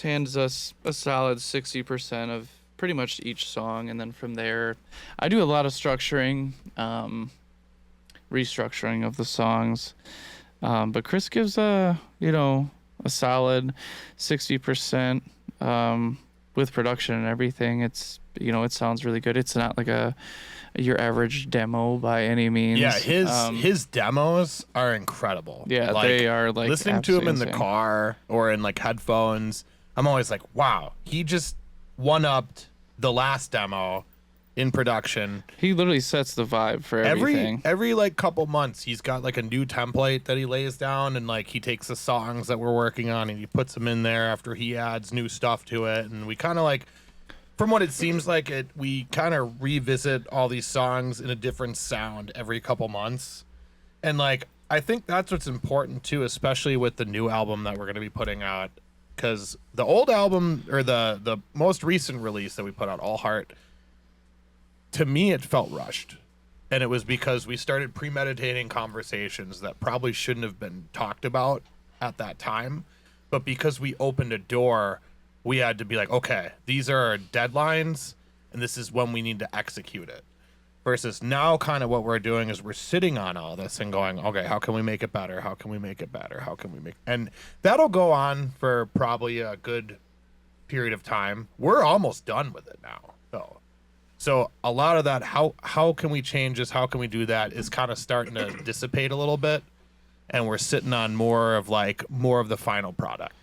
hands us a solid 60% of pretty much each song, and then from there I do a lot of structuring, restructuring of the songs, but Chris gives a solid 60% with production and everything. It's, it sounds really good. It's not like your average demo by any means. Yeah, his demos are incredible. Yeah, like, they are like listening to him in the insane. car or in like headphones. I'm always like, wow, he just one-upped the last demo in production. He literally sets the vibe for everything. Every like couple months, he's got like a new template that he lays down, and like he takes the songs that we're working on and he puts them in there after he adds new stuff to it, and we kind of like, from what it seems like, we kind of revisit all these songs in a different sound every couple months. And like, I think that's what's important too, especially with the new album that we're going to be putting out, because the old album, or the most recent release that we put out, All Heart, to me it felt rushed. And it was because we started premeditating conversations that probably shouldn't have been talked about at that time, but because we opened a door, we had to be like, okay, these are our deadlines, and this is when we need to execute it. Versus now, kind of what we're doing is we're sitting on all this and going, okay, how can we make it better? How can we make it better? How can we make... And that'll go on for probably a good period of time. We're almost done with it now, though. So a lot of that, how can we change this? How can we do that, is kind of starting to dissipate a little bit. And we're sitting on more of the final product.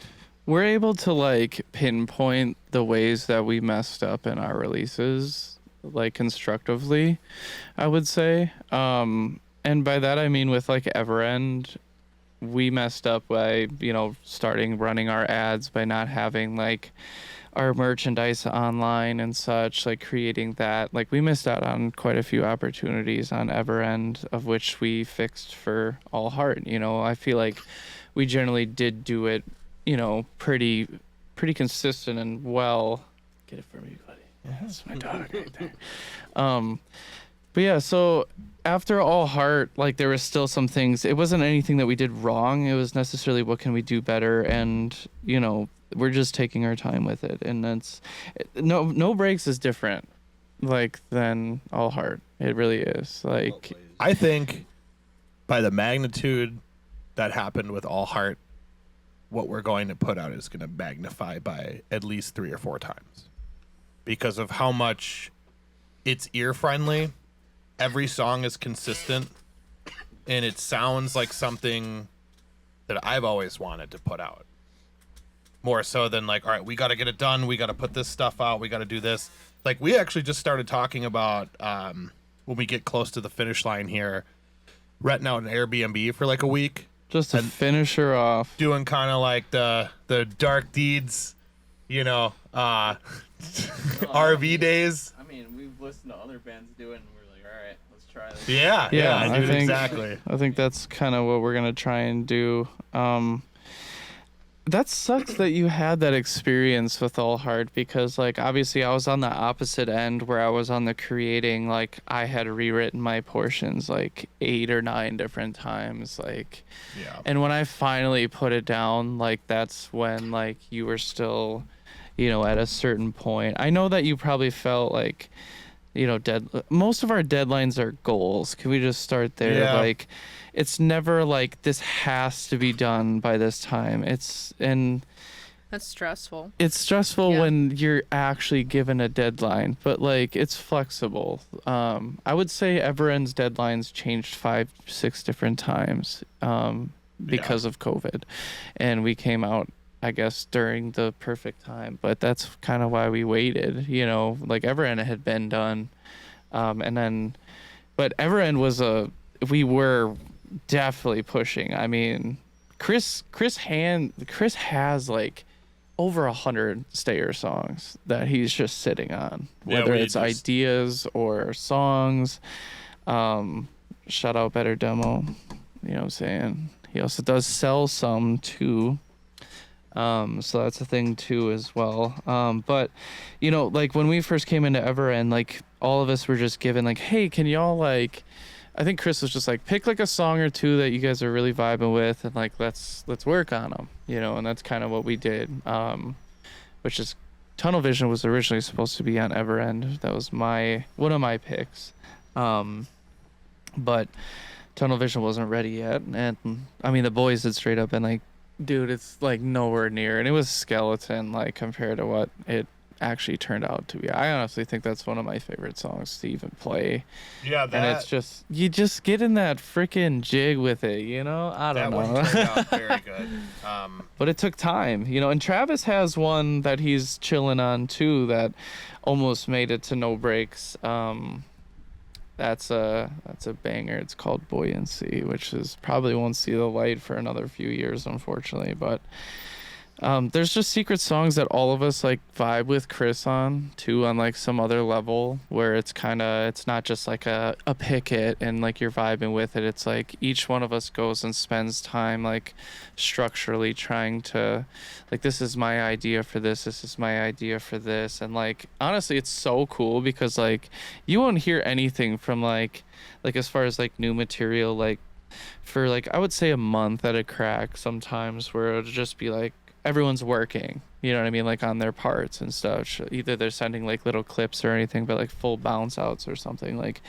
We're able to like pinpoint the ways that we messed up in our releases, like constructively, I would say. And by that I mean with like Everend, we messed up by, starting running our ads, by not having like our merchandise online and such, like creating that. Like we missed out on quite a few opportunities on Everend, of which we fixed for All Heart. I feel like we generally did do it, pretty consistent and well. Get it for me, buddy. Yeah, that's my dog right there. But yeah, so after All Heart, like there was still some things. It wasn't anything that we did wrong. It was necessarily what can we do better, and we're just taking our time with it. And that's no breaks is different, like, than All Heart. It really is. Like, I think by the magnitude that happened with All Heart, what we're going to put out is going to magnify by at least 3 or 4 times, because of how much it's ear friendly. Every song is consistent, and it sounds like something that I've always wanted to put out. More so than like, all right, we got to get it done. We got to put this stuff out. We got to do this. Like, we actually just started talking about, when we get close to the finish line here, renting out an Airbnb for like a week. Just to finish her off. Doing kind of like the dark deeds, RV days. I mean, we've listened to other bands do it, and we're like, all right, let's try this. Yeah, I think, exactly. I think that's kind of what we're going to try and do. That sucks that you had that experience with All Heart, because like obviously I was on the opposite end where I was on the creating. Like I had rewritten my portions like 8 or 9 different times, like, Yeah. and when I finally put it down, like that's when like you were still, at a certain point. I know that you probably felt like, most of our deadlines are goals. Can we just start there? Yeah. Like, it's never like this has to be done by this time. And That's stressful. It's stressful Yeah. when you're actually given a deadline, but like it's flexible. I would say Everend's deadlines changed 5-6 different times because of COVID, and we came out, I guess, during the perfect time. But that's kind of why we waited. Like Everend had been done, and then, but Everend we were definitely pushing. I mean, Chris has like over 100 Stayer songs that he's just sitting on, whether it's ideas or songs. Shout out Better Demo, you know what I'm saying? He also does sell some too, so that's a thing too as well. But like when we first came into Everend, like all of us were just given like, hey, can y'all like, I think Chris was just like, pick like a song or two that you guys are really vibing with, and like let's work on them, and that's kind of what we did. Which is, Tunnel Vision was originally supposed to be on Everend. That was one of my picks, but Tunnel Vision wasn't ready yet. And I mean, the boys had straight up been like, dude, it's like nowhere near, and it was skeleton like compared to what it actually turned out to be. I honestly think that's one of my favorite songs to even play. Yeah, and it's just, you just get in that freaking jig with it, I don't know. That one turned out very good. But it took time, and Travis has one that he's chilling on too that almost made it to No Breaks. That's a banger. It's called Buoyancy, which is probably won't see the light for another few years, unfortunately. But there's just secret songs that all of us like vibe with Chris on too, on like some other level, where it's not just like a pick it and like you're vibing with it. It's like each one of us goes and spends time like structurally trying to, like, this is my idea for this is my idea for this. And like honestly, it's so cool because like you won't hear anything from like as far as like new material like for like I would say a month at a crack sometimes, where it'll just be like everyone's working, you know what I mean, like on their parts and stuff. Either they're sending like little clips or anything, but like full bounce outs or something. Like,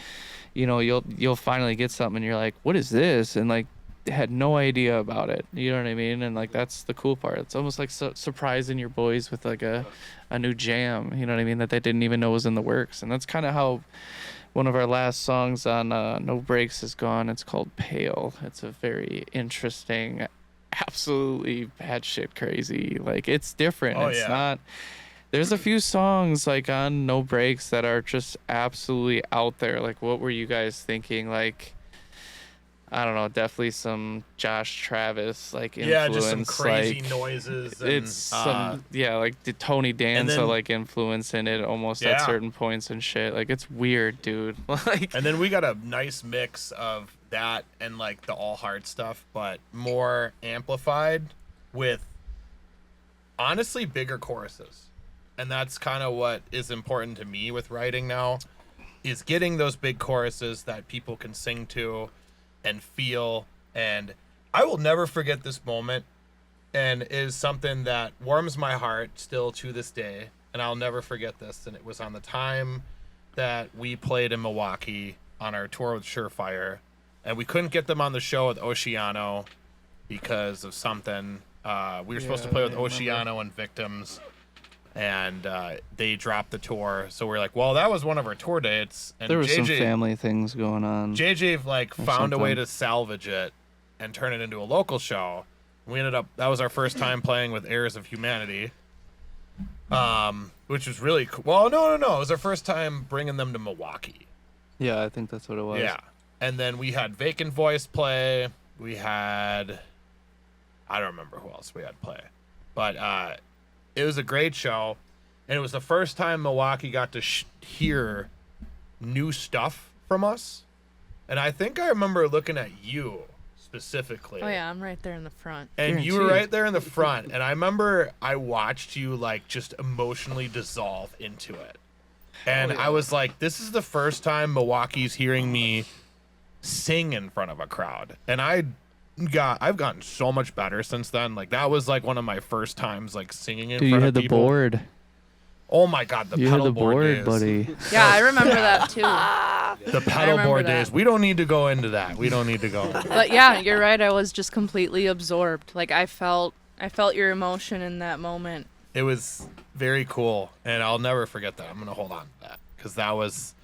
you'll finally get something and you're like, what is this? And like had no idea about it, you know what I mean? And like that's the cool part. It's almost like surprising your boys with like a new jam, you know what I mean, that they didn't even know was in the works. And that's kind of how one of our last songs on No Breaks is gone. It's called Pale. It's a very interesting, absolutely batshit crazy, like it's different. Not, there's a few songs like on No Breaks that are just absolutely out there. Like, what were you guys thinking? Like, I don't know, definitely some Josh Travis like influence. Yeah, just some crazy like, noises. And, it's some like the Tony Danza like influence in it almost at certain points and shit. Like it's weird, dude. Like, and then we got a nice mix of that and like the all hard stuff, but more amplified with honestly bigger choruses. And that's kind of what is important to me with writing now, is getting those big choruses that people can sing to and feel. And I will never forget this moment, and is something that warms my heart still to this day. And I'll never forget this. And it was on the time that we played in Milwaukee on our tour with Surefire, and we couldn't get them on the show with Oceano because of something. We were supposed to play with Oceano and Victims, and they dropped the tour. So we're like, well, that was one of our tour dates. And there was some family things going on. JJ like found a way to salvage it and turn it into a local show. We ended up, that was our first time playing with Heirs of Humanity, which was really cool. Well, no. It was our first time bringing them to Milwaukee. Yeah, I think that's what it was. Yeah. And then we had Vacant Voice play. We had, I don't remember who else we had play. But it was a great show. And it was the first time Milwaukee got to hear new stuff from us. And I think I remember looking at you specifically. Oh, yeah, I'm right there in the front. And you were right there in the front. And I remember I watched you, like, just emotionally dissolve into it. And I was like, this is the first time Milwaukee's hearing me sing in front of a crowd. And I've gotten so much better since then. Like, that was like one of my first times like singing in front of people. You had the board. Oh my god, the pedal board days. Buddy. Yeah, I remember that too. The pedal board days. We don't need to go into that. But yeah, you're right. I was just completely absorbed. Like I I felt your emotion in that moment. It was very cool, and I'll never forget that. I'm gonna hold on to that because that was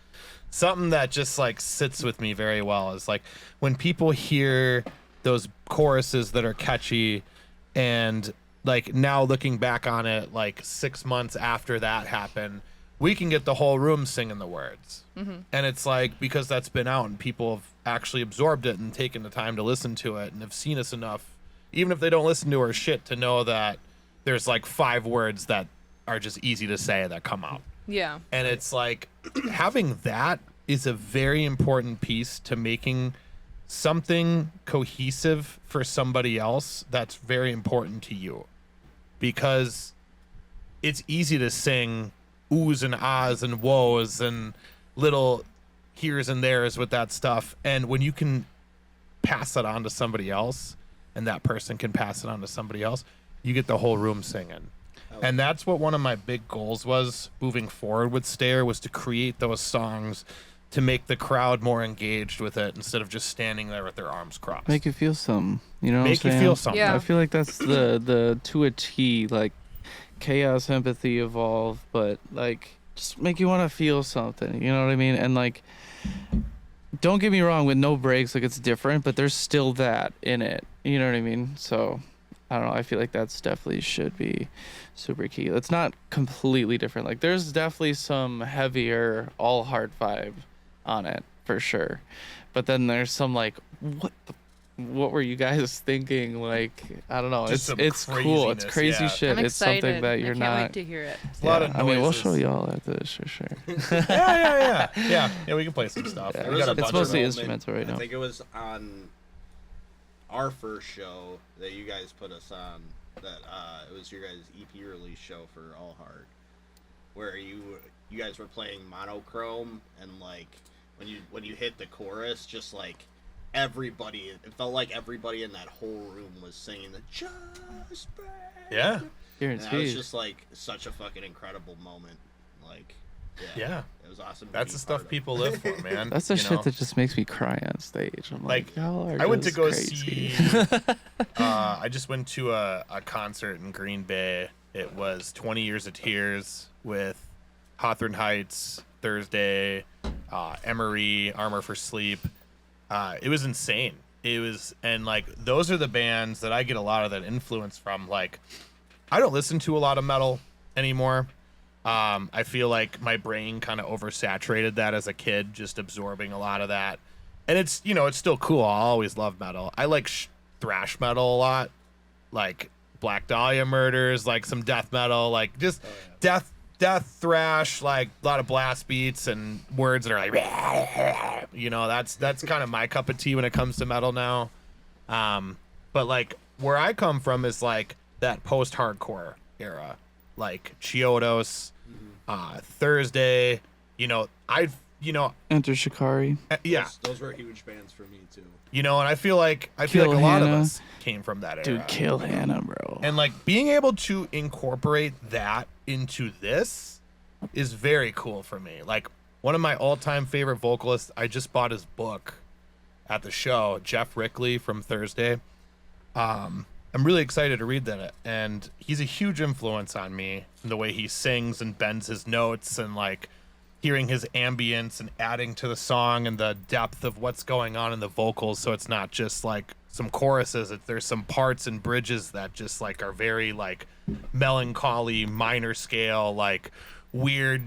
something that just like sits with me very well. Is like when people hear those choruses that are catchy, and like now looking back on it, like 6 months after that happened, we can get the whole room singing the words. And it's like, because that's been out and people have actually absorbed it and taken the time to listen to it and have seen us enough, even if they don't listen to our shit, to know that there's like 5 words that are just easy to say that come out. Yeah. And it's like having that is a very important piece to making something cohesive for somebody else that's very important to you. Because it's easy to sing oohs and ahs and woes and little here's and there's with that stuff. And when you can pass that on to somebody else and that person can pass it on to somebody else, you get the whole room singing. And that's what one of my big goals was moving forward with Stare, was to create those songs to make the crowd more engaged with it instead of just standing there with their arms crossed. Make you feel something. You know what I'm Make you saying? feel something. Yeah. I feel like that's the to a T, like chaos, empathy, evolve, but like just make you want to feel something. You know what I mean? And like, don't get me wrong, with no breaks, like it's different, but there's still that in it. You know what I mean? So I don't know. I feel like that's definitely should be super key. It's not completely different. Like there's definitely some heavier, all hard vibe on it for sure. But then there's some like, what were you guys thinking? Like, I don't know. Just some It's cool. It's craziness, crazy yeah. shit. I'm It's something excited. that you're I can't not. wait to hear it. A lot of I mean, we'll noises. show y'all at this for sure. Yeah, we can play some stuff. Yeah. We got a It's bunch mostly of instrumental right now. I think it was on our first show that you guys put us on. That it was your guys' EP release show for All Heart, where you guys were playing monochrome, and like when you hit the chorus, just like everybody, it felt like everybody in that whole room was singing the Just Break. Yeah. Here in And that was speed. just like such a fucking incredible moment. Like, Yeah. it was awesome. to That's be the part stuff of. people live for, man. That's the You shit know? that just makes me cry on stage. I'm like, y'all are I went to just go crazy. see. I just went to a concert in Green Bay. It was 20 Years of Tears with Hawthorne Heights, Thursday, Emery, Armor for Sleep. It was insane. And like those are the bands that I get a lot of that influence from. Like, I don't listen to a lot of metal anymore. I feel like my brain kind of oversaturated that as a kid, just absorbing a lot of that. And it's, it's still cool. I'll always love metal. I like thrash metal a lot, like Black Dahlia Murders, like some death metal, like just death thrash, like a lot of blast beats and words that are like, that's kind of my cup of tea when it comes to metal now. But like where I come from is like that post-hardcore era, like Chiodos, Thursday, Enter Shikari. yeah, Those were huge bands for me too. and I feel like Kill a lot of Hannah. us came from that era. Dude, kill Hannah, bro. And like being able to incorporate that into this is very cool for me. Like one of my all-time favorite vocalists, I just bought his book at the show, Jeff Rickley from Thursday. I'm really excited to read that, and he's a huge influence on me in the way he sings and bends his notes, and like hearing his ambience and adding to the song and the depth of what's going on in the vocals, so it's not just like some choruses. There's some parts and bridges that just like are very like melancholy, minor scale, like weird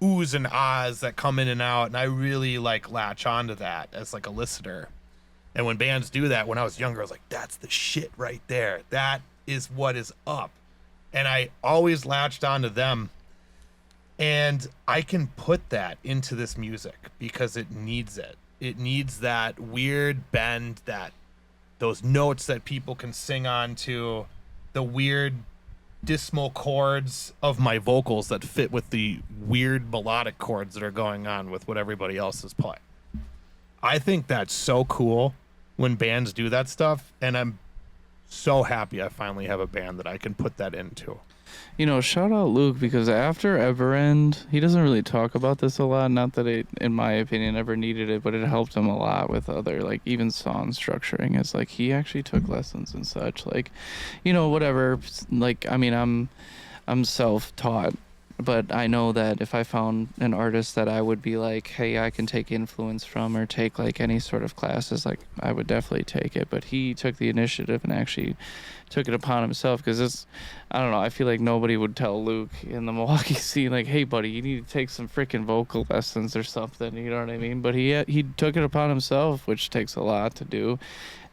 oohs and ahs that come in and out, and I really like latch onto that as like a listener. And when bands do that, when I was younger, I was like, that's the shit right there. That is what is up. And I always latched onto them. And I can put that into this music because it needs it. It needs that weird bend, those notes that people can sing on to, the weird dismal chords of my vocals that fit with the weird melodic chords that are going on with what everybody else is playing. I think that's so cool when bands do that stuff, and I'm so happy I finally have a band that I can put that into. You know, shout out Luke, because after Everend, he doesn't really talk about this a lot. Not that it, in my opinion, ever needed it, but it helped him a lot with other, like, even song structuring. It's like he actually took lessons and such. Like, you know, whatever. Like, I mean, I'm self-taught, but I know that if I found an artist that I would be like, hey, I can take influence from or take like any sort of classes, like I would definitely take it. But he took the initiative and actually took it upon himself, because it's, I don't know, I feel like nobody would tell Luke in the Milwaukee scene, like, hey, buddy, you need to take some freaking vocal lessons or something, you know what I mean? But he took it upon himself, which takes a lot to do.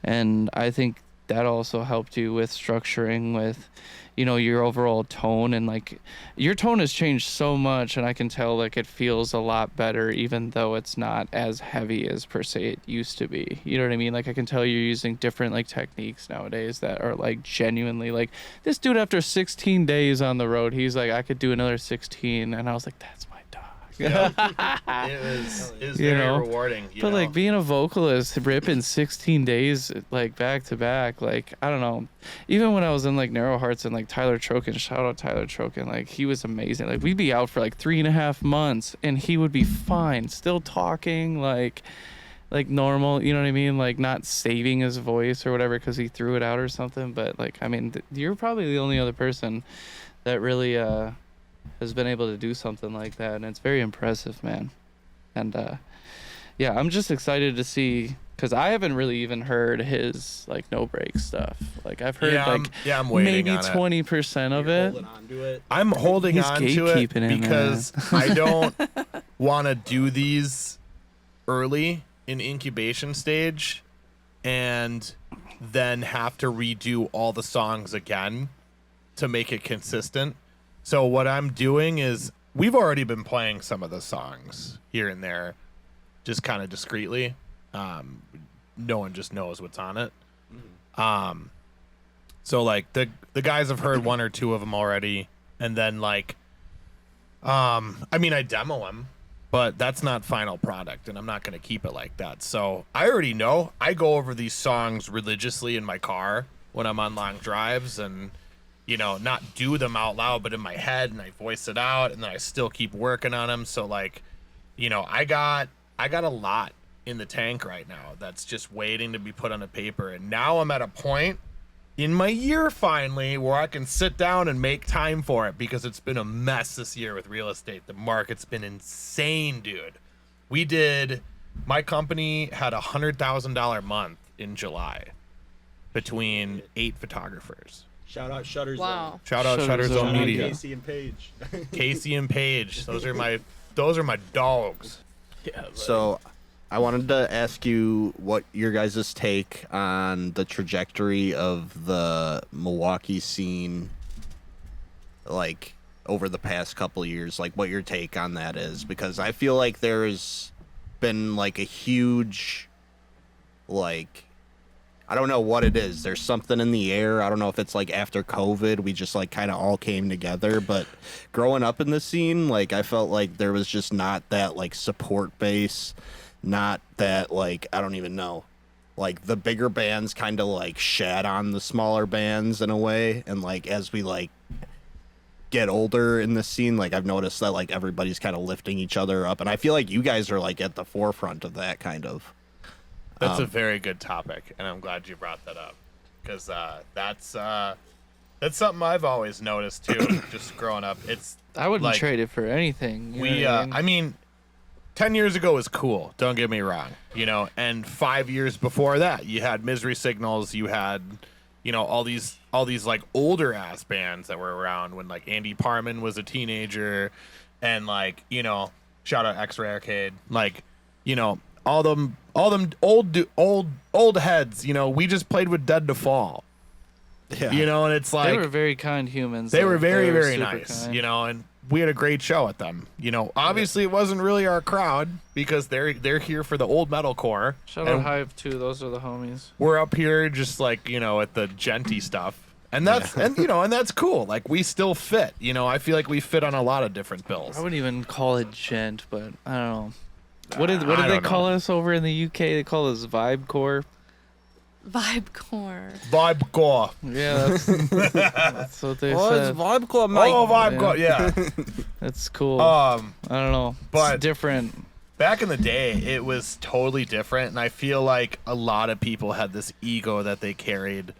And I think that also helped you with structuring, with, you know, your overall tone. And like your tone has changed so much, and I can tell like it feels a lot better, even though it's not as heavy as per se it used to be, you know what I mean? Like I can tell you're using different like techniques nowadays that are like genuinely, like this dude after 16 days on the road, he's like, I could do another 16, and I was like, that's my dog. Yeah. it was You very know? rewarding. But like being a vocalist, ripping 16 days like back to back, like I don't know. Even when I was in like Narrow Hearts and like Tyler Troken, shout out Tyler Troken, like he was amazing. Like we'd be out for like 3.5 months, and he would be fine, still talking like normal. You know what I mean? Like not saving his voice or whatever because he threw it out or something. But like I mean, you're probably the only other person that really has been able to do something like that, and it's very impressive, man. And yeah, I'm just excited to see, because I haven't really even heard his like no break stuff. Like I've heard I'm waiting maybe on it. 20% of it. Holding on to it. I'm holding He's on to it gatekeeping it, because I don't want to do these early in incubation stage and then have to redo all the songs again to make it consistent. So what I'm doing is, we've already been playing some of the songs here and there, just kind of discreetly. No one just knows what's on it. So like the guys have heard one or two of them already, and then like, I mean, I demo them, but that's not final product, and I'm not going to keep it like that. So I already know. I go over these songs religiously in my car when I'm on long drives, and you know, not do them out loud, but in my head, and I voice it out, and then I still keep working on them. So like, you know, I got a lot in the tank right now that's just waiting to be put on a paper. And now I'm at a point in my year finally where I can sit down and make time for it, because it's been a mess this year with real estate. The market's been insane, dude. My company had $100,000 month in July between 8 photographers. Shout out Shutter Zone. Wow. Shout out Shutter Zone Media. Casey and Paige. Casey and Paige. Those are my dogs. Yeah. So I wanted to ask you what your guys' take on the trajectory of the Milwaukee scene, like over the past couple of years, like what your take on that is, because I feel like there's been like a huge, like, I don't know what it is. There's something in the air. I don't know if it's like after COVID, we just like kind of all came together. But growing up in the scene, like I felt like there was just not that like support base, not that like, I don't even know. Like the bigger bands kind of like shat on the smaller bands in a way. And like as we like get older in the scene, like I've noticed that like everybody's kind of lifting each other up. And I feel like you guys are like at the forefront of that kind of. That's a very good topic, and I'm glad you brought that up, because that's something I've always noticed too. Just growing up, I wouldn't like, trade it for anything. You know what I mean, 10 years ago was cool. Don't get me wrong, you know. And 5 years before that, you had Misery Signals. You had, you know, all these like older ass bands that were around when like Andy Parman was a teenager, and like, you know, shout out X-Ray Arcade, like, you know. All them old heads, you know, we just played with Dead to Fall. Yeah. You know, and it's like they were very kind humans. They were very, very super nice, kind. you know, and we had a great show at them. You know, obviously it wasn't really our crowd, because they're here for the old metalcore. Shout out Hive too. Those are the homies. We're up here just like, you know, at the genty stuff. And that's and you know, and that's cool. Like we still fit. You know, I feel like we fit on a lot of different bills. I wouldn't even call it gent, but I don't know. What did I they don't call know. us over in the UK? They call us vibe core. Vibecore. Vibecore. Yeah, that's what they said. Vibe Club, Mike? Oh, Vibecore. Yeah. That's cool. Um, I don't know. but- It's different. Back in the day, it was totally different, and I feel like a lot of people had this ego that they carried.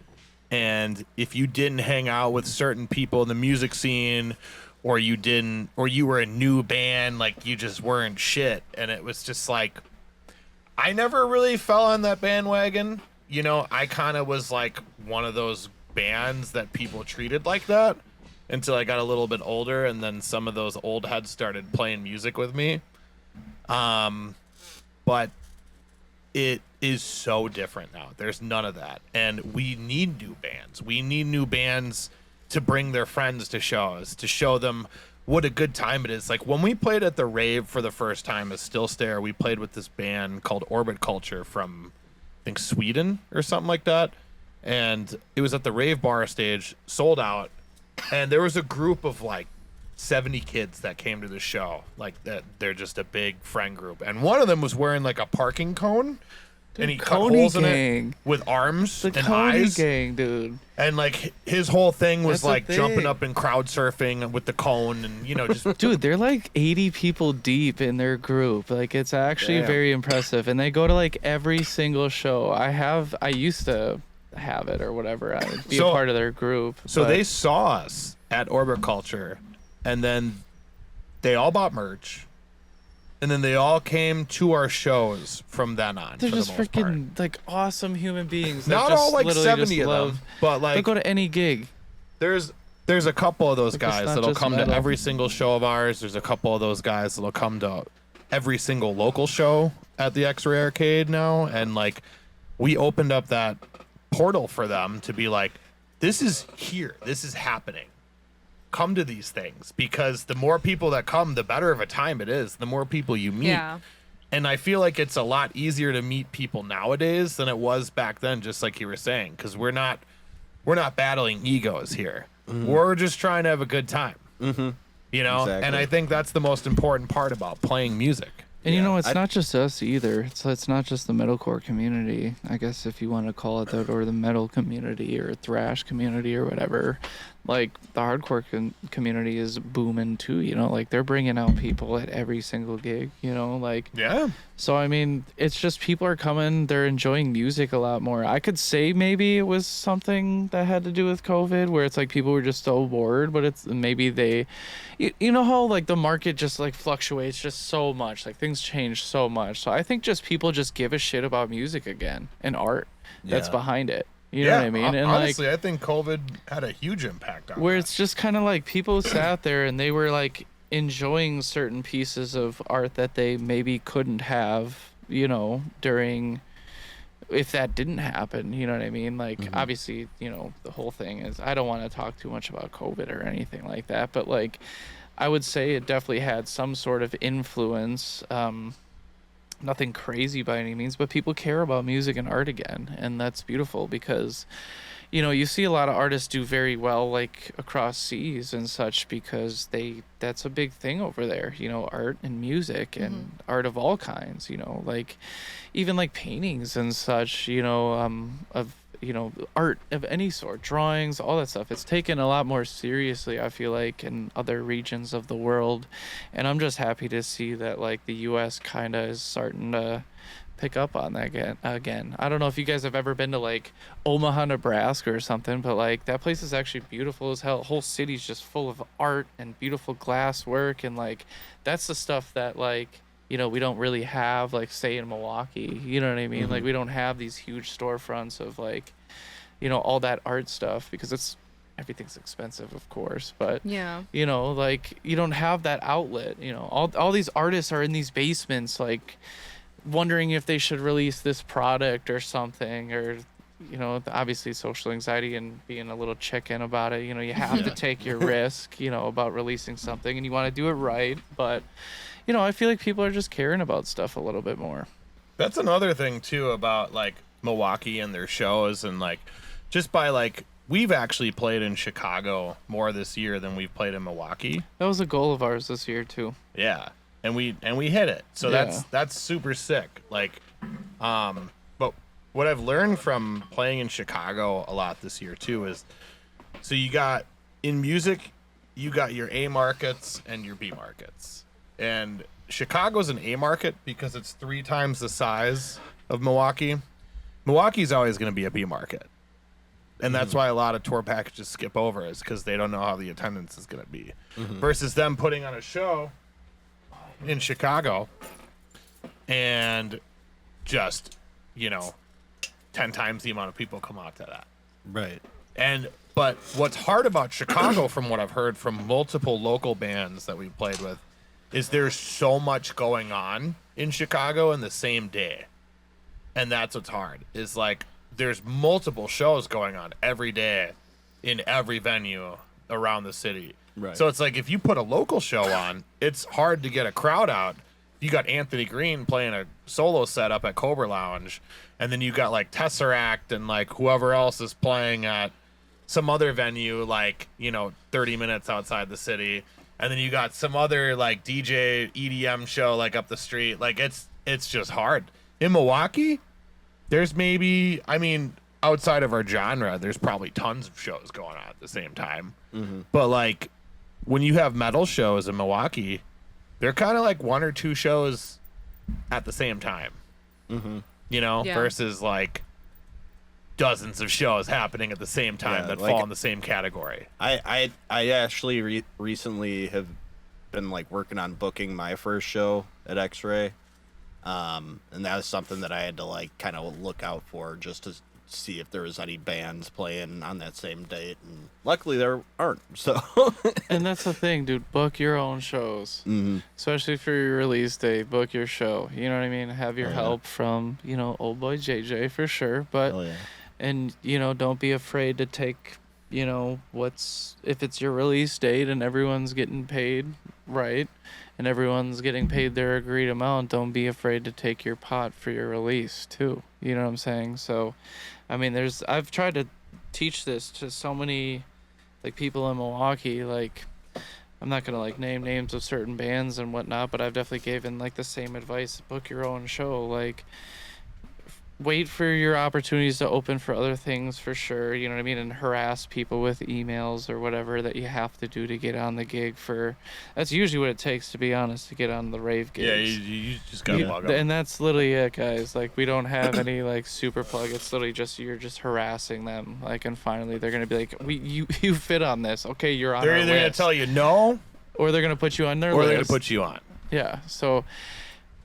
And if you didn't hang out with certain people in the music scene, or you were a new band, like you just weren't shit. And it was just like, I never really fell on that bandwagon. You know, I kind of was like one of those bands that people treated like that until I got a little bit older, and then some of those old heads started playing music with me. But it is so different now. There's none of that. And we need new bands. We need new bands to bring their friends to shows, to show them what a good time it is. Like when we played at the rave for the first time as Still Stare, we played with this band called Orbit Culture from, I think, Sweden or something like that. And it was at the rave bar stage, sold out. And there was a group of like 70 kids that came to the show. Like that, they're just a big friend group. And one of them was wearing like a parking cone. And he cut Coney holes in gang. it with arms The and Coney eyes. gang, dude. And like his whole thing was That's the like jumping thing. up and crowd surfing with the cone, and you know, just Dude, they're like 80 people deep in their group. Like it's actually Damn. very impressive, and they go to like every single show. I used to have it or whatever. I'd be So- a part of their group. so but they saw us at Orbit Culture, and then they all bought merch, and then they all came to our shows from then on. they're for just the most part. freaking like awesome human beings. that Not just all like literally 70 just of love, them, but They'll like go to any gig. there's a couple of those Like, it's guys not that'll just come to metal. every single show of ours. There's a couple of those guys that'll come to every single local show at the X-Ray Arcade now, and like we opened up that portal for them to be like, this is here, this is happening. Come to these things, because the more people that come, the better of a time it is. The more people you meet. Yeah. And I feel like it's a lot easier to meet people nowadays than it was back then, just like you were saying, because we're not battling egos here. We're just trying to have a good time. Mm-hmm. You know, Exactly. and I think that's the most important part about playing music. And you Yeah, know, it's I- not just us either. It's not just the metalcore community, I guess, if you want to call it that, or the metal community or thrash community or whatever. Like the hardcore community is booming too. You know, like they're bringing out people at every single gig. You know, like Yeah. so. I mean, it's just people are coming. They're enjoying music a lot more. I could say maybe it was something that had to do with COVID, where it's like people were just so bored. But it's maybe they, you know how like the market just like fluctuates just so much. Like things change so much. So I think just people just give a shit about music again and art that's Yeah. behind it. You know what I mean? And honestly, I think COVID had a huge impact on where that. it's just kind of like people sat there and they were like enjoying certain pieces of art that they maybe couldn't have, you know, during if that didn't happen, you know what I mean? Like obviously, you know, the whole thing is I don't want to talk too much about COVID or anything like that, but like I would say it definitely had some sort of influence. Nothing crazy by any means, but people care about music and art again, and that's beautiful because you know, you see a lot of artists do very well like across seas and such because that's a big thing over there, you know, art and music and art of all kinds, you know, like even like paintings and such, you know, of you know, art of any sort, drawings, all that stuff. It's taken a lot more seriously, I feel like, in other regions of the world. And I'm just happy to see that like the US kind of is starting to pick up on that again. I don't know if you guys have ever been to like Omaha, Nebraska or something, but like that place is actually beautiful as hell. The whole city's just full of art and beautiful glass work, and like that's the stuff that like, you know, we don't really have like say in Milwaukee, you know what I mean? Like we don't have these huge storefronts of like, you know, all that art stuff because everything's expensive, of course, but Yeah. you know, like you don't have that outlet, you know. All these artists are in these basements like wondering if they should release this product or something, or you know, obviously social anxiety and being a little chicken about it, you know, you have to take your risk, you know, about releasing something and you want to do it right, but you know, I feel like people are just caring about stuff a little bit more. That's another thing too about like Milwaukee and their shows, and like just by like we've actually played in Chicago more this year than we've played in Milwaukee. That was a goal of ours this year too. Yeah. And we hit it. So Yeah. that's super sick. Like but what I've learned from playing in Chicago a lot this year too is, so you got in music, you got your A markets and your B markets, and Chicago's an A market because it's 3 times the size of Milwaukee. Milwaukee's always going to be a B market, and that's why a lot of tour packages skip over, is because they don't know how the attendance is going to be. Versus them putting on a show in Chicago and just, 10 times the amount of people come out to that. Right. But what's hard about Chicago, from what I've heard from multiple local bands that we've played with, is there's so much going on in Chicago in the same day. And that's what's hard, is like there's multiple shows going on every day in every venue around the city. Right. So it's like if you put a local show on, it's hard to get a crowd out. You got Anthony Green playing a solo set up at Cobra Lounge, and then you got like Tesseract and like whoever else is playing at some other venue, like, 30 minutes outside the city. And then you got some other like DJ EDM show like up the street. Like it's just hard. In Milwaukee, there's maybe, outside of our genre, there's probably tons of shows going on at the same time. But like when you have metal shows in Milwaukee, they're kind of like 1 or 2 shows at the same time, Yeah. versus like dozens of shows happening at the same time that fall in the same category. I actually recently have been like working on booking my first show at X-Ray, and that was something that I had to like kind of look out for, just to see if there was any bands playing on that same date, and luckily there aren't. So And that's the thing, dude. Book your own shows, especially for your release date. Book your show. You know what I mean? Have your help from old boy JJ for sure, but. oh yeah. And don't be afraid to take if it's your release date and everyone's getting paid right and everyone's getting paid their agreed amount, don't be afraid to take your pot for your release too. You know what I'm saying? So I've tried to teach this to so many like people in Milwaukee. Like, I'm not gonna like name names of certain bands and whatnot, but I've definitely given like the same advice: book your own show. Like, wait for your opportunities to open for other things for sure, you know what I mean, and harass people with emails or whatever that you have to do to get on the gig. That's usually what it takes, to be honest, to get on the rave gigs. Yeah, you just gotta log up. And that's literally it, guys. Like, we don't have any like super plug. It's literally just you're just harassing them, like, and finally they're gonna be like, you fit on this, okay, you're on. They're our either gonna list. tell you no, or they're gonna put you on their or list. they're gonna put you on. Yeah. So,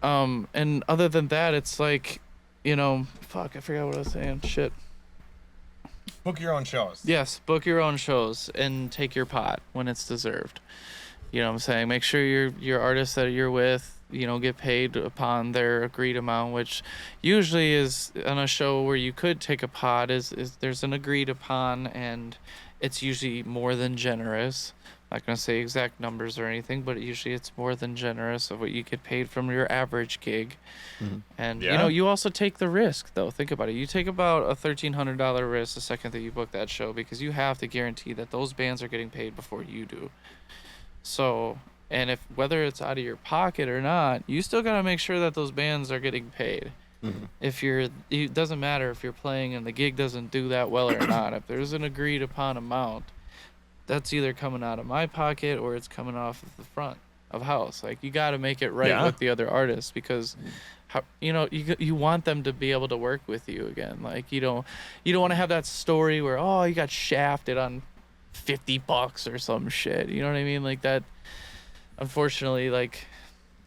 and other than that, it's like, fuck, I forgot what I was saying. Shit. Book your own shows. Yes, book your own shows and take your pot when it's deserved. You know what I'm saying? Make sure your artists that you're with, get paid upon their agreed amount, which usually is on a show where you could take a pot, is there's an agreed upon, and it's usually more than generous. I'm not going to say exact numbers or anything, but usually it's more than generous of what you get paid from your average gig. And, Yeah. you also take the risk, though. Think about it. You take about a $1,300 risk the second that you book that show, because you have to guarantee that those bands are getting paid before you do. So, and whether it's out of your pocket or not, you still got to make sure that those bands are getting paid. It doesn't matter if you're playing and the gig doesn't do that well or not. If there's an agreed upon amount, that's either coming out of my pocket or it's coming off of the front of house. Like, you got to make it right with the other artists, because you want them to be able to work with you again. Like, you don't want to have that story where, oh, you got shafted on $50 or some shit. You know what I mean? Like, that, unfortunately, like,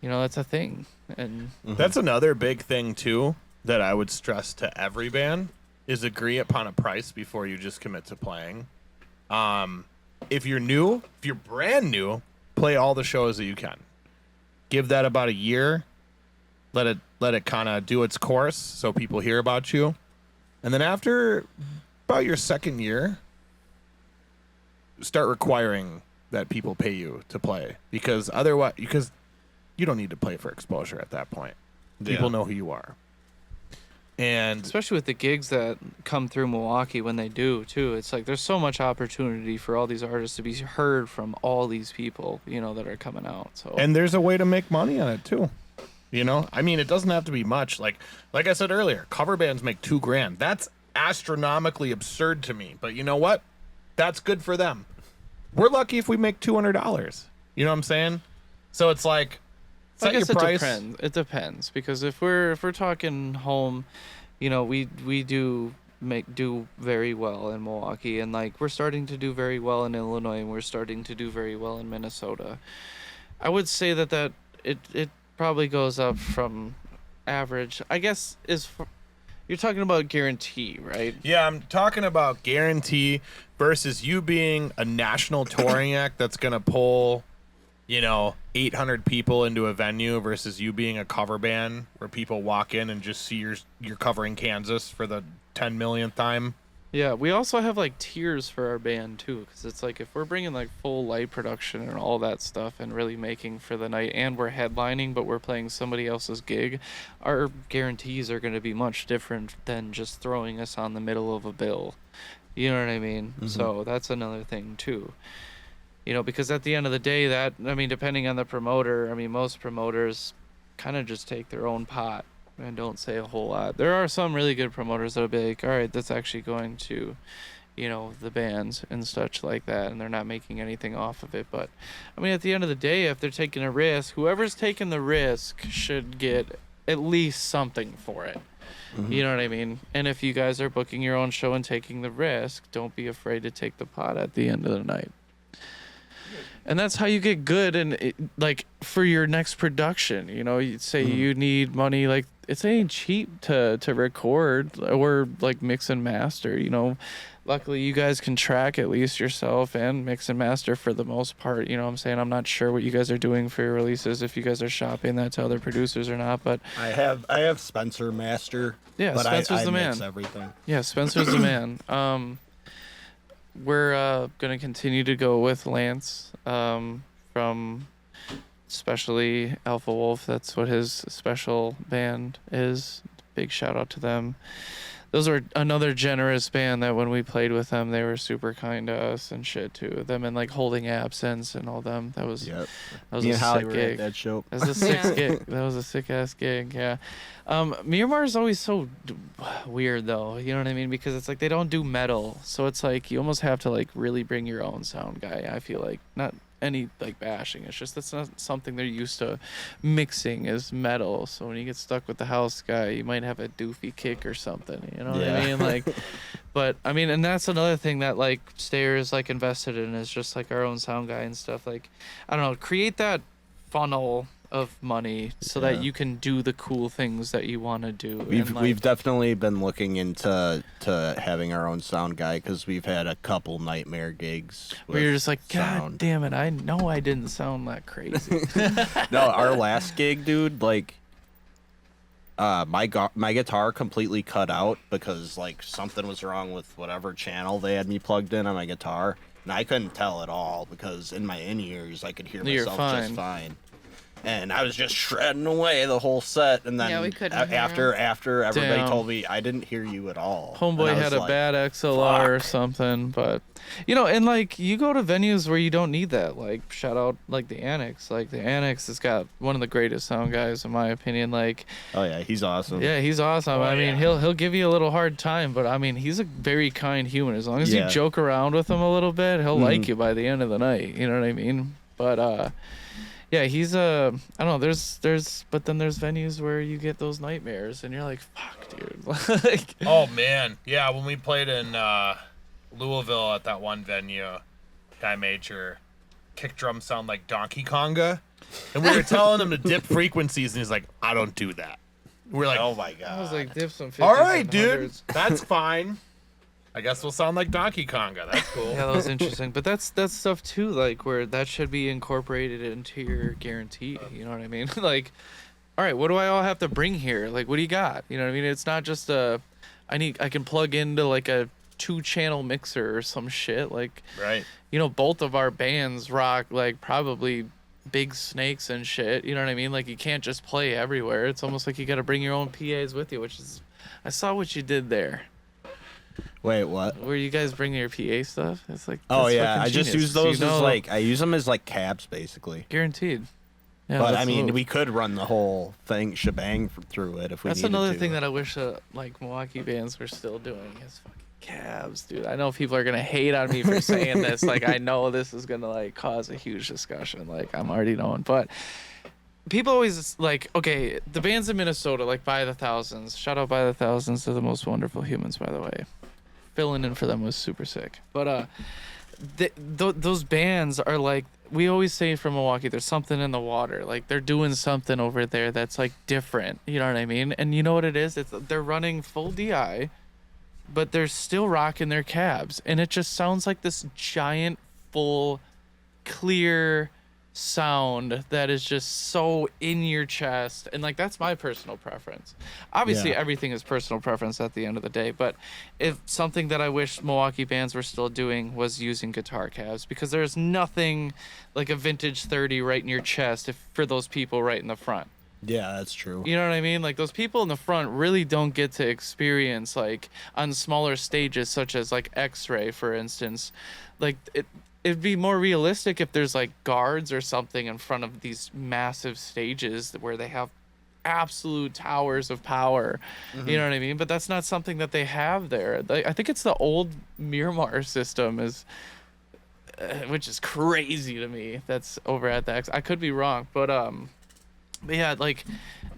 that's a thing. And That's another big thing too that I would stress to every band, is agree upon a price before you just commit to playing. If you're brand new, play all the shows that you can. Give that about a year. Let it kind of do its course so people hear about you. And then after about your second year, start requiring that people pay you to play, because you don't need to play for exposure at that point. People know who you are. And especially with the gigs that come through Milwaukee when they do too, it's like there's so much opportunity for all these artists to be heard from all these people, that are coming out. So, and there's a way to make money on it too. You know, I mean, it doesn't have to be much. Like I said earlier, cover bands make $2,000. That's astronomically absurd to me. But you know what? That's good for them. We're lucky if we make $200. You know what I'm saying? So it's like, set your price. It depends because if we're talking home, you know, we do very well in Milwaukee, and like we're starting to do very well in Illinois, and we're starting to do very well in Minnesota. I would say that it probably goes up from average. I guess you're talking about guarantee, right? Yeah, I'm talking about guarantee versus you being a national touring act that's gonna pull, you know, 800 people into a venue versus you being a cover band where people walk in and just see you're covering Kansas for the 10 millionth time. Yeah, we also have like tiers for our band too, because it's like if we're bringing like full light production and all that stuff and really making for the night, and we're headlining but we're playing somebody else's gig, our guarantees are going to be much different than just throwing us on the middle of a bill. You know what I mean? Mm-hmm. So that's another thing too. You know, because at the end of the day, depending on the promoter, most promoters kind of just take their own pot and don't say a whole lot. There are some really good promoters that'll be like, all right, that's actually going to, you know, the bands and such like that, and they're not making anything off of it. But, at the end of the day, if they're taking a risk, whoever's taking the risk should get at least something for it. Mm-hmm. You know what I mean? And if you guys are booking your own show and taking the risk, don't be afraid to take the pot at the end of the night. And that's how you get good and like for your next production, you know, you'd say you need money, like it ain't cheap to record or like mix and master, you know. Luckily you guys can track at least yourself and mix and master for the most part, you know what I'm saying? I'm not sure what you guys are doing for your releases, if you guys are shopping that to other producers or not, but I have Spencer master. Yeah, but Spencer's the man. Mix everything. Yeah, Spencer's the man. We're going to continue to go with Lance from especially Alpha Wolf. That's what his special band is. Big shout out to them. Those are another generous band that when we played with them, they were super kind to us and shit too. Them and like Holding Absence and all them. That was a sick gig. That show. That was a sick gig. That was a sick ass gig. Yeah. Miramar is always so weird though. You know what I mean? Because it's like they don't do metal, so it's like you almost have to like really bring your own sound guy. I feel like not any like bashing. It's just that's not something they're used to mixing is metal. So when you get stuck with the house guy, you might have a doofy kick or something. You know what I mean? Like, but and that's another thing that like Stayer is like invested in is just like our own sound guy and stuff. Like, I don't know, create that funnel of money so that you can do the cool things that you want to do. We've definitely been looking into having our own sound guy because we've had a couple nightmare gigs where you're just like, God sound. damn it, I know I didn't sound that crazy. No, our last gig, dude, like my guitar completely cut out because like something was wrong with whatever channel they had me plugged in on my guitar, and I couldn't tell at all because in my in-ears I could hear myself just fine. And I was just shredding away the whole set, and then after everybody told me I didn't hear you at all. Homeboy had a bad XLR or something, but and like you go to venues where you don't need that. Like shout out like the Annex. Like the Annex has got one of the greatest sound guys in my opinion. Like oh yeah, he's awesome. Yeah, he's awesome. He'll give you a little hard time, but he's a very kind human. As long as you joke around with him a little bit, he'll like you by the end of the night. You know what I mean? But yeah, he's I don't know. There's venues where you get those nightmares, and you're like, "Fuck, dude!" Like, oh man, yeah. When we played in Louisville at that one venue, guy made your kick drum sound like Donkey Konga, and we were telling him to dip frequencies, and he's like, "I don't do that." We're like, "Oh my god!" I was like, "Dip some 50s all right, dude, that's fine." I guess we'll sound like Donkey Konga. That's cool. Yeah, that was interesting. But that's stuff too, like where that should be incorporated into your guarantee. You know what I mean? Like, all right, what do I all have to bring here? Like, what do you got? You know what I mean? It's not just I can plug into like a 2-channel mixer or some shit. Like, right. Both of our bands rock like probably big snakes and shit. You know what I mean? Like, you can't just play everywhere. It's almost like you got to bring your own PAs with you, which is, I saw what you did there. Wait, what? Where you guys bring your PA stuff? It's like I just use those as like I use them as like cabs basically. Guaranteed. Yeah, But that's I mean, a little- we could run the whole thing through it if we That's needed another to. thing that I wish like Milwaukee bands were still doing is fucking cabs, dude. I know people are gonna hate on me for saying this. Like, I know this is gonna like cause a huge discussion. Like, I'm already knowing, but people always like, okay, the bands in Minnesota, like By the Thousands. Shout out By the Thousands. They're the most wonderful humans, by the way. Filling in for them was super sick. But those bands are like, we always say from Milwaukee, there's something in the water. Like, they're doing something over there that's like different. You know what I mean? And you know what it is? They're running full DI, but they're still rocking their cabs, and it just sounds like this giant, full, clear sound that is just so in your chest. And like, that's my personal preference. Obviously everything is personal preference at the end of the day, but if something that I wish Milwaukee bands were still doing was using guitar cabs, because there's nothing like a vintage 30 right in your chest for those people right in the front. Yeah, that's true. You know what I mean? Like, those people in the front really don't get to experience, like, on smaller stages such as like X-Ray, for instance. Like, it'd be more realistic if there's like guards or something in front of these massive stages where they have absolute towers of power. You know what I mean? But that's not something that they have there. I think it's the old Miramar system which is crazy to me. That's over at the X. I could be wrong, but yeah, like,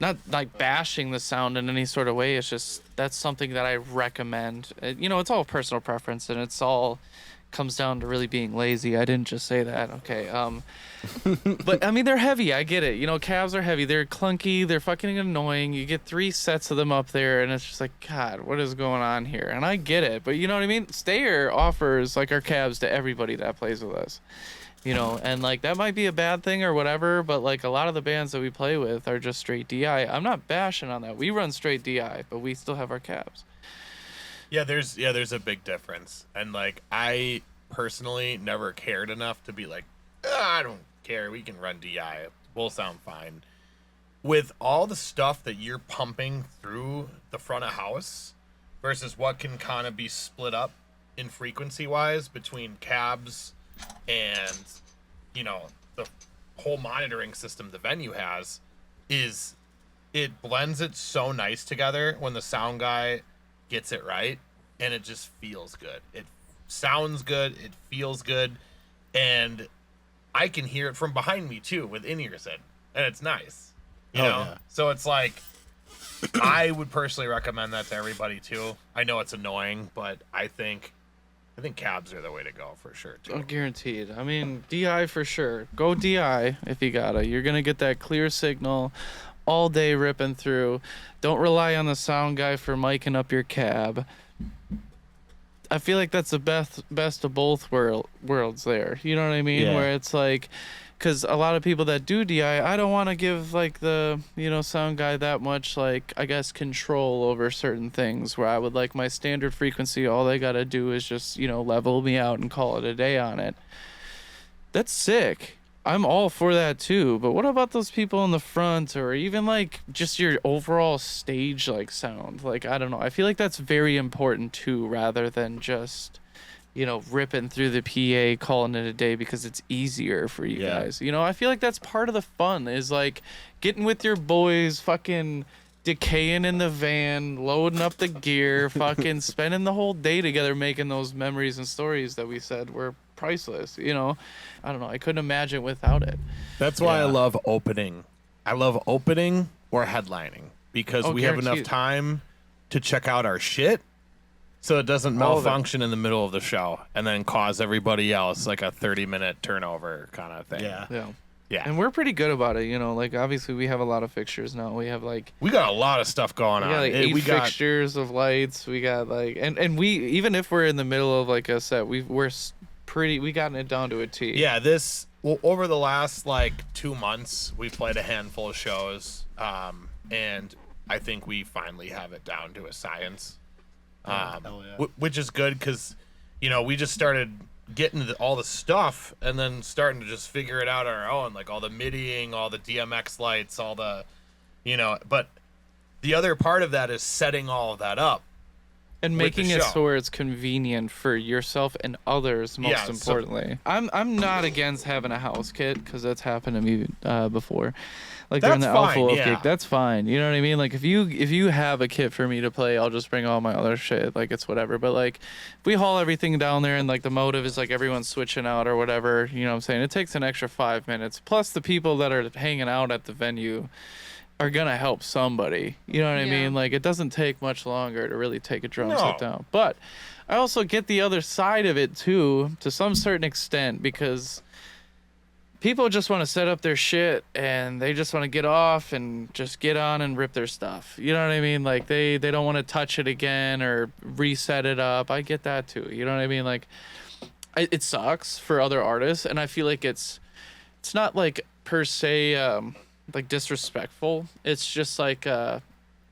not like bashing the sound in any sort of way. It's just, that's something that I recommend. You know, it's all personal preference, and it's all comes down to really being lazy. I didn't just say that. Okay. But I mean, they're heavy. I get it. You know, cabs are heavy. They're clunky. They're fucking annoying. You get 3 sets of them up there, and it's just like, God, what is going on here? And I get it, but you know what I mean? Stayer offers like our cabs to everybody that plays with us. You know, and like, that might be a bad thing or whatever, but like, a lot of the bands that we play with are just straight DI. I'm not bashing on that. We run straight DI, but we still have our cabs. Yeah, there's a big difference. And like, I personally never cared enough to be like, I don't care, we can run DI, we'll sound fine. With all the stuff that you're pumping through the front of house versus what can kind of be split up in frequency wise between cabs and, you know, the whole monitoring system the venue has, is it blends it so nice together when the sound guy gets it right, and it just feels good. It sounds good, it feels good, and I can hear it from behind me too with in-ears in, and it's nice. You know? Yeah. So it's like, I would personally recommend that to everybody too. I know it's annoying, but I think cabs are the way to go for sure too. Oh, guaranteed. I mean, DI for sure. Go DI if you gotta. You're gonna get that clear signal all day ripping through. Don't rely on the sound guy for miking up your cab. I feel like that's the best of both worlds there. You know what I mean? Yeah. Where it's like, because a lot of people that do DI, I don't want to give like the, you know, sound guy that much, like, I guess, control over certain things, where I would like my standard frequency, all they got to do is just, you know, level me out and call it a day on it. That's sick. I'm all for that too, but what about those people in the front, or even like just your overall stage like sound? Like, I don't know. I feel like that's very important too, rather than just, you know, ripping through the PA, calling it a day because it's easier for you guys. You know, I feel like that's part of the fun, is like getting with your boys, fucking decaying in the van, loading up the gear, fucking spending the whole day together, making those memories and stories that we said were priceless. You know, I don't know, I couldn't imagine without it. That's why I love opening. I love opening or headlining, because we have enough time to check out our shit, so it doesn't malfunction in the middle of the show and then cause everybody else like a 30-minute turnover kind of thing. Yeah. And we're pretty good about it, you know, like, obviously we have a lot of fixtures now. We have like, we got a lot of stuff going on. We got like 8 fixtures of lights. We got like, and we, even if we're in the middle of like a set, we gotten it down to a T. Yeah, over the last like 2 months, we've played a handful of shows, and I think we finally have it down to a science, which is good, because, you know, we just started getting all the stuff and then starting to just figure it out on our own, like all the middying, all the DMX lights, all the, you know, but the other part of that is setting all of that up. And with making the it show. so where it's convenient for yourself and others, most Yeah, so- importantly. I'm not against having a house kit because that's happened to me before. Like during the That's Alpha fine, Wolf yeah. gig, that's fine. You know what I mean? Like if you have a kit for me to play, I'll just bring all my other shit. Like it's whatever. But like if we haul everything down there and like the motive is like everyone's switching out or whatever, you know what I'm saying? It takes an extra 5 minutes. Plus the people that are hanging out at the venue are gonna help somebody. You know what I Yeah. mean? Like it doesn't take much longer to really take a drum No. set down. But I also get the other side of it too, to some certain extent, because people just want to set up their shit and they just want to get off and just get on and rip their stuff. You know what I mean? Like they don't want to touch it again or reset it up. I get that too. You know what I mean? Like it sucks for other artists, and I feel like it's not like per se like disrespectful. It's just like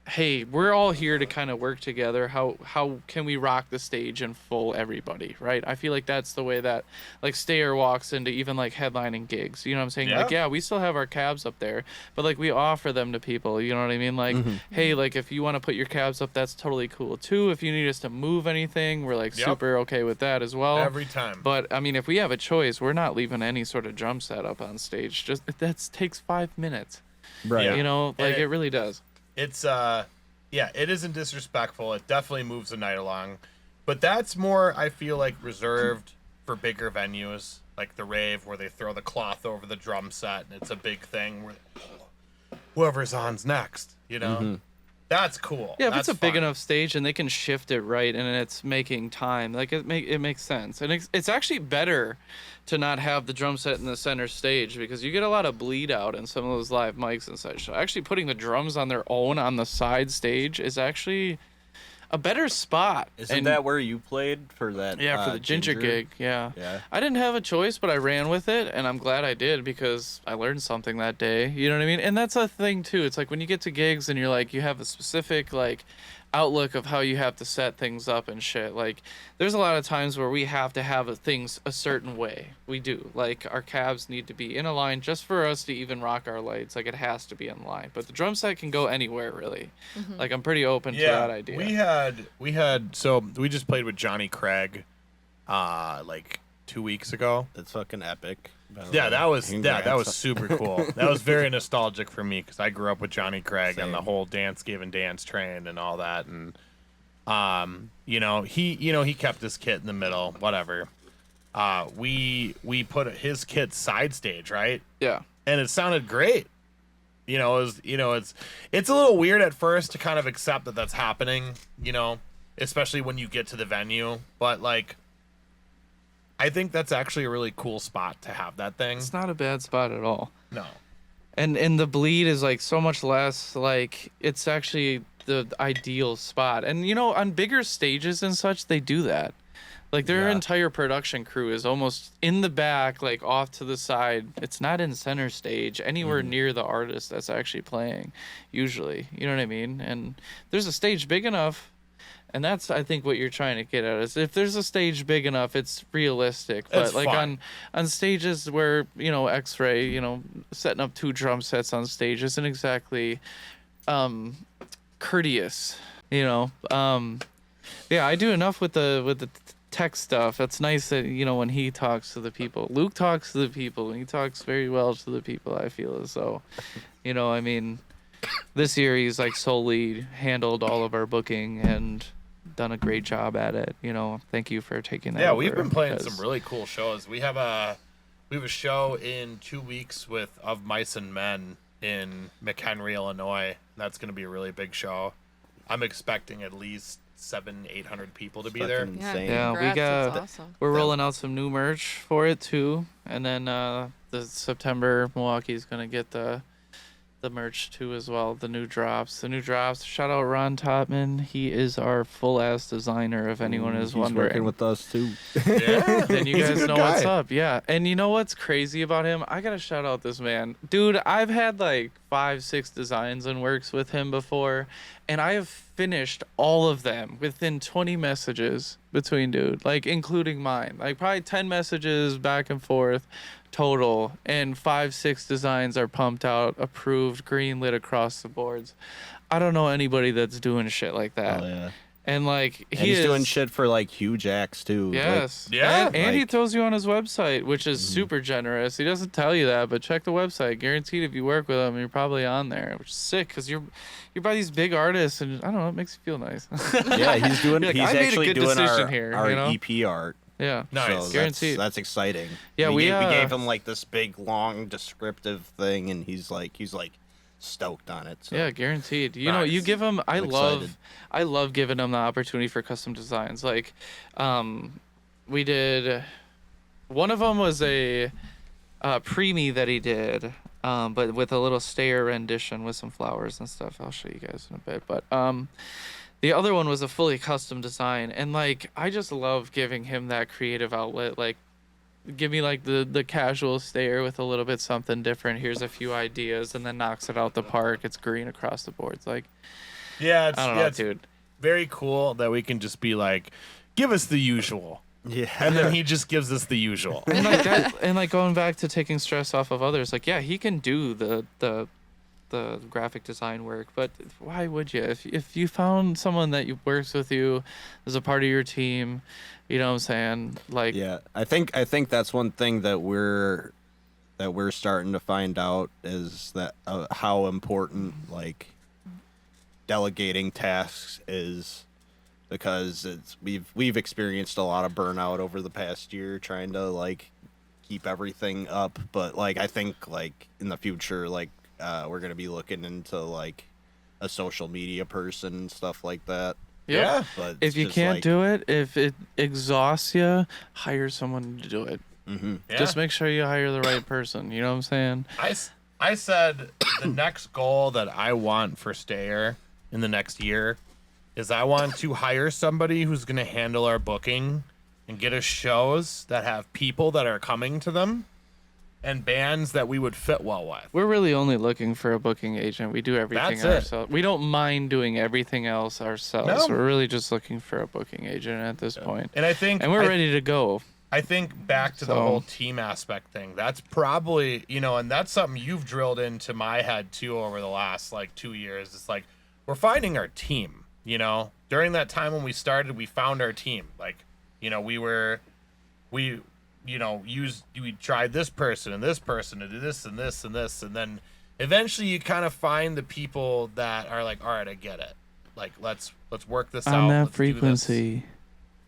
hey, we're all here to kind of work together. How can we rock the stage and full everybody, right? I feel like that's the way that like Stayer walks into even like headlining gigs. You know what I'm saying? Yeah. Like, yeah, we still have our cabs up there, but like we offer them to people. You know what I mean? Like, hey, like if you want to put your cabs up, that's totally cool too. If you need us to move anything, we're like Yep. super okay with that as well. Every time. But I mean, if we have a choice, we're not leaving any sort of drum set up on stage. Just that takes 5 minutes. Right. Yeah. You know, And like it really does. It's yeah, it isn't disrespectful. It definitely moves the night along. But that's more, I feel like, reserved for bigger venues, like the rave where they throw the cloth over the drum set and it's a big thing where whoever's on's next, you know? That's cool. Yeah, if That's it's a big fun. enough stage and they can shift it right and it's making time, like it makes sense. And it's actually better to not have the drum set in the center stage because you get a lot of bleed out in some of those live mics and such. So actually putting the drums on their own on the side stage is actually a better spot. Isn't And- that where you played for that? Yeah, for the Ginger gig, yeah. Yeah. I didn't have a choice, but I ran with it, and I'm glad I did because I learned something that day. You know what I mean? And that's a thing too. It's like when you get to gigs and you're like, you have a specific like outlook of how you have to set things up and shit. Like, there's a lot of times where we have to have things a certain way. We do. Like, our cabs need to be in a line just for us to even rock our lights. Like, it has to be in line. But the drum set can go anywhere, really. Like, I'm pretty open to that idea. We had so we just played with Johnny Craig like 2 weeks ago. That's fucking epic. Yeah, that was Congrats. super cool. That was very nostalgic for me because I grew up with Johnny Craig and the whole Dance Gavin Dance train and all that, and he kept his kit in the middle, whatever. We put his kit side stage, right? Yeah. And it sounded great. It's a little weird at first to kind of accept that that's happening, especially when you get to the venue, but like I think that's actually a really cool spot to have that thing. It's not a bad spot at all. No. And the bleed is like so much less, like it's actually the ideal spot. And on bigger stages and such, they do that. Like their entire production crew is almost in the back, like off to the side. It's not in center stage, anywhere near the artist that's actually playing, usually. You know what I mean? And there's a stage big enough. And that's, I think, what you're trying to get at is if there's a stage big enough, it's realistic. But It's like fun. on stages where, X-Ray, setting up 2 drum sets on stage isn't exactly courteous, Yeah, I do enough with the tech stuff. That's nice that, when he talks to the people. Luke talks to the people, and he talks very well to the people, I feel as though. I mean, this year he's like solely handled all of our booking and done a great job at it. Thank you for taking that. Yeah, over we've been playing because- some really cool shows. We have a show in 2 weeks with Of Mice and Men in McHenry, Illinois. That's going to be a really big show. I'm expecting at least 700-800 people to be there. Fucking Yeah, insane. Yeah, we congrats, got- it's awesome. We're rolling out some new merch for it too, and then the September Milwaukee's gonna get the merch too as well. The new drops. Shout out Ron Topman. He is our full ass designer. If anyone is He's wondering, working with us too. Yeah. then you He's a guys good know what's guy. up. Yeah. And you know what's crazy about him? I gotta shout out this man. Dude, I've had like 5-6 designs in works with him before, and I have finished all of them within 20 messages between dude, like including mine. Like probably 10 messages back and forth total, and 5-6 designs are pumped out, approved, green lit across the boards. I don't know anybody that's doing shit like that. Oh yeah. And like And he's doing shit for like huge acts too. Yes. Yeah. And he Like- throws you on his website, which is super generous. He doesn't tell you that, but check the website. Guaranteed, if you work with him, you're probably on there, which is sick because you're by these big artists, and I don't know, it makes you feel nice. Yeah, he's doing. You're like, he's I made a actually good doing decision our, here, our you know? EP art. Yeah. Nice. So Guaranteed. That's exciting. Yeah, we we gave him like this big, long, descriptive thing, and he's like stoked on it. So. Yeah, guaranteed. You know, you Nice. give them. I I'm excited. love giving them the opportunity for custom designs. Like, we did. One of them was a preemie that he did, but with a little stair rendition with some flowers and stuff. I'll show you guys in a bit. But the other one was a fully custom design, and like I just love giving him that creative outlet. Like, give me like the casual stair with a little bit something different. Here's a few ideas, and then knocks it out the park. It's green across the boards. Like, Yeah, it's, I don't yeah, know, it's dude. very cool that we can just be like, give us the usual. Yeah. And then he just gives us the usual. And like that, and like going back to taking stress off of others. Like, yeah, he can do the graphic design work, but why would you? If you found someone that works with you as a part of your team, you know what I'm saying? Like, Yeah, I think that's one thing that we're starting to find out is that how important like delegating tasks is, because we've experienced a lot of burnout over the past year trying to like keep everything up, but like I think like in the future like we're gonna be looking into like a social media person and stuff like that. yep. Yeah. But If you can't do it, if it exhausts you, hire someone to do it. Mm-hmm. Yeah. Just make sure you hire the right person. You know what I'm saying? I said the next goal that I want for Stayer in the next year is I want to hire somebody who's going to handle our booking and get us shows that have people that are coming to them and bands that we would fit well with. We're really only looking for a booking agent. We do everything That's it. ourselves. We don't mind doing everything else ourselves. No. We're really just looking for a booking agent at this point. And I think And we're ready to go. I think back to the So- whole team aspect thing. That's probably, and that's something you've drilled into my head too over the last like 2 years. It's like we're finding our team, During that time when we started, we found our team. Like, we tried this person and this person to do this and this and this, and then eventually you kind of find the people that are like, all right, I get it. Like, let's work this out. On that Let's do this. frequency,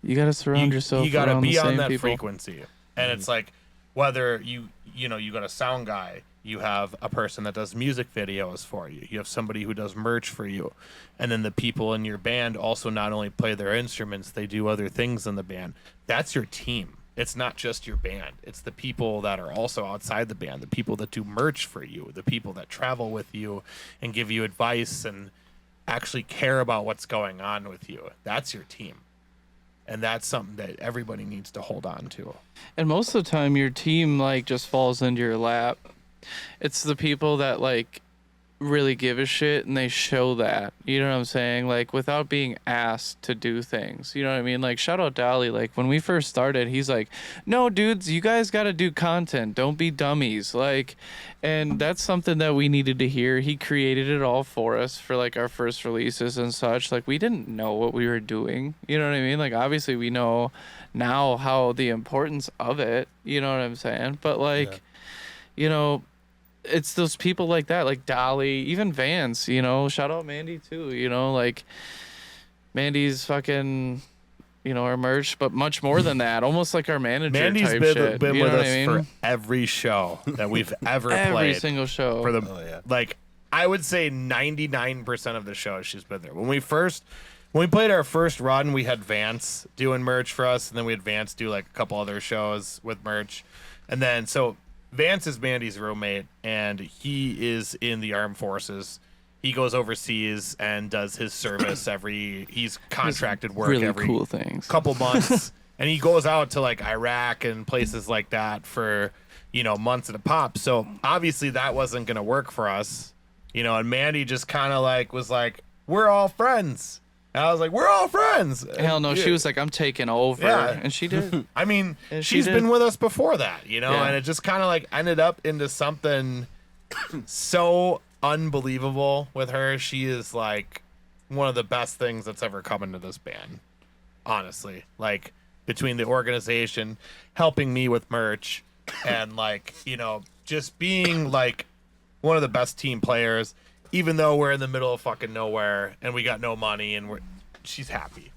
you got to surround yourself You got to around be the on same that people. frequency, and it's like whether you got a sound guy, you have a person that does music videos for you, you have somebody who does merch for you, and then the people in your band also not only play their instruments, they do other things in the band. That's your team. It's not just your band. It's the people that are also outside the band, the people that do merch for you, the people that travel with you and give you advice and actually care about what's going on with you. That's your team. And that's something that everybody needs to hold on to. And most of the time, your team like just falls into your lap. It's the people that like really give a shit and they show that. You know what I'm saying? Like without being asked to do things. You know what I mean? Like shout out Dolly. Like when we first started, he's like, "No, dudes, you guys got to do content. Don't be dummies." Like, and that's something that we needed to hear. He created it all for us for like our first releases and such. Like we didn't know what we were doing. You know what I mean? Like obviously we know now how the importance of it. You know what I'm saying? But like, it's those people like that, like Dolly, even Vance, shout out Mandy too, like Mandy's fucking, our merch, but much more than that, almost like our manager Mandy's type been shit. with You know us what I mean? for every show that we've ever Every played. single show. For the yeah. like, I would say 99% of the shows she's been there. When we played our first run, we had Vance doing merch for us, and then we had Vance do like a couple other shows with merch, and then so Vance is Mandy's roommate, and he is in the armed forces. He goes overseas and does his service he's contracted work really every cool things. couple months. And he goes out to like Iraq and places like that for, months at a pop. So obviously that wasn't going to work for us, and Mandy just kind of like was like, we're all friends. And I was like, we're all friends. Hell no, Yeah. she was like, I'm taking over. Yeah. And she did. I mean, And she she's did. been with us before that, Yeah. and it just kind of like ended up into something so unbelievable with her. She is like one of the best things that's ever come into this band. Honestly, like between the organization helping me with merch and like, you know, just being like one of the best team players, even though we're in the middle of fucking nowhere and we got no money and she's happy.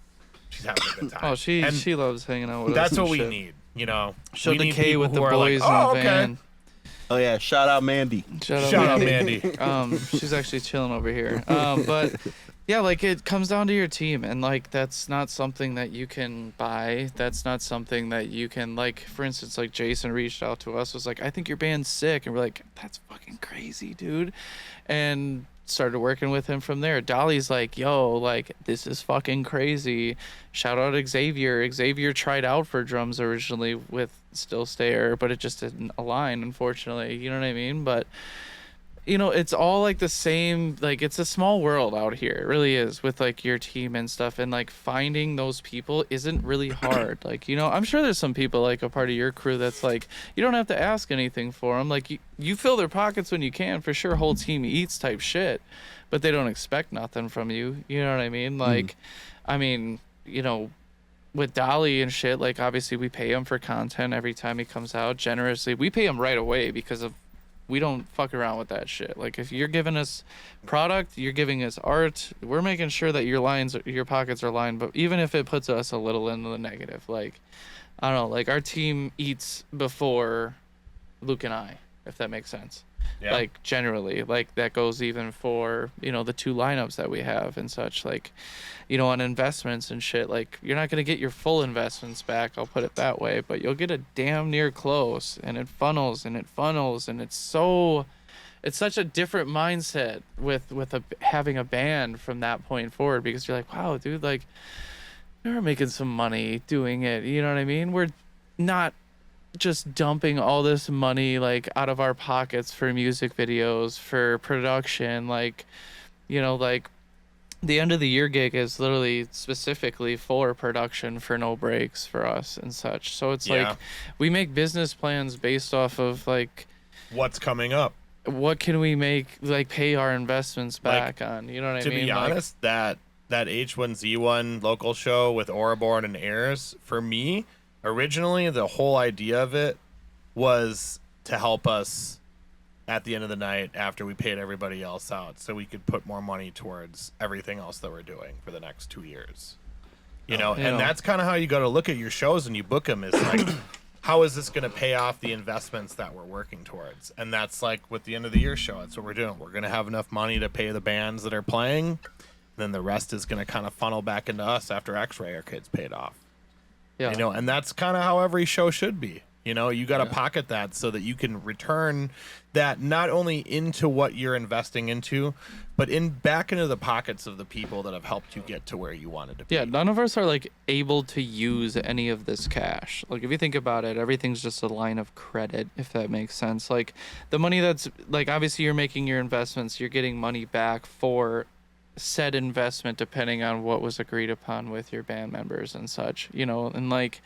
She's having a good time. Oh, she loves hanging out with us. That's what we shit. need, you know. Show We the need K people with the who are boys like, in oh, the okay. van. Oh yeah, shout out Mandy. Shout out Mandy. She's actually chilling over here. But yeah, like it comes down to your team, and like that's not something that you can buy. That's not something that you can like. For instance, like Jason reached out to us, was like, "I think your band's sick," and we're like, "That's fucking crazy, dude," and started working with him from there. Dolly's like, "Yo, like this is fucking crazy." Shout out Xavier. Xavier tried out for drums originally with Still Stayer, but it just didn't align, unfortunately. You know what I mean? But you know, it's all like the same, like it's a small world out here. It really is, with like your team and stuff, and like finding those people isn't really hard. Like, you know, I'm sure there's some people like a part of your crew that's like, you don't have to ask anything for them. Like you fill their pockets when you can, for sure. Whole team eats type shit, but they don't expect nothing from you. You know what I mean? Like, I mean, you know, with Dolly and shit, like obviously we pay him for content every time he comes out generously. We pay him right away because of, we don't fuck around with that shit. Like if you're giving us product, you're giving us art, we're making sure that your pockets are lined. But even if it puts us a little into the negative, like I don't know, like our team eats before Luke and I, if that makes sense. Yeah. Like generally, like that goes even for, you know, the two lineups that we have and such. Like, you know, on investments and shit, like you're not gonna get your full investments back, I'll put it that way, but you'll get a damn near close, and it funnels and it's such a different mindset with having a band from that point forward, because you're like, wow, dude, like you're making some money doing it, you know what I mean? We're not just dumping all this money like out of our pockets for music videos, for production. Like, you know, like the end of the year gig is literally specifically for production, for no breaks for us and such. So it's like we make business plans based off of like what's coming up, what can we make, like pay our investments back on, you know what I mean? To be honest, that H1Z1 local show with Ouroboros and Ayers, for me, originally, the whole idea of it was to help us at the end of the night after we paid everybody else out, so we could put more money towards everything else that we're doing for the next 2 years. You know, and that's kind of how you got to look at your shows and you book them, is like, how is this going to pay off the investments that we're working towards? And that's like with the end of the year show, that's what we're doing. We're going to have enough money to pay the bands that are playing, and then the rest is going to kind of funnel back into us after X-Ray Arcade's paid off. Yeah. You know, and that's kind of how every show should be. You know, you got to pocket that so that you can return that not only into what you're investing into, but back into the pockets of the people that have helped you get to where you wanted to be. Yeah, none of us are like able to use any of this cash. Like if you think about it, everything's just a line of credit, if that makes sense. Like the money that's like, obviously you're making your investments, you're getting money back for said investment depending on what was agreed upon with your band members and such, you know, and like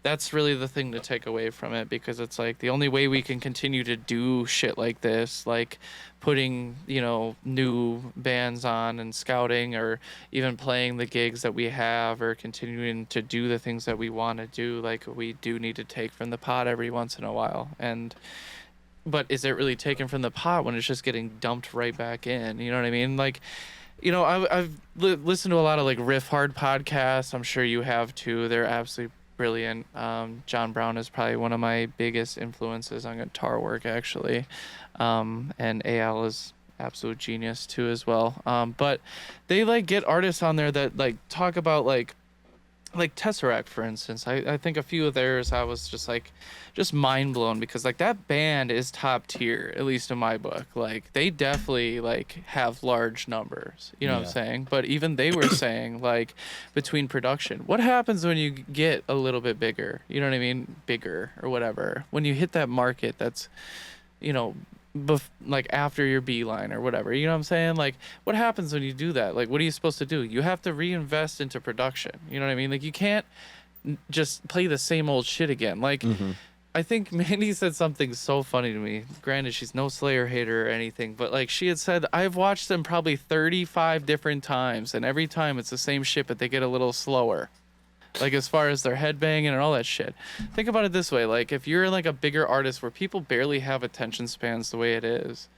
that's really the thing to take away from it, because it's like the only way we can continue to do shit like this, like putting, you know, new bands on and scouting, or even playing the gigs that we have, or continuing to do the things that we want to do, like we do need to take from the pot every once in a while. But is it really taken from the pot when it's just getting dumped right back in? You know what I mean? Like, you know, I've listened to a lot of like riff hard podcasts. I'm sure you have too. They're absolutely brilliant. John Brown is probably one of my biggest influences on guitar work, actually. And Al is absolute genius too as well. But they like get artists on there that like talk about like Tesseract, for instance. I think a few of theirs I was just mind blown, because like that band is top tier, at least in my book. Like they definitely like have large numbers, you know what I'm saying? But even they were saying like between production, what happens when you get a little bit bigger, you know what I mean? Bigger or whatever. When you hit that market that's, you know, like after your beeline or whatever, you know what I'm saying? Like what happens when you do that? Like what are you supposed to do? You have to reinvest into production, you know what I mean? Like you can't just play the same old shit again. Like I think Mandy said something so funny to me. Granted, she's no Slayer hater or anything, but like she had said, I've watched them probably 35 different times, and every time it's the same shit, but they get a little slower. Like as far as their headbanging and all that shit. Think about it this way: like if you're like a bigger artist where people barely have attention spans the way it is,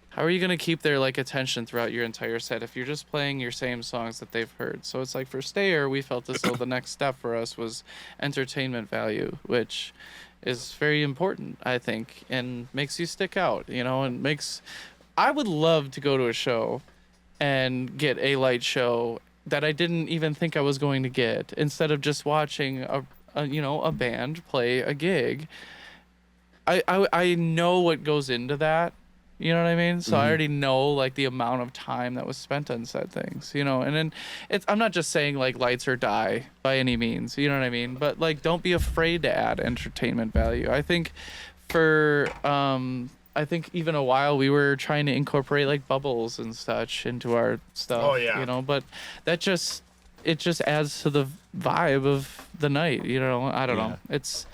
how are you gonna keep their like attention throughout your entire set if you're just playing your same songs that they've heard? So it's like for Stayer, we felt as though the next step for us was entertainment value, which is very important, I think, and makes you stick out, you know, and makes. I would love to go to a show and get a light show that I didn't even think I was going to get, instead of just watching a band play a gig. I know what goes into that. You know what I mean? So I already know like the amount of time that was spent on said things, you know. And then I'm not just saying like lights or die by any means, you know what I mean? But like don't be afraid to add entertainment value. I think I think even a while we were trying to incorporate like bubbles and such into our stuff. Oh, yeah. You know, but it just adds to the vibe of the night, you know. I don't know. It's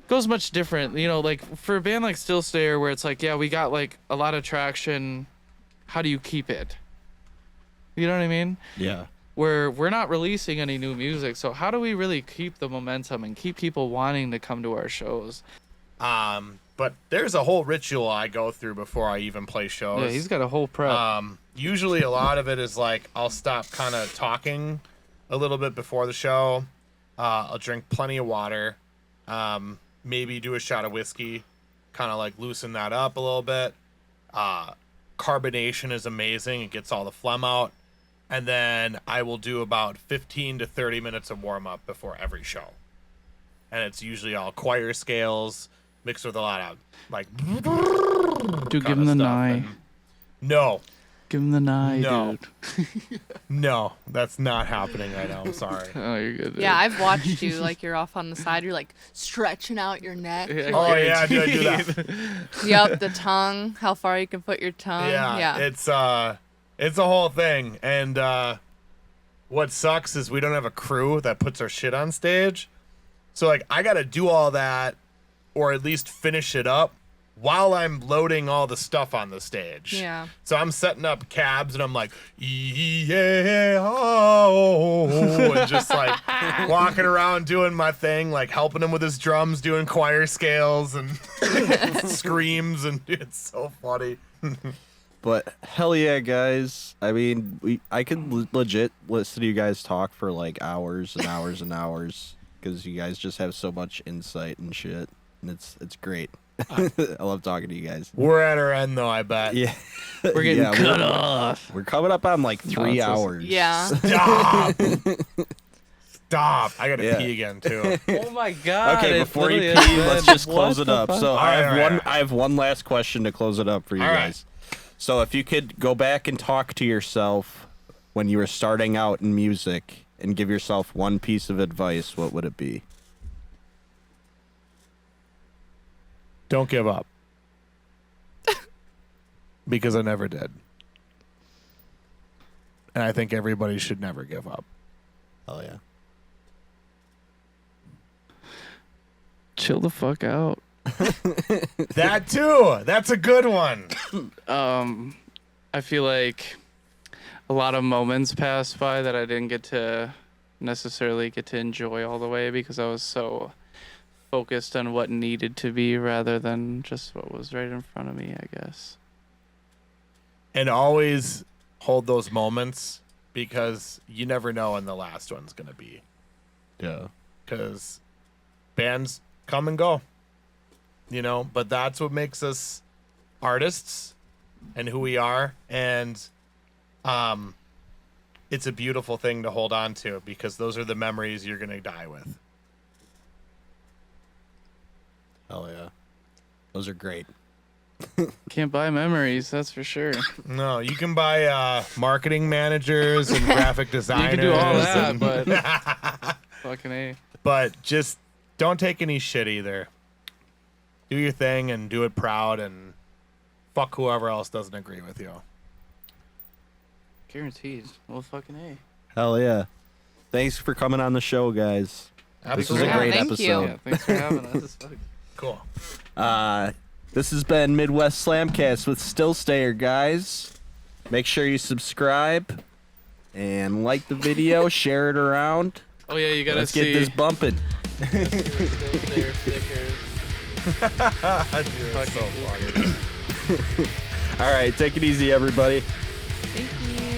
goes much different, you know, like for a band like Still Stayer where it's like, yeah, we got like a lot of traction, how do you keep it? You know what I mean? Yeah. Where we're not releasing any new music, so how do we really keep the momentum and keep people wanting to come to our shows? But there's a whole ritual I go through before I even play shows. Yeah, he's got a whole prep. Usually a lot of it is like I'll stop kind of talking a little bit before the show. I'll drink plenty of water. Maybe do a shot of whiskey, kind of like loosen that up a little bit. Carbonation is amazing. It gets all the phlegm out. And then I will do about 15 to 30 minutes of warm-up before every show. And it's usually all choir scales mixed with a lot of, like... Dude, give him the nye. No. Give him the nye, No. dude. No, that's not happening right now. I'm sorry. Oh, you're good, dude. Yeah, I've watched you, like, you're off on the side. You're, like, stretching out your neck. Yeah, You're Oh, like, yeah, dude, I do that. Yep, the tongue, how far you can put your tongue. Yeah, it's a whole thing. And what sucks is we don't have a crew that puts our shit on stage. So, like, I got to do all that, or at least finish it up, while I'm loading all the stuff on the stage. Yeah. So I'm setting up cabs and I'm like, yeah, oh, and just like walking around doing my thing, like helping him with his drums, doing choir scales and screams, and it's so funny. But hell yeah, guys. I mean, I could legit listen to you guys talk for like hours and hours and hours, because you guys just have so much insight and shit, and it's great. I love talking to you guys. We're at our end though, I bet. Yeah. We're getting cut off. We're coming up on like 3 hours. Yeah. Stop. Stop. I gotta Yeah. pee again too. Oh my god. Okay, it before you literally pee, has let's been- just close what it the up. fuck? So All right. I have one last question to close it up for you All right. guys. So if you could go back and talk to yourself when you were starting out in music and give yourself one piece of advice, what would it be? Don't give up. Because I never did. And I think everybody should never give up. Oh yeah. Chill the fuck out. That too. That's a good one. I feel like a lot of moments passed by that I didn't get to necessarily get to enjoy all the way because I was so focused on what needed to be rather than just what was right in front of me, I guess. And always hold those moments, because you never know when the last one's going to be. Yeah. Because bands come and go, you know, but that's what makes us artists and who we are. And it's a beautiful thing to hold on to, because those are the memories you're going to die with. Hell yeah. Those are great. Can't buy memories, that's for sure. No, you can buy marketing managers and graphic designers. You can do all that, and- but fucking A. But just don't take any shit either. Do your thing and do it proud, and fuck whoever else doesn't agree with you. Guaranteed. Well, fucking A. Hell yeah. Thanks for coming on the show, guys. This was a Absolutely. great thank you. episode. Yeah, thanks for having us. Cool. This has been Midwest Slamcast with Stillstayer, guys. Make sure you subscribe and like the video, share it around. Oh yeah, you gotta Let's see. get this bumping. Stillstayer stickers. Dude, it's so funny. All right, take it easy, everybody. Thank you.